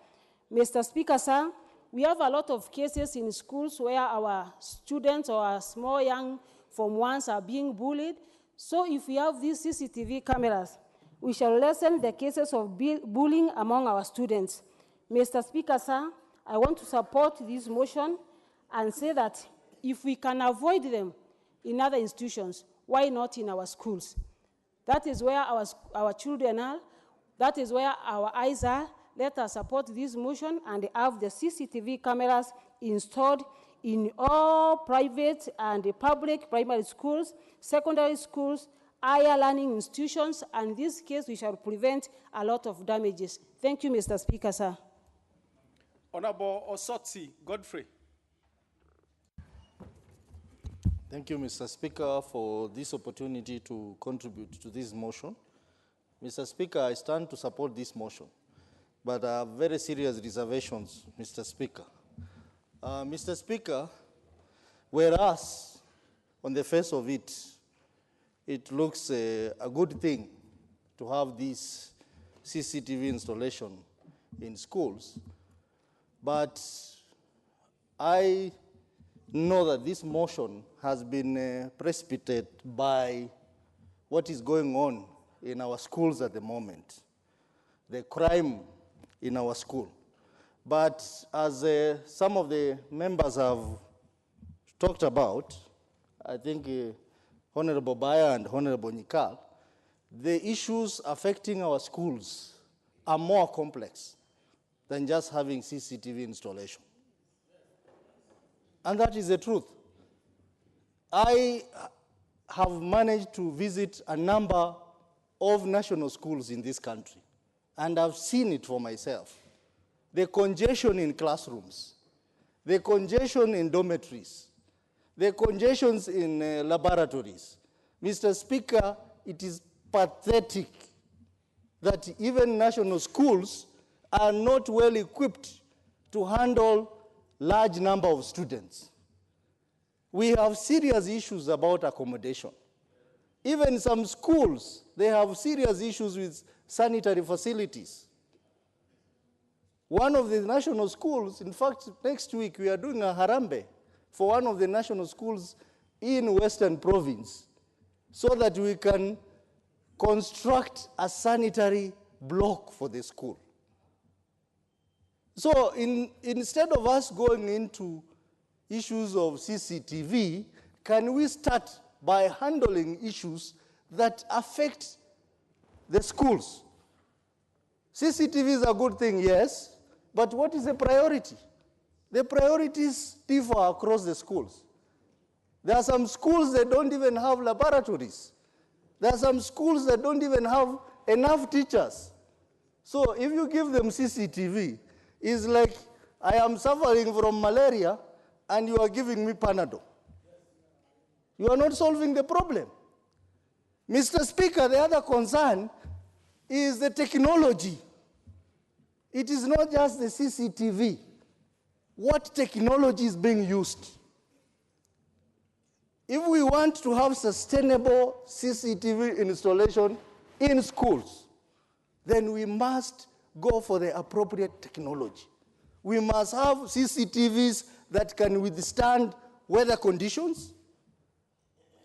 Mr. Speaker, sir, we have a lot of cases in schools where our students or our small young Form 1s are being bullied. So if we have these CCTV cameras, we shall lessen the cases of bullying among our students. Mr. Speaker, sir, I want to support this motion and say that if we can avoid them in other institutions, why not in our schools? That is where our children are. That is where our eyes are. Let us support this motion and have the CCTV cameras installed in all private and public primary schools, secondary schools, higher learning institutions, and in this case, we shall prevent a lot of damages. Thank you, Mr. Speaker, sir. Honorable Osotsi Godfrey. Thank you, Mr. Speaker, for this opportunity to contribute to this motion. Mr. Speaker, I stand to support this motion. but I have very serious reservations, Mr. Speaker. Mr. Speaker, whereas on the face of it, it looks a good thing to have this CCTV installation in schools, but I know that this motion has been precipitated by what is going on in our schools at the moment, the crime in our school. But as some of the members have talked about, I think Honorable Baya and Honorable Nikal, the issues affecting our schools are more complex than just having CCTV installation. And that is the truth. I have managed to visit a number of national schools in this country, and I've seen it for myself. The congestion in classrooms, the congestion in dormitories, the congestions in laboratories. Mr. Speaker, it is pathetic that even national schools are not well equipped to handle large number of students. We have serious issues about accommodation. Even some schools, they have serious issues with sanitary facilities. One of the national schools, in fact, next week we are doing a harambe for one of the national schools in Western Province so that we can construct a sanitary block for the school. So instead of us going into issues of CCTV, can we start by handling issues that affect the schools? CCTV is a good thing, yes, but what is the priority? The priorities differ across the schools. There are some schools that don't even have laboratories. There are some schools that don't even have enough teachers. So if you give them CCTV, it's like I am suffering from malaria and you are giving me Panadol. You are not solving the problem. Mr. Speaker, the other concern is the technology. It is not just the CCTV. What technology is being used? If we want to have sustainable CCTV installation in schools, then we must go for the appropriate technology. We must have CCTVs that can withstand weather conditions,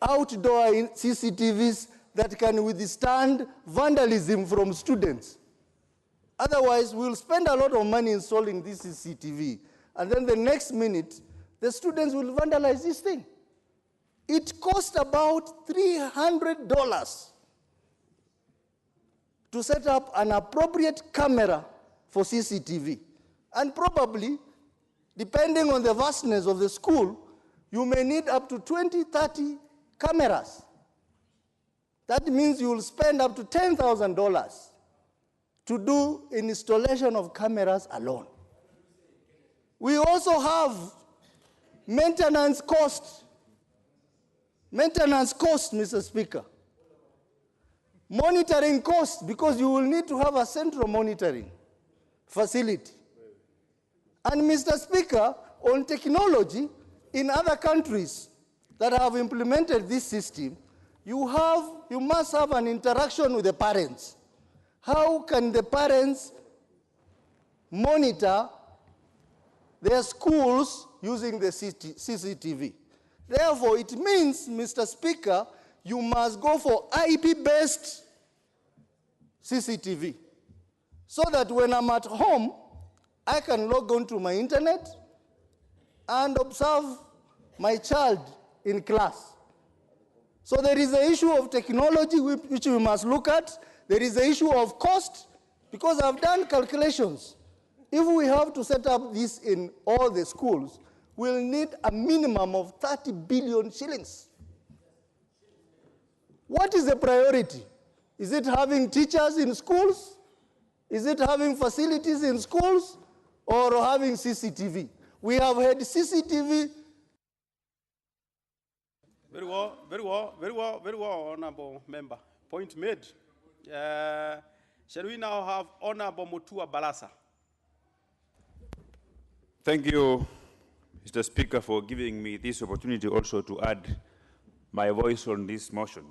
outdoor CCTVs that can withstand vandalism from students. Otherwise, we'll spend a lot of money installing this CCTV, and then the next minute, the students will vandalize this thing. It cost about $300 to set up an appropriate camera for CCTV. And probably, depending on the vastness of the school, you may need up to 20, 30 cameras. That means you will spend up to $10,000 to do installation of cameras alone. We also have maintenance cost. Maintenance cost, Mr. Speaker. Monitoring cost, because you will need to have a central monitoring facility. And Mr. Speaker, on technology, in other countries that have implemented this system, you must have an interaction with the parents. How can the parents monitor their schools using the CCTV? Therefore, it means, Mr. Speaker, you must go for IP-based CCTV, so that when I'm at home, I can log on to my internet and observe my child in class. So there is the issue of technology which we must look at. There is the issue of cost, because I've done calculations. If we have to set up this in all the schools, we'll need a minimum of 30 billion shillings. What is the priority? Is it having teachers in schools? Is it having facilities in schools? Or having CCTV? We have had CCTV. Very well, Honorable Member. Point made. Shall we now have Honorable Mutua Balasa? Thank you, Mr. Speaker, for giving me this opportunity also to add my voice on this motion.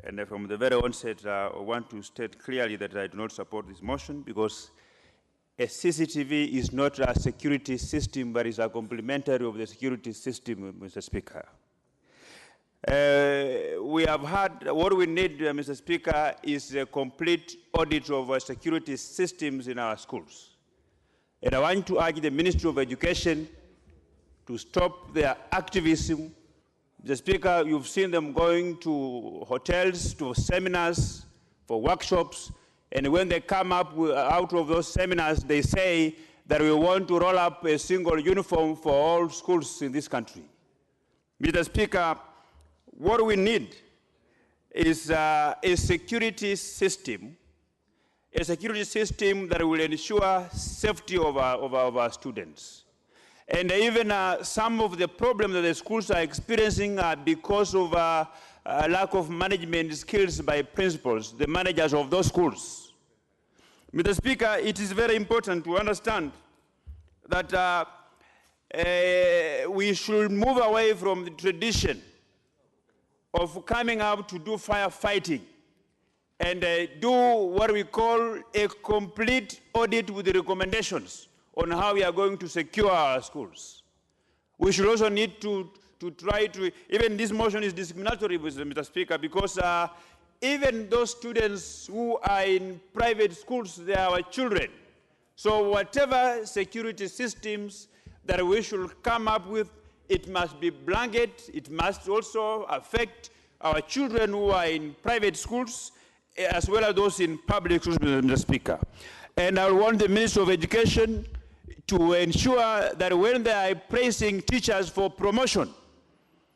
And from the very onset, I want to state clearly that I do not support this motion because a CCTV is not a security system, but is a complementary of the security system, Mr. Speaker. We have had, what we need, Mr. Speaker, is a complete audit of our security systems in our schools. And I want to urge the Ministry of Education to stop their activism. Mr. Speaker, you've seen them going to hotels, to seminars, for workshops, and when they come up out of those seminars, they say that we want to roll up a single uniform for all schools in this country. Mr. Speaker, what we need is a security system that will ensure safety of our students. And even some of the problems that the schools are experiencing are because of lack of management skills by principals, the managers of those schools. Mr. Speaker, it is very important to understand that we should move away from the tradition of coming out to do firefighting and do what we call a complete audit with the recommendations on how we are going to secure our schools. We should also need to try to, even this motion is discriminatory, Mr. Speaker, because even those students who are in private schools, they are our children. So whatever security systems that we should come up with, it must be blanket, it must also affect our children who are in private schools, as well as those in public schools, Mr. Speaker. And I want the Minister of Education to ensure that when they are praising teachers for promotion,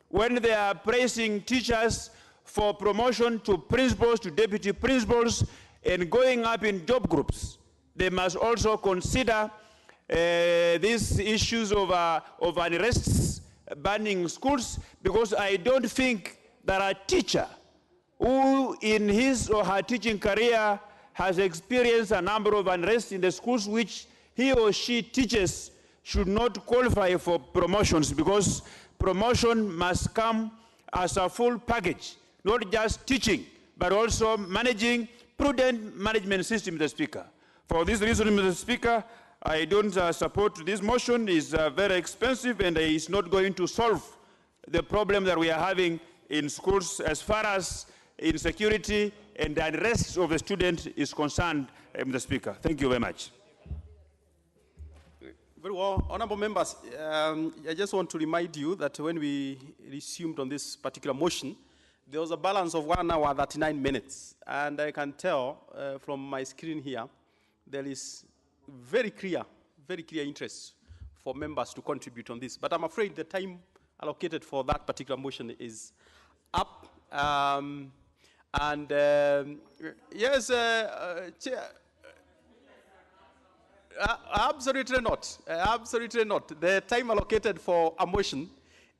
when they are praising teachers for promotion to principals, to deputy principals, and going up in job groups, they must also consider these issues of unrests banning schools, because I don't think that a teacher who in his or her teaching career has experienced a number of unrest in the schools which he or she teaches should not qualify for promotions, because promotion must come as a full package, not just teaching, but also managing prudent management system, Mr. Speaker. For this reason, Mr. Speaker, I don't support this motion. It's very expensive and it's not going to solve the problem that we are having in schools as far as insecurity and the unrest of the student is concerned, Mr. Speaker. Thank you very much. Very well. Honorable members, I just want to remind you that when we resumed on this particular motion, there was a balance of 1 hour, 39 minutes. And I can tell from my screen here, there is very clear interest for members to contribute on this. But I'm afraid the time allocated for that particular motion is up. Yes, Chair. Absolutely not. Absolutely not. The time allocated for a motion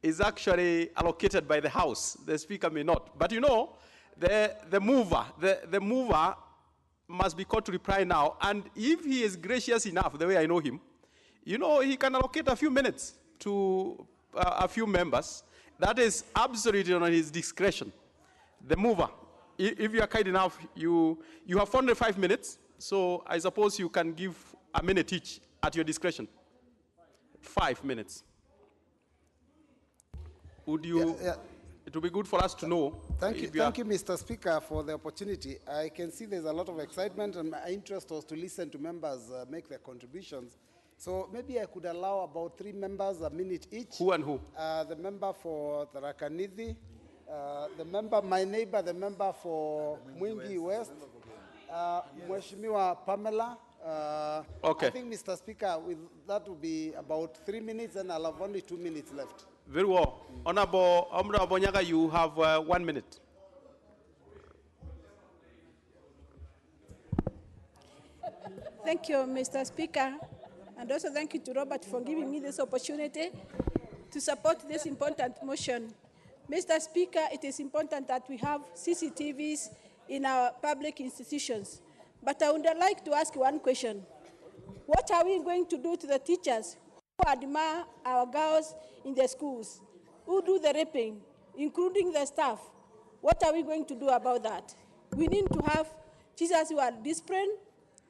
is actually allocated by the House. The Speaker may not. But you know, the mover must be called to reply now. And if he is gracious enough, the way I know him, you know, he can allocate a few minutes to a few members. That is absolutely on his discretion. The mover, if you are kind enough, you have 405 minutes. So I suppose you can give a minute each at your discretion. 5 minutes. Would you? Yeah. It would be good for us to know. Thank you, Mr. Speaker, for the opportunity. I can see there's a lot of excitement, and my interest was to listen to members make their contributions. So maybe I could allow about 3 members a minute each. Who and who? The member for Tharaka-Nithi, the member, my neighbor, the member for Mwingi West, Mheshimiwa Pamela. Okay. I think, Mr. Speaker, that will be about 3 minutes, and I'll have only 2 minutes left. Very well. Honorable Nyaga, you have 1 minute. Thank you, Mr. Speaker. And also thank you to Robert for giving me this opportunity to support this important motion. Mr. Speaker, it is important that we have CCTVs in our public institutions. But I would like to ask one question. What are we going to do to the teachers who admire our girls in the schools, who do the raping, including the staff? What are we going to do about that? We need to have teachers who are disciplined,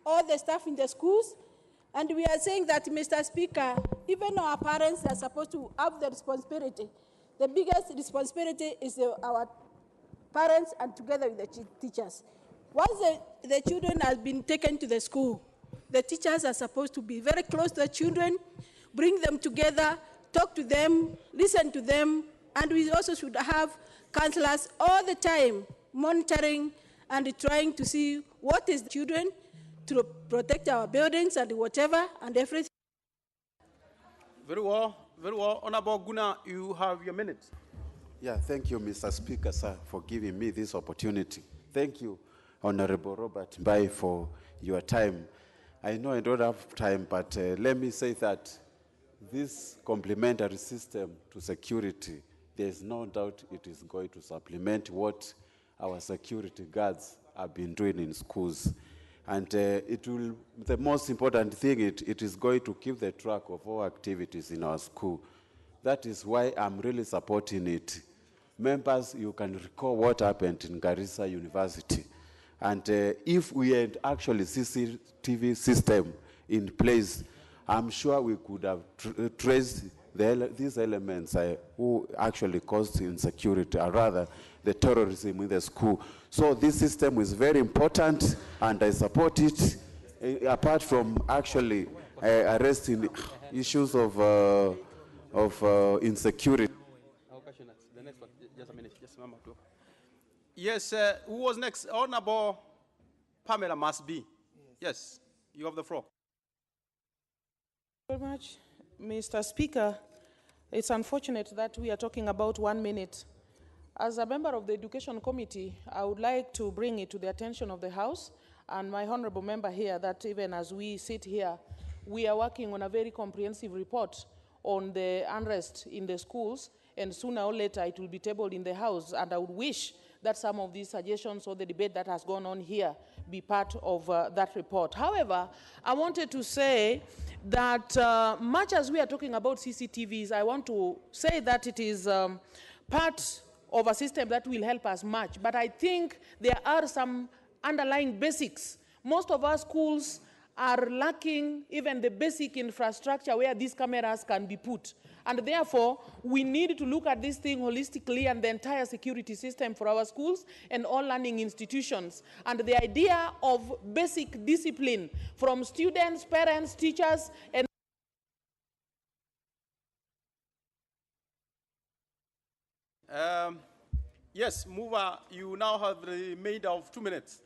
all the staff in the schools, and we are saying that, Mr. Speaker, even our parents are supposed to have the responsibility. The biggest responsibility is our parents and together with the teachers. Once the children have been taken to the school, the teachers are supposed to be very close to the children, bring them together, talk to them, listen to them, and we also should have counselors all the time monitoring and trying to see what is the children to protect our buildings and whatever and everything. Very well, very well. Honorable Guna, you have your minute. Yeah, thank you, Mr. Speaker, sir, for giving me this opportunity. Thank you, Honorable Robert Mbai, for your time. I know I don't have time, but let me say that this complementary system to security, there's no doubt it is going to supplement what our security guards have been doing in schools. And it will, the most important thing, it is going to keep the track of all activities in our school. That is why I'm really supporting it. Members, you can recall what happened in Garissa University. And if we had actually CCTV system in place, I'm sure we could have traced these elements who actually caused insecurity, or rather the terrorism in the school. So this system is very important, and I support it, apart from actually arresting issues of insecurity. The next one, just a minute, just remember to. Yes, who was next? Honorable Pamela must be. Yes, you have the floor. Very much, Mr. Speaker. It's unfortunate that we are talking about 1 minute. As a member of the Education Committee, I would like to bring it to the attention of the House and my honorable member here that even as we sit here, we are working on a very comprehensive report on the unrest in the schools, and sooner or later it will be tabled in the House, and I would wish that some of these suggestions or the debate that has gone on here be part of that report. However, I wanted to say that much as we are talking about CCTVs, I want to say that it is part of a system that will help us much, but I think there are some underlying basics. Most of our schools are lacking even the basic infrastructure where these cameras can be put. And therefore, we need to look at this thing holistically and the entire security system for our schools and all learning institutions. And the idea of basic discipline from students, parents, teachers, and yes, Mover, you now have the remainder of 2 minutes.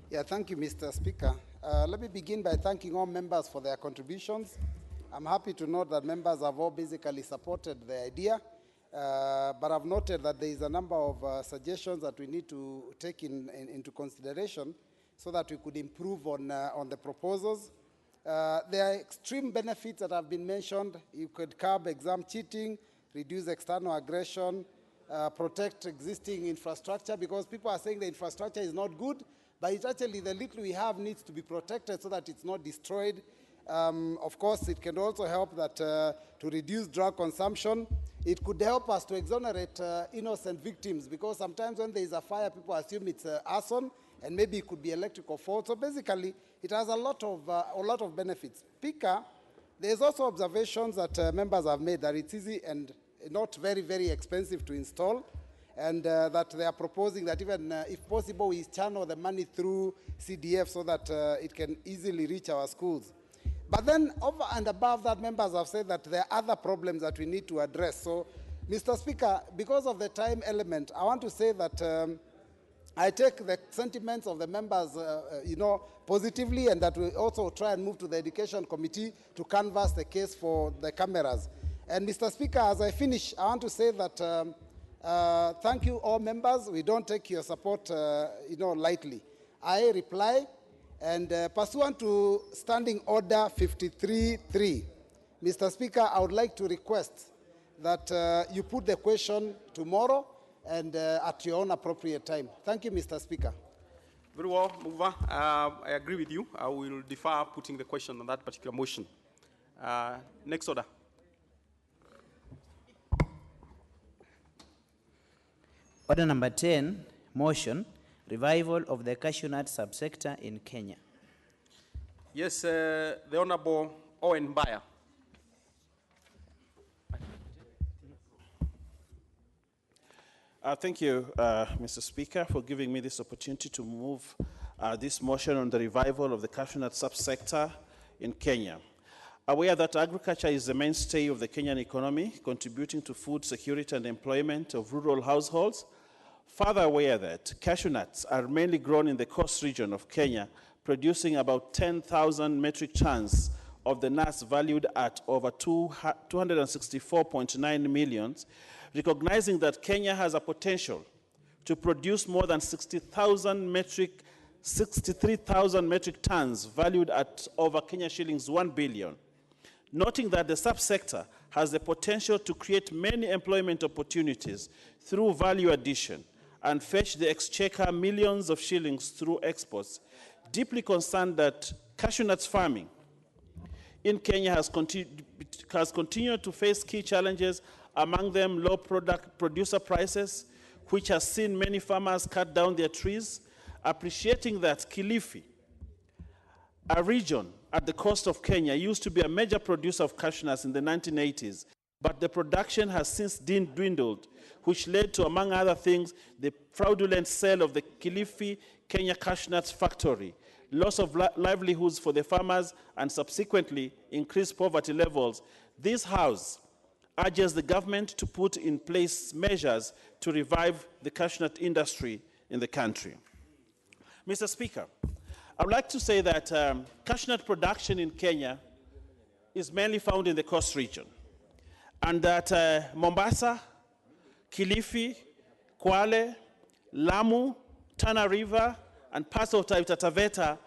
Yeah, thank you, Mr. Speaker. Let me begin by thanking all members for their contributions. I'm happy to note that members have all basically supported the idea, but I've noted that there is a number of suggestions that we need to take into consideration so that we could improve on the proposals. There are extreme benefits that have been mentioned. You could curb exam cheating, reduce external aggression, protect existing infrastructure, because people are saying the infrastructure is not good, but it's actually the little we have needs to be protected so that it's not destroyed. Of course, it can also help that to reduce drug consumption. It could help us to exonerate innocent victims, because sometimes when there is a fire, people assume it's arson, and maybe it could be electrical fault. So basically, it has a lot of benefits. Speaker, there's also observations that members have made that it's easy and not very, very expensive to install, and that they are proposing that even if possible, we channel the money through CDF so that it can easily reach our schools. But then over and above that, members have said that there are other problems that we need to address. So, Mr. Speaker, because of the time element, I want to say that I take the sentiments of the members, positively, and that we also try and move to the Education Committee to canvass the case for the cameras. And Mr. Speaker, as I finish, I want to say that thank you all members. We don't take your support, lightly. I reply, and pursuant to Standing Order 53.3, Mr. Speaker, I would like to request that you put the question tomorrow and at your own appropriate time. Thank you, Mr. Speaker. Very well, Muva. I agree with you. I will defer putting the question on that particular motion. Next order. Order number 10, motion, revival of the cashew nut subsector in Kenya. Yes, the Honorable Owen Bayer. Thank you, Mr. Speaker, for giving me this opportunity to move this motion on the revival of the cashew nut subsector in Kenya. Aware that agriculture is the mainstay of the Kenyan economy, contributing to food security and employment of rural households, further aware that cashew nuts are mainly grown in the coast region of Kenya, producing about 10,000 metric tons of the nuts valued at over 264.9 million, recognizing that Kenya has a potential to produce more than 63,000 metric tons valued at over Kenya shillings 1 billion. Noting that the subsector has the potential to create many employment opportunities through value addition and fetch the exchequer millions of shillings through exports, deeply concerned that cashew nuts farming in Kenya has continued to face key challenges, among them low producer prices, which has seen many farmers cut down their trees, appreciating that Kilifi, a region at the coast of Kenya, used to be a major producer of cashew nuts in the 1980s, but the production has since dwindled, which led to, among other things, the fraudulent sale of the Kilifi Kenya cashew nuts factory, loss of livelihoods for the farmers, and subsequently increased poverty levels. This House urges the government to put in place measures to revive the cashew nut industry in the country. Mr. Speaker, I would like to say that cashew nut production in Kenya is mainly found in the coast region, and that Mombasa, Kilifi, Kwale, Lamu, Tana River, and parts of Taita Taveta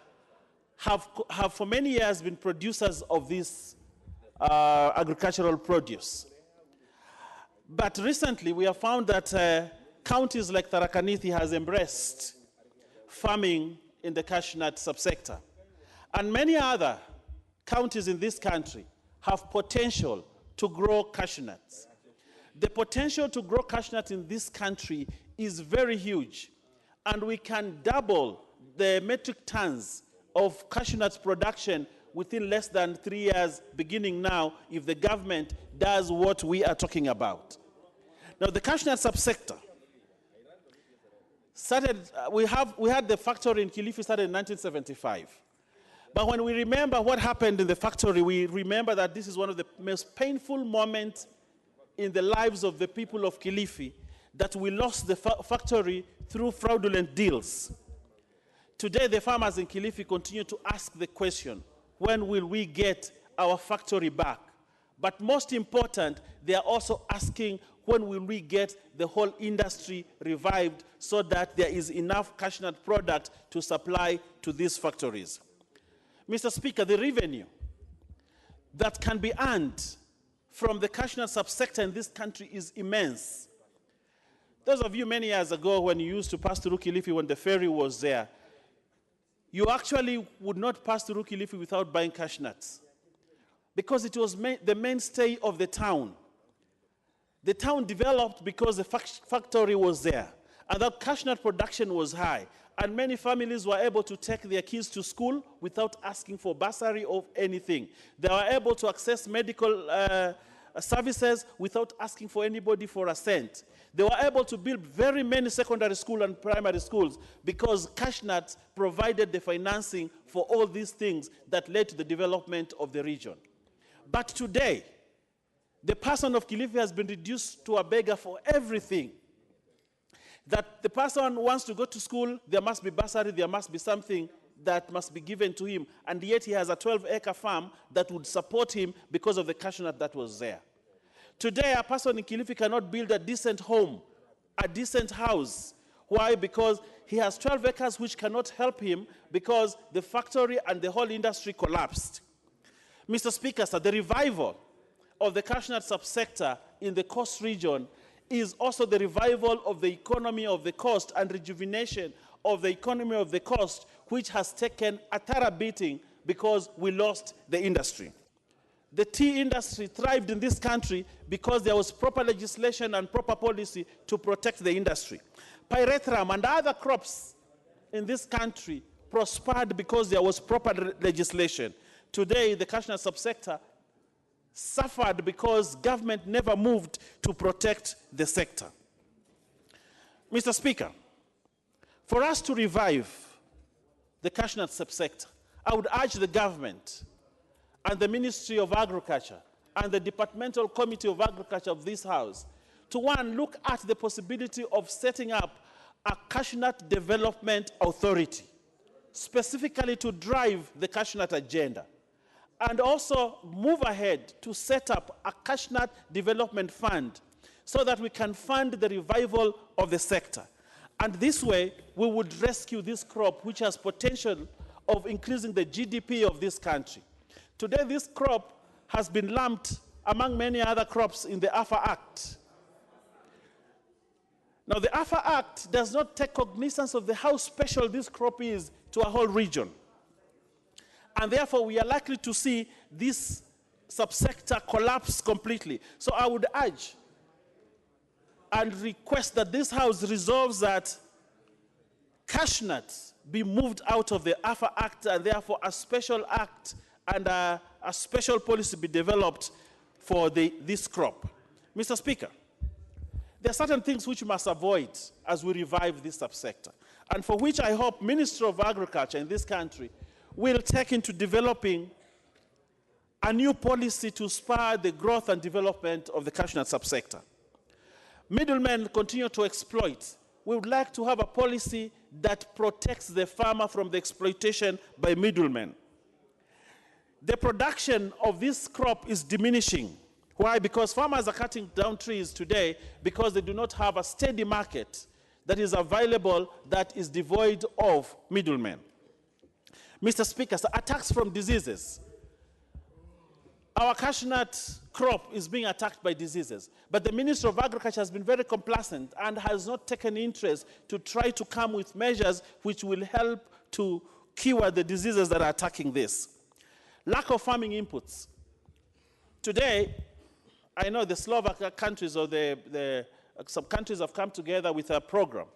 have for many years been producers of this agricultural produce. But recently we have found that counties like Tharaka Nithi has embraced farming in the cashew nut subsector. And many other counties in this country have potential to grow cashew nuts. The potential to grow cashew nuts in this country is very huge, and we can double the metric tons of cashew nuts production within less than 3 years, beginning now, if the government does what we are talking about. Now, the cashew nut subsector started, we had the factory in Kilifi started in 1975. But when we remember what happened in the factory, we remember that this is one of the most painful moments in the lives of the people of Kilifi, that we lost the factory through fraudulent deals. Today, the farmers in Kilifi continue to ask the question, when will we get our factory back? But most important, they are also asking, when will we get the whole industry revived so that there is enough cashew nut product to supply to these factories? Mr. Speaker, the revenue that can be earned from the cashew nut subsector in this country is immense. Those of you many years ago when you used to pass through Kilifi when the ferry was there, you actually would not pass through Kilifi without buying cashew nuts, because it was the mainstay of the town. The town developed because the factory was there, and that cashew nut production was high, and many families were able to take their kids to school without asking for bursary or anything. They were able to access medical services without asking for anybody for a cent. They were able to build very many secondary schools and primary schools because cashew nuts provided the financing for all these things that led to the development of the region. But today, the person of Kilifi has been reduced to a beggar for everything. That the person wants to go to school, there must be bursary, there must be something that must be given to him, and yet he has a 12-acre farm that would support him because of the cashew nut that was there. Today, a person in Kilifi cannot build a decent home, a decent house. Why? Because he has 12 acres which cannot help him because the factory and the whole industry collapsed. Mr. Speaker, sir, the revival of the cashew nut subsector in the coast region is also the revival of the economy of the coast and rejuvenation of the economy of the coast, which has taken a thorough beating because we lost the industry. The tea industry thrived in this country because there was proper legislation and proper policy to protect the industry. Pyrethrum and other crops in this country prospered because there was proper legislation. Today, the cashew nut subsector suffered because government never moved to protect the sector. Mr. Speaker, for us to revive the cashew nut subsector, I would urge the government and the Ministry of Agriculture and the Departmental Committee of Agriculture of this House to, one, look at the possibility of setting up a cashew nut development authority, specifically to drive the cashew nut agenda, and also move ahead to set up a cashew nut development fund so that we can fund the revival of the sector. And this way, we would rescue this crop, which has potential of increasing the GDP of this country. Today, this crop has been lumped among many other crops in the AFA Act. Now, the AFA Act does not take cognizance of how special this crop is to a whole region. And therefore, we are likely to see this subsector collapse completely. So I would urge and request that this House resolves that cashew nuts be moved out of the AFA Act, and therefore a special act and a special policy be developed for this crop. Mr. Speaker, there are certain things which we must avoid as we revive this subsector, and for which I hope Ministry of Agriculture in this country will take into developing a new policy to spur the growth and development of the cashew nut subsector. Middlemen continue to exploit. We would like to have a policy that protects the farmer from the exploitation by middlemen. The production of this crop is diminishing. Why? Because farmers are cutting down trees today because they do not have a steady market that is available that is devoid of middlemen. Mr. Speaker, attacks from diseases. Our cashew nut crop is being attacked by diseases, but the Ministry of Agriculture has been very complacent and has not taken interest to try to come with measures which will help to cure the diseases that are attacking this. Lack of farming inputs. Today, I know the Slovak countries or some countries have come together with a program.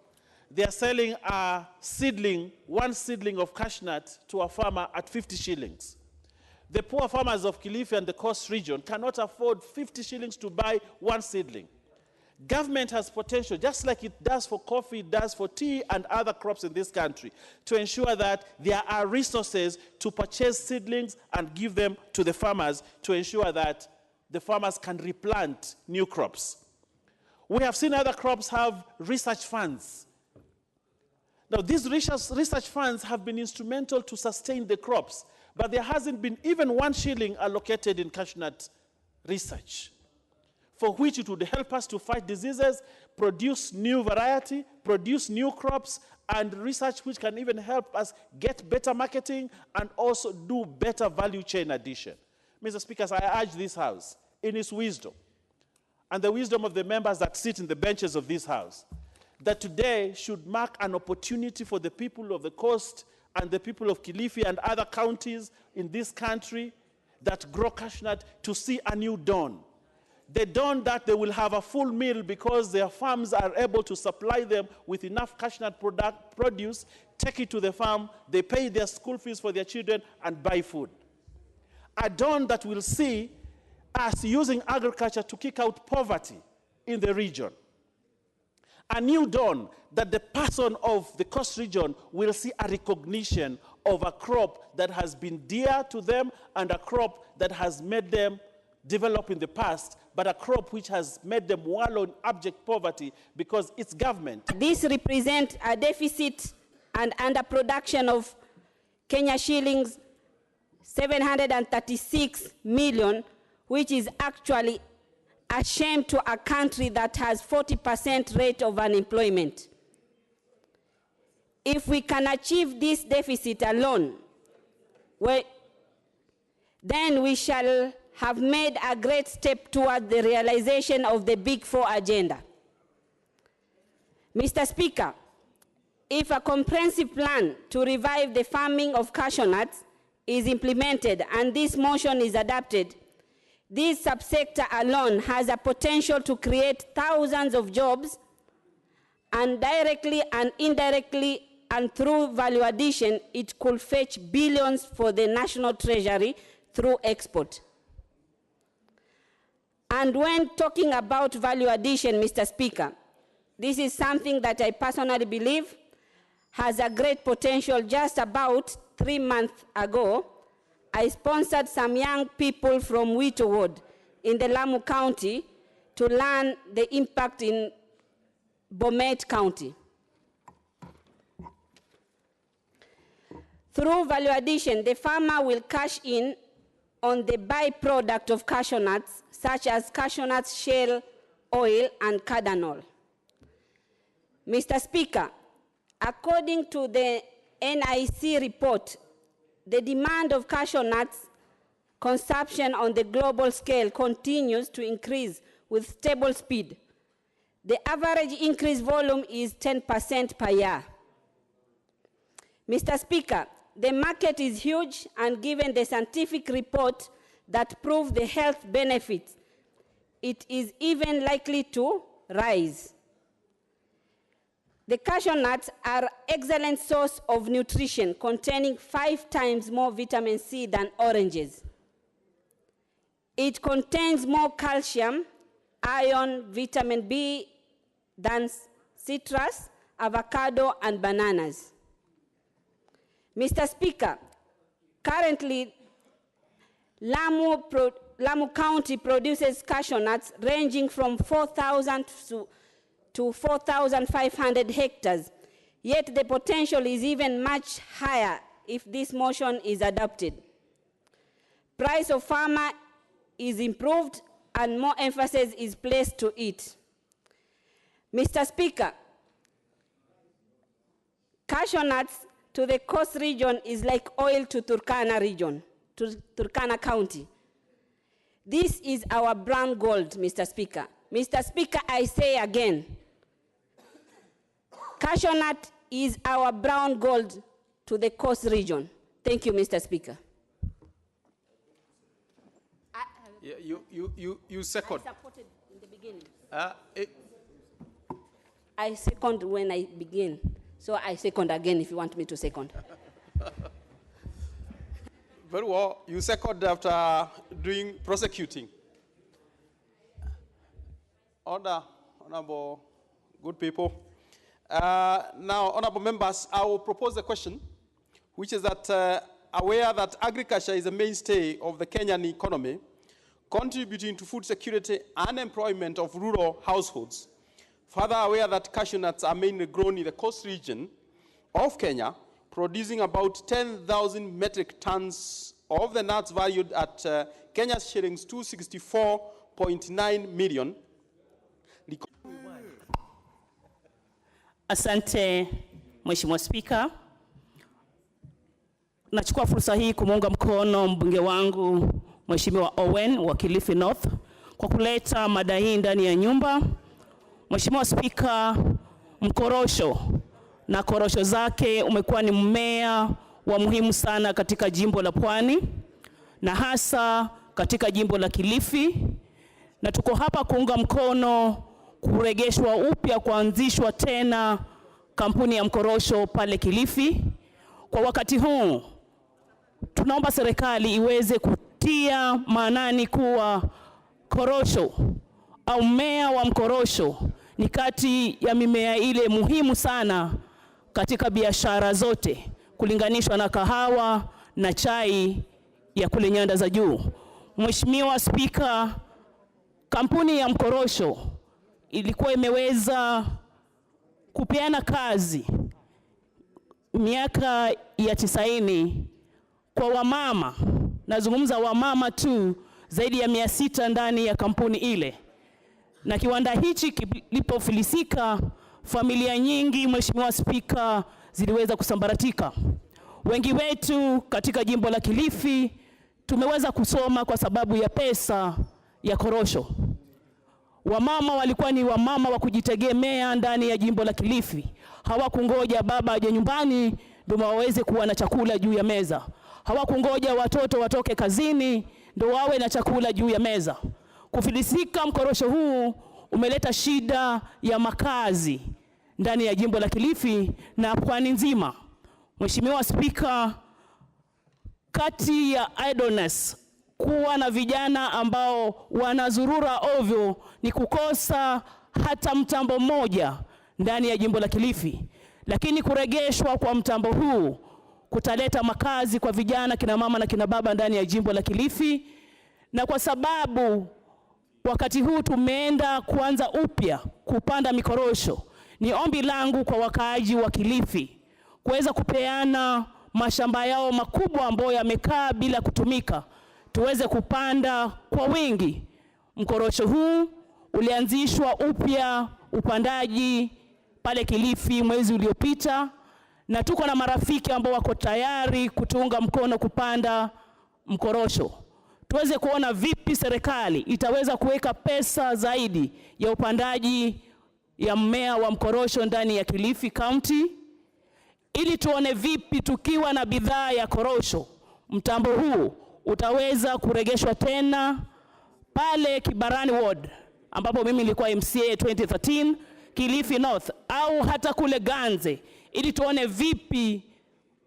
They are selling one seedling of cashew nut to a farmer at 50 shillings. The poor farmers of Kilifi and the coast region cannot afford 50 shillings to buy one seedling. Government has potential, just like it does for coffee, it does for tea and other crops in this country, to ensure that there are resources to purchase seedlings and give them to the farmers to ensure that the farmers can replant new crops. We have seen other crops have research funds. Now, these research funds have been instrumental to sustain the crops, but there hasn't been even 1 shilling allocated in cashew nut research, for which it would help us to fight diseases, produce new variety, produce new crops, and research which can even help us get better marketing and also do better value chain addition. Mr. Speaker, I urge this House, in its wisdom, and the wisdom of the members that sit in the benches of this House, that today should mark an opportunity for the people of the coast and the people of Kilifi and other counties in this country that grow cashew nut to see a new dawn. The dawn that they will have a full meal because their farms are able to supply them with enough cashew nut produce, take it to the farm, they pay their school fees for their children and buy food. A dawn that will see us using agriculture to kick out poverty in the region. A new dawn that the person of the coast region will see a recognition of a crop that has been dear to them and a crop that has made them develop in the past, but a crop which has made them wallow in abject poverty because its government. This represents a deficit and underproduction of Kenya shillings 736 million, which is actually a shame to a country that has 40% rate of unemployment. If we can achieve this deficit alone, then we shall have made a great step toward the realization of the Big Four agenda. Mr. Speaker, if a comprehensive plan to revive the farming of cashew nuts is implemented and this motion is adopted, this subsector alone has a potential to create thousands of jobs, and directly and indirectly and through value addition, it could fetch billions for the national treasury through export. And when talking about value addition, Mr. Speaker, this is something that I personally believe has a great potential. Just about 3 months ago, I sponsored some young people from Wito Ward in the Lamu County to learn the impact in Bomet County. Through value addition, the farmer will cash in on the byproduct of cashew nuts, such as cashew nut shell oil and cardinal. Mr. Speaker, according to the NIC report, the demand of cashew nuts consumption on the global scale continues to increase with stable speed. The average increase volume is 10% per year. Mr. Speaker, the market is huge, and given the scientific report that proves the health benefits, it is even likely to rise. The cashew nuts are an excellent source of nutrition, containing 5 times more vitamin C than oranges. It contains more calcium, iron, vitamin B than citrus, avocado, and bananas. Mr. Speaker, currently, Lamu County produces cashew nuts ranging from 4,000 to 4,500 hectares, yet the potential is even much higher if this motion is adopted. Price of farmer is improved and more emphasis is placed to it. Mr. Speaker, cashew nuts to the coast region is like oil to Turkana region, to Turkana County. This is our brown gold, Mr. Speaker. Mr. Speaker, I say again, cashew nut is our brown gold to the coast region. Thank you, Mr. Speaker. You second. I supported in the beginning. I second when I begin. So I second again if you want me to second. Very well. You second after doing prosecuting. Honorable good people. Now, honorable members, I will propose a question, which is that aware that agriculture is a mainstay of the Kenyan economy, contributing to food security and employment of rural households. Further aware that cashew nuts are mainly grown in the coast region of Kenya, producing about 10,000 metric tons of the nuts valued at Kenya's shillings 264.9 million. Asante, Mheshimiwa Spika. Nachukua fursa hii kumuunga mkono mbunge wangu Mheshimiwa Owen wa Kilifi North kwa kuleta mada hii ndani ya nyumba. Mheshimiwa Spika, mkorosho na korosho zake umekuwa ni mmea wa muhimu sana katika jimbo la Pwani na hasa katika jimbo la Kilifi, na tuko hapa kuunga mkono kuregeshwa upya, kuanzishwa tena kampuni ya mkorosho pale Kilifi. Kwa wakati huu tunaomba serikali iweze kutia maanani kuwa korosho au mmea wa mkorosho ni kati ya mimea ile muhimu sana katika biashara zote kulinganishwa na kahawa na chai ya kule nyanda za juu. Mheshimiwa Spika, kampuni ya mkorosho ilikuwa imeweza kupeana kazi miaka ya 90 kwa wamama, nazungumza wamama tu, zaidi ya 600 ndani ya kampuni ile. Na kiwanda hichi kilipofilisika, familia nyingi, Mheshimiwa Spika, ziliweza kusambaratika. Wengi wetu katika jimbo la Kilifi tumeweza kusoma kwa sababu ya pesa ya korosho. Wamama walikuwa ni wamama wa kujitegemea ndani ya jimbo la Kilifi. Hawakungoja baba aje nyumbani ndio waweze kuwa na chakula juu ya meza. Hawakungoja watoto watoke kazini ndio wawe na chakula juu ya meza. Kufilisika mkorosho huu umeleta shida ya makazi ndani ya jimbo la Kilifi na pwani nzima. Mheshimiwa Spika, kati ya idleness, kuwa na vijana ambao wanazurura ovyo, ni kukosa hata mtambo mmoja ndani ya jimbo la Kilifi. Lakini kuregeshwa kwa mtambo huu kutaleta makazi kwa vijana, kina mama na kina baba ndani ya jimbo la Kilifi. Na kwa sababu wakati huu tumeenda kuanza upya kupanda mikorosho, ni ombi langu kwa wakaaji wa Kilifi kuweza kupeana mashamba yao makubwa ambayo yamekaa bila kutumika, tuweze kupanda kwa wingi. Mkorosho huu ulianzishwa upya upandaji pale Kilifi mwezi uliopita, na tuko na marafiki ambao wako tayari kutunga mkono kupanda mkorosho. Tuweze kuona vipi serikali itaweza kuweka pesa zaidi ya upandaji ya mmea wa mkorosho ndani ya Kilifi County, ili tuone vipi tukiwa na bidhaa ya korosho, mtambo huu utaweza kuregeshwa tena pale Kibarani Ward ambapo mimi nilikuwa MCA 2013, Kilifi North, au hata kule Ganze, ili tuone vipi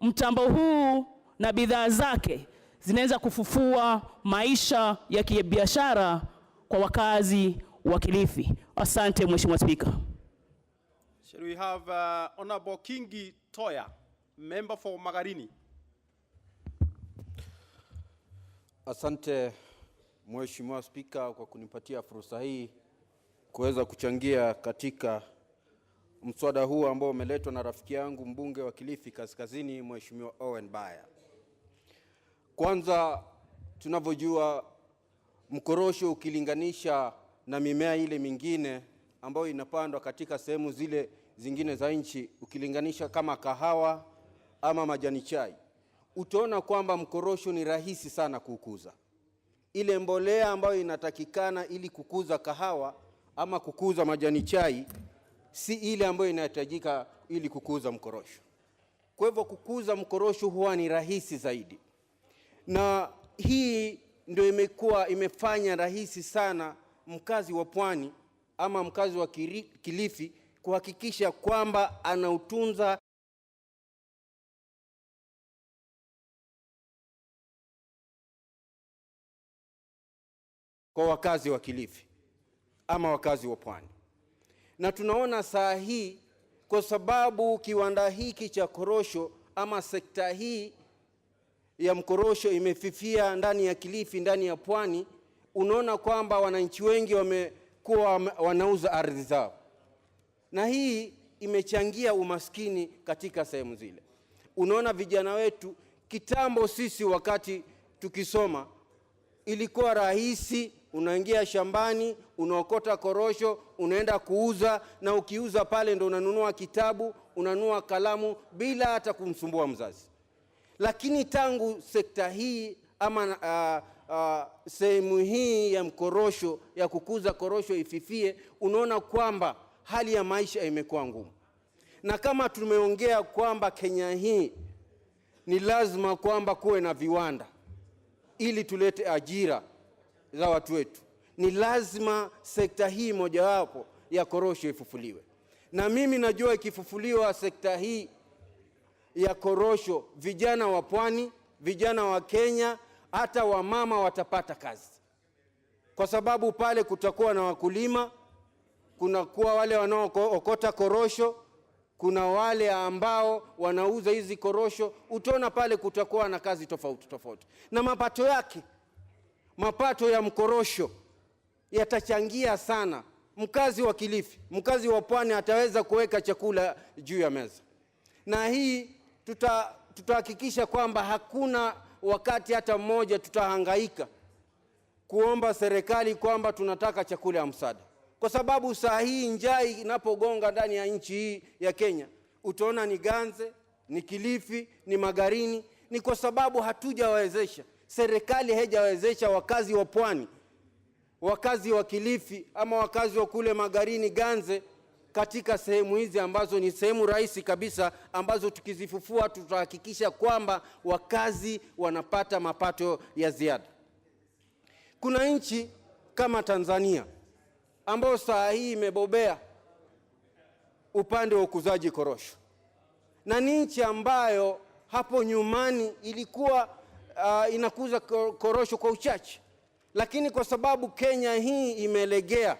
mtambo huu na bidhaa zake zinaweza kufufua maisha ya kibiashara kwa wakazi wa Kilifi. Asante Mheshimiwa Spika. Shall we have Honorable Kingi Toya, member for Magarini. Asante Mheshimiwa Spika kwa kunipatia fursa hii kuweza kuchangia katika mswada huu ambao umeletwa na rafiki yangu mbunge wa Kilifi Kaskazini Mheshimiwa Owen Baya. Kwanza, tunavyojua mkorosho ukilinganisha na mimea ile mingine ambayo inapandwa katika sehemu zile zingine za nchi, ukilinganisha kama kahawa ama majani chai, utaona kwamba mkorosho ni rahisi sana kukuza. Ile mbolea ambayo inatakikana ili kukuza kahawa ama kukuza majani chai si ile ambayo inahitajika ili kukuza mkorosho. Kwa hivyo kukuza mkorosho huwa ni rahisi zaidi. Na hii ndio imefanya rahisi sana mkazi wa pwani ama mkazi wa Kilifi kuhakikisha kwamba anautunza kwa wakazi wa Kilifi ama wakazi wa pwani. Na tunaona saa hii kwa sababu kiwanda hiki cha korosho ama sekta hii ya mkorosho imefifia ndani ya Kilifi, ndani ya pwani, unaona kwamba wananchi wengi wamekuwa wanauza ardhi zao. Na hii imechangia umaskini katika sehemu zile. Unaona vijana wetu, kitambo sisi wakati tukisoma ilikuwa rahisi, unaingia shambani, unaokota korosho, unaenda kuuza, na ukiuza pale ndo unanunua kitabu, unanunua kalamu bila hata kumsumbua mzazi. Lakini tangu sekta hii ama sehemu hii ya mkorosho, ya kukuza korosho ififie, unaona kwamba hali ya maisha imekuwa ngumu. Na kama tumeongea kwamba Kenya hii ni lazima kwamba kuwe na viwanda ili tulete ajira za watu wetu, ni lazima sekta hii mojawapo ya korosho ifufuliwe. Na mimi najua ikifufuliwa sekta hii ya korosho, vijana wa pwani, vijana wa Kenya, hata wamama watapata kazi. Kwa sababu pale kutakuwa na wakulima, kuna kuwa wale wanaookota korosho, kuna wale ambao wanauza hizi korosho, utaona pale kutakuwa na kazi tofauti tofauti. Na mapato yake, mapato ya mkorosho yatachangia sana. Mkazi wa Kilifi, mkazi wa pwani ataweza kuweka chakula juu ya meza. Na hii tutahakikisha kwamba hakuna wakati hata mmoja tutahangaika kuomba serikali kwamba tunataka chakula ya msaada. Kwa sababu saa hii njaa inapogonga ndani ya nchi hii ya Kenya, utaona ni Ganze, ni Kilifi, ni Magarini, ni kwa sababu hatujawezesha, serikali haijawezesha wakazi wa pwani wakazi wa Kilifi ama wakazi wa kule Magarini Ganze katika sehemu hizi ambazo ni sehemu rahisi kabisa ambazo tukizifufua tutahakikisha kwamba wakazi wanapata mapato ya ziada. Kuna nchi kama Tanzania ambayo saa hii imebobea upande wa ukuzaji korosho, na ni nchi ambayo hapo nyumani ilikuwa inakuza korosho kwa uchache, lakini kwa sababu Kenya hii imelegea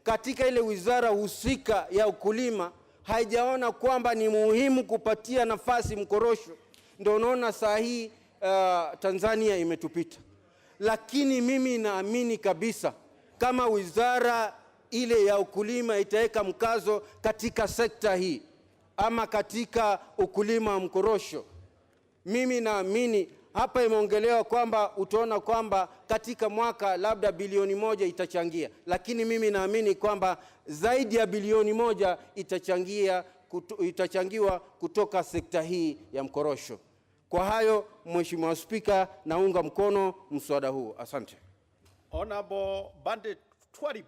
katika ile wizara husika ya ukulima, haijaona kwamba ni muhimu kupatia nafasi mkorosho, ndio unaona saa hii Tanzania imetupita. Lakini mimi naamini kabisa kama wizara ile ya ukulima itaweka mkazo katika sekta hii ama katika ukulima wa mkorosho, mimi naamini hapa imeongelewa kwamba utaona kwamba katika mwaka labda bilioni 1 itachangia, lakini mimi naamini kwamba zaidi ya bilioni 1 itachangiwa kutoka sekta hii ya mkorosho. Kwa hayo, Mheshimiwa Spika, naunga mkono mswada huu. Asante. Honorable Bandit Twari.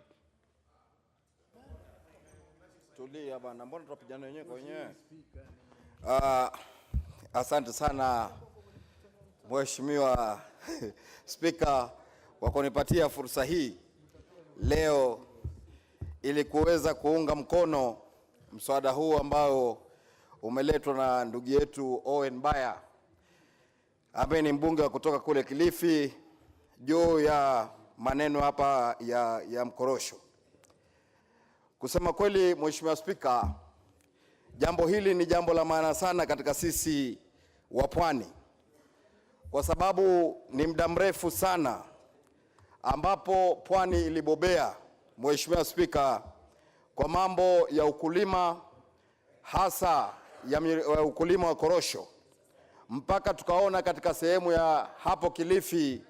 Tulia bana, mbona tunapigana wenyewe kwa wenyewe? Asante sana Mheshimiwa Spika kwa kunipatia fursa hii leo ili kuweza kuunga mkono mswada huu ambao umeletwa na ndugu yetu Owen Baya ambaye ni mbunge wa kutoka kule Kilifi juu ya maneno hapa ya mkorosho. Kusema kweli, Mheshimiwa Spika, jambo hili ni jambo la maana sana katika sisi wa Pwani, kwa sababu ni muda mrefu sana ambapo Pwani ilibobea, Mheshimiwa Spika, kwa mambo ya ukulima, hasa ya ukulima wa korosho, mpaka tukaona katika sehemu ya hapo Kilifi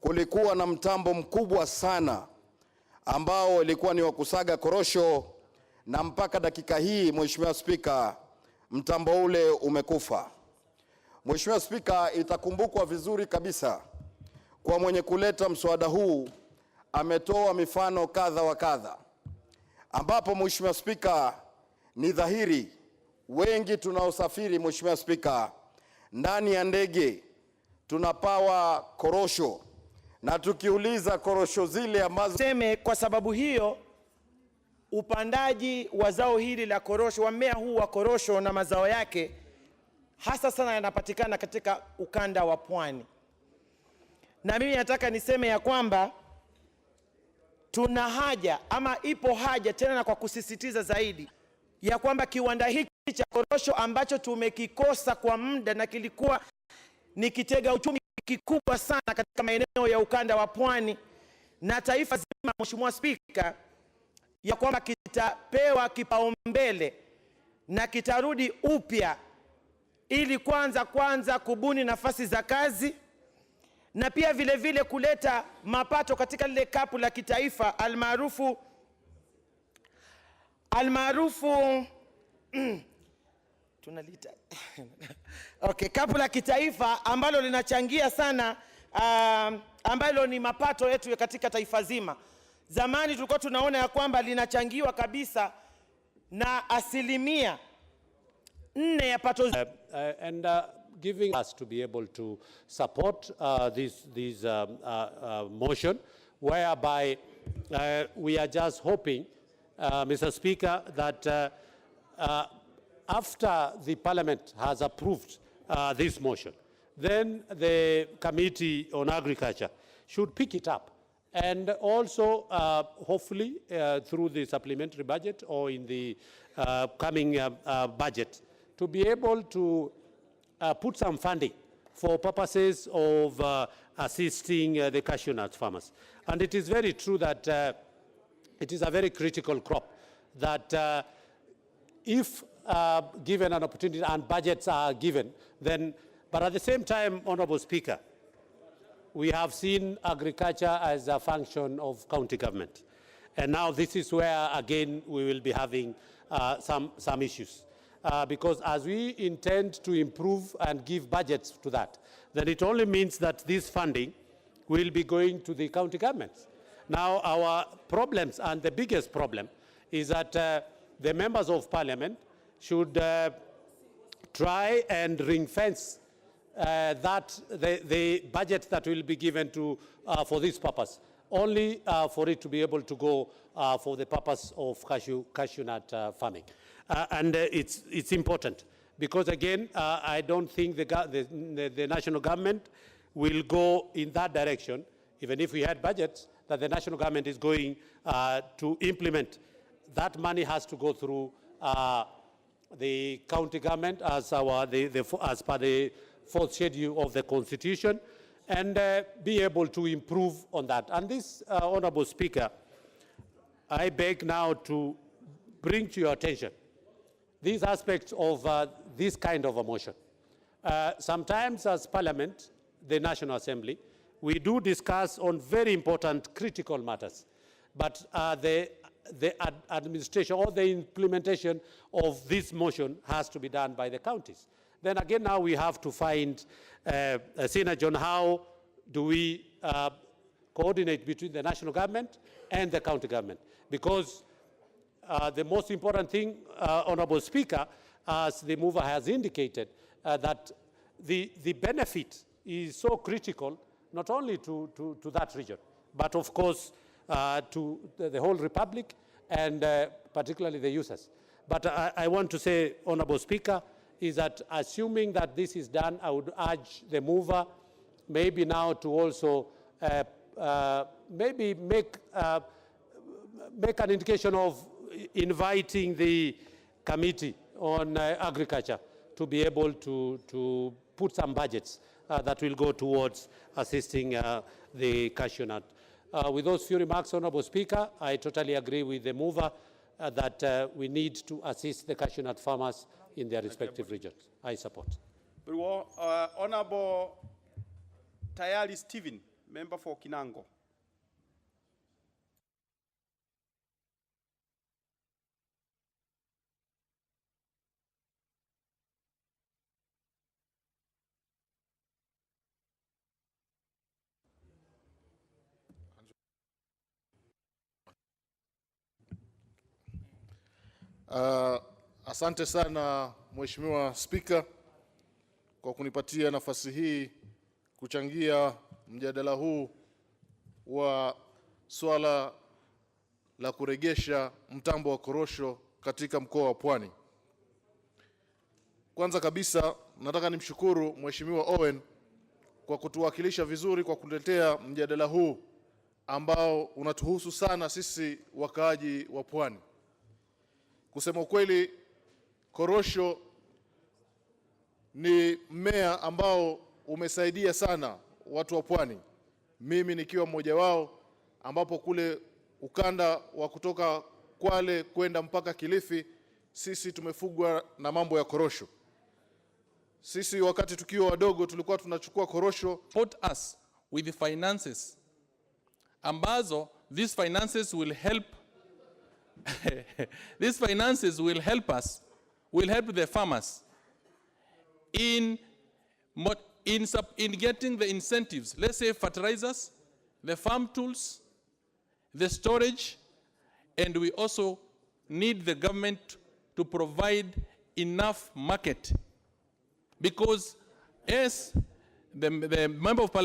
kulikuwa na mtambo mkubwa sana ambao ilikuwa ni wa kusaga korosho, na mpaka dakika hii, Mheshimiwa Spika, mtambo ule umekufa. Mheshimiwa Spika, itakumbukwa vizuri kabisa kwa mwenye kuleta mswada huu ametoa mifano kadha wa kadha, ambapo Mheshimiwa Spika, ni dhahiri wengi tunaosafiri, Mheshimiwa Spika, ndani ya ndege tunapawa korosho, na tukiuliza korosho zile ambazo kwa sababu hiyo upandaji wa zao hili la korosho, wa mmea huu wa korosho na mazao yake hasa sana yanapatikana katika ukanda wa Pwani. Na mimi nataka niseme ya kwamba tuna haja ama ipo haja tena, na kwa kusisitiza zaidi, ya kwamba kiwanda hiki cha korosho ambacho tumekikosa kwa muda na kilikuwa ni kitega uchumi kikubwa sana katika maeneo ya ukanda wa Pwani na taifa zima, Mheshimiwa Spika, ya kwamba kitapewa kipaumbele na kitarudi upya ili kwanza kubuni nafasi za kazi na pia vile vile kuleta mapato katika lile kapu la kitaifa almaarufu tunalita okay, kapu la kitaifa ambalo linachangia sana ambalo ni mapato yetu katika taifa zima. Zamani tulikuwa tunaona ya kwamba linachangiwa kabisa na 4% ya pato giving us to be able to support this motion, whereby we are just hoping, Mr. Speaker, that after the Parliament has approved this motion, then the Committee on Agriculture should pick it up, and also hopefully through the supplementary budget or in the coming budget, to be able to put some funding for purposes of assisting the cashew nut farmers. And it is very true that it is a very critical crop that if given an opportunity and budgets are given, then, but at the same time, Honorable Speaker, we have seen agriculture as a function of county government. And now this is where, again, we will be having some issues. Because as we intend to improve and give budgets to that, then it only means that this funding will be going to the county governments. Now, our problems, and the biggest problem, is that the members of parliament should try and ring-fence that the budget that will be given to for this purpose, only for it to be able to go for the purpose of cashew nut farming. And it's important because, again, I don't think the national government will go in that direction, even if we had budgets that the national government is going to implement. That money has to go through the county government as per the 4th schedule of the Constitution, and be able to improve on that. And this, Honorable Speaker, I beg now to bring to your attention these aspects of this kind of a motion. Sometimes as Parliament, the National Assembly, we do discuss on very important critical matters, but the administration or the implementation of this motion has to be done by the counties. Then again, now we have to find a synergy on how do we coordinate between the national government and the county government. Because the most important thing, Honorable Speaker, as the mover has indicated, that the benefit is so critical, not only to that region, but of course to the whole Republic and particularly the users. But I want to say, Honorable Speaker, is that assuming that this is done, I would urge the mover maybe now to also maybe make an indication of inviting the Committee on Agriculture to be able to put some budgets that will go towards assisting the cashew nut. With those few remarks, Honorable Speaker, I totally agree with the mover that we need to assist the cashew nut farmers in their respective regions. I support. Very well. Honorable Tayali Stephen, member for Kinango. Asante sana Mheshimiwa Spika kwa kunipatia nafasi hii kuchangia mjadala huu wa swala la kuregesha mtambo wa korosho katika mkoa wa Pwani. Kwanza kabisa nataka nimshukuru Mheshimiwa Owen kwa kutuwakilisha vizuri kwa kuletea mjadala huu ambao unatuhusu sana sisi wakaaji wa Pwani. Kusema ukweli, korosho ni mmea ambao umesaidia sana watu wa Pwani. Mimi nikiwa mmoja wao, ambapo kule ukanda wa kutoka Kwale kwenda mpaka Kilifi, sisi tumefugwa na mambo ya korosho. Sisi wakati tukiwa wadogo tulikuwa tunachukua korosho. Support us with the finances ambazo these finances will help these finances will help us, will help the farmers in getting the incentives, let's say fertilizers, the farm tools, the storage, and we also need the government to provide enough market, because as the member of parliament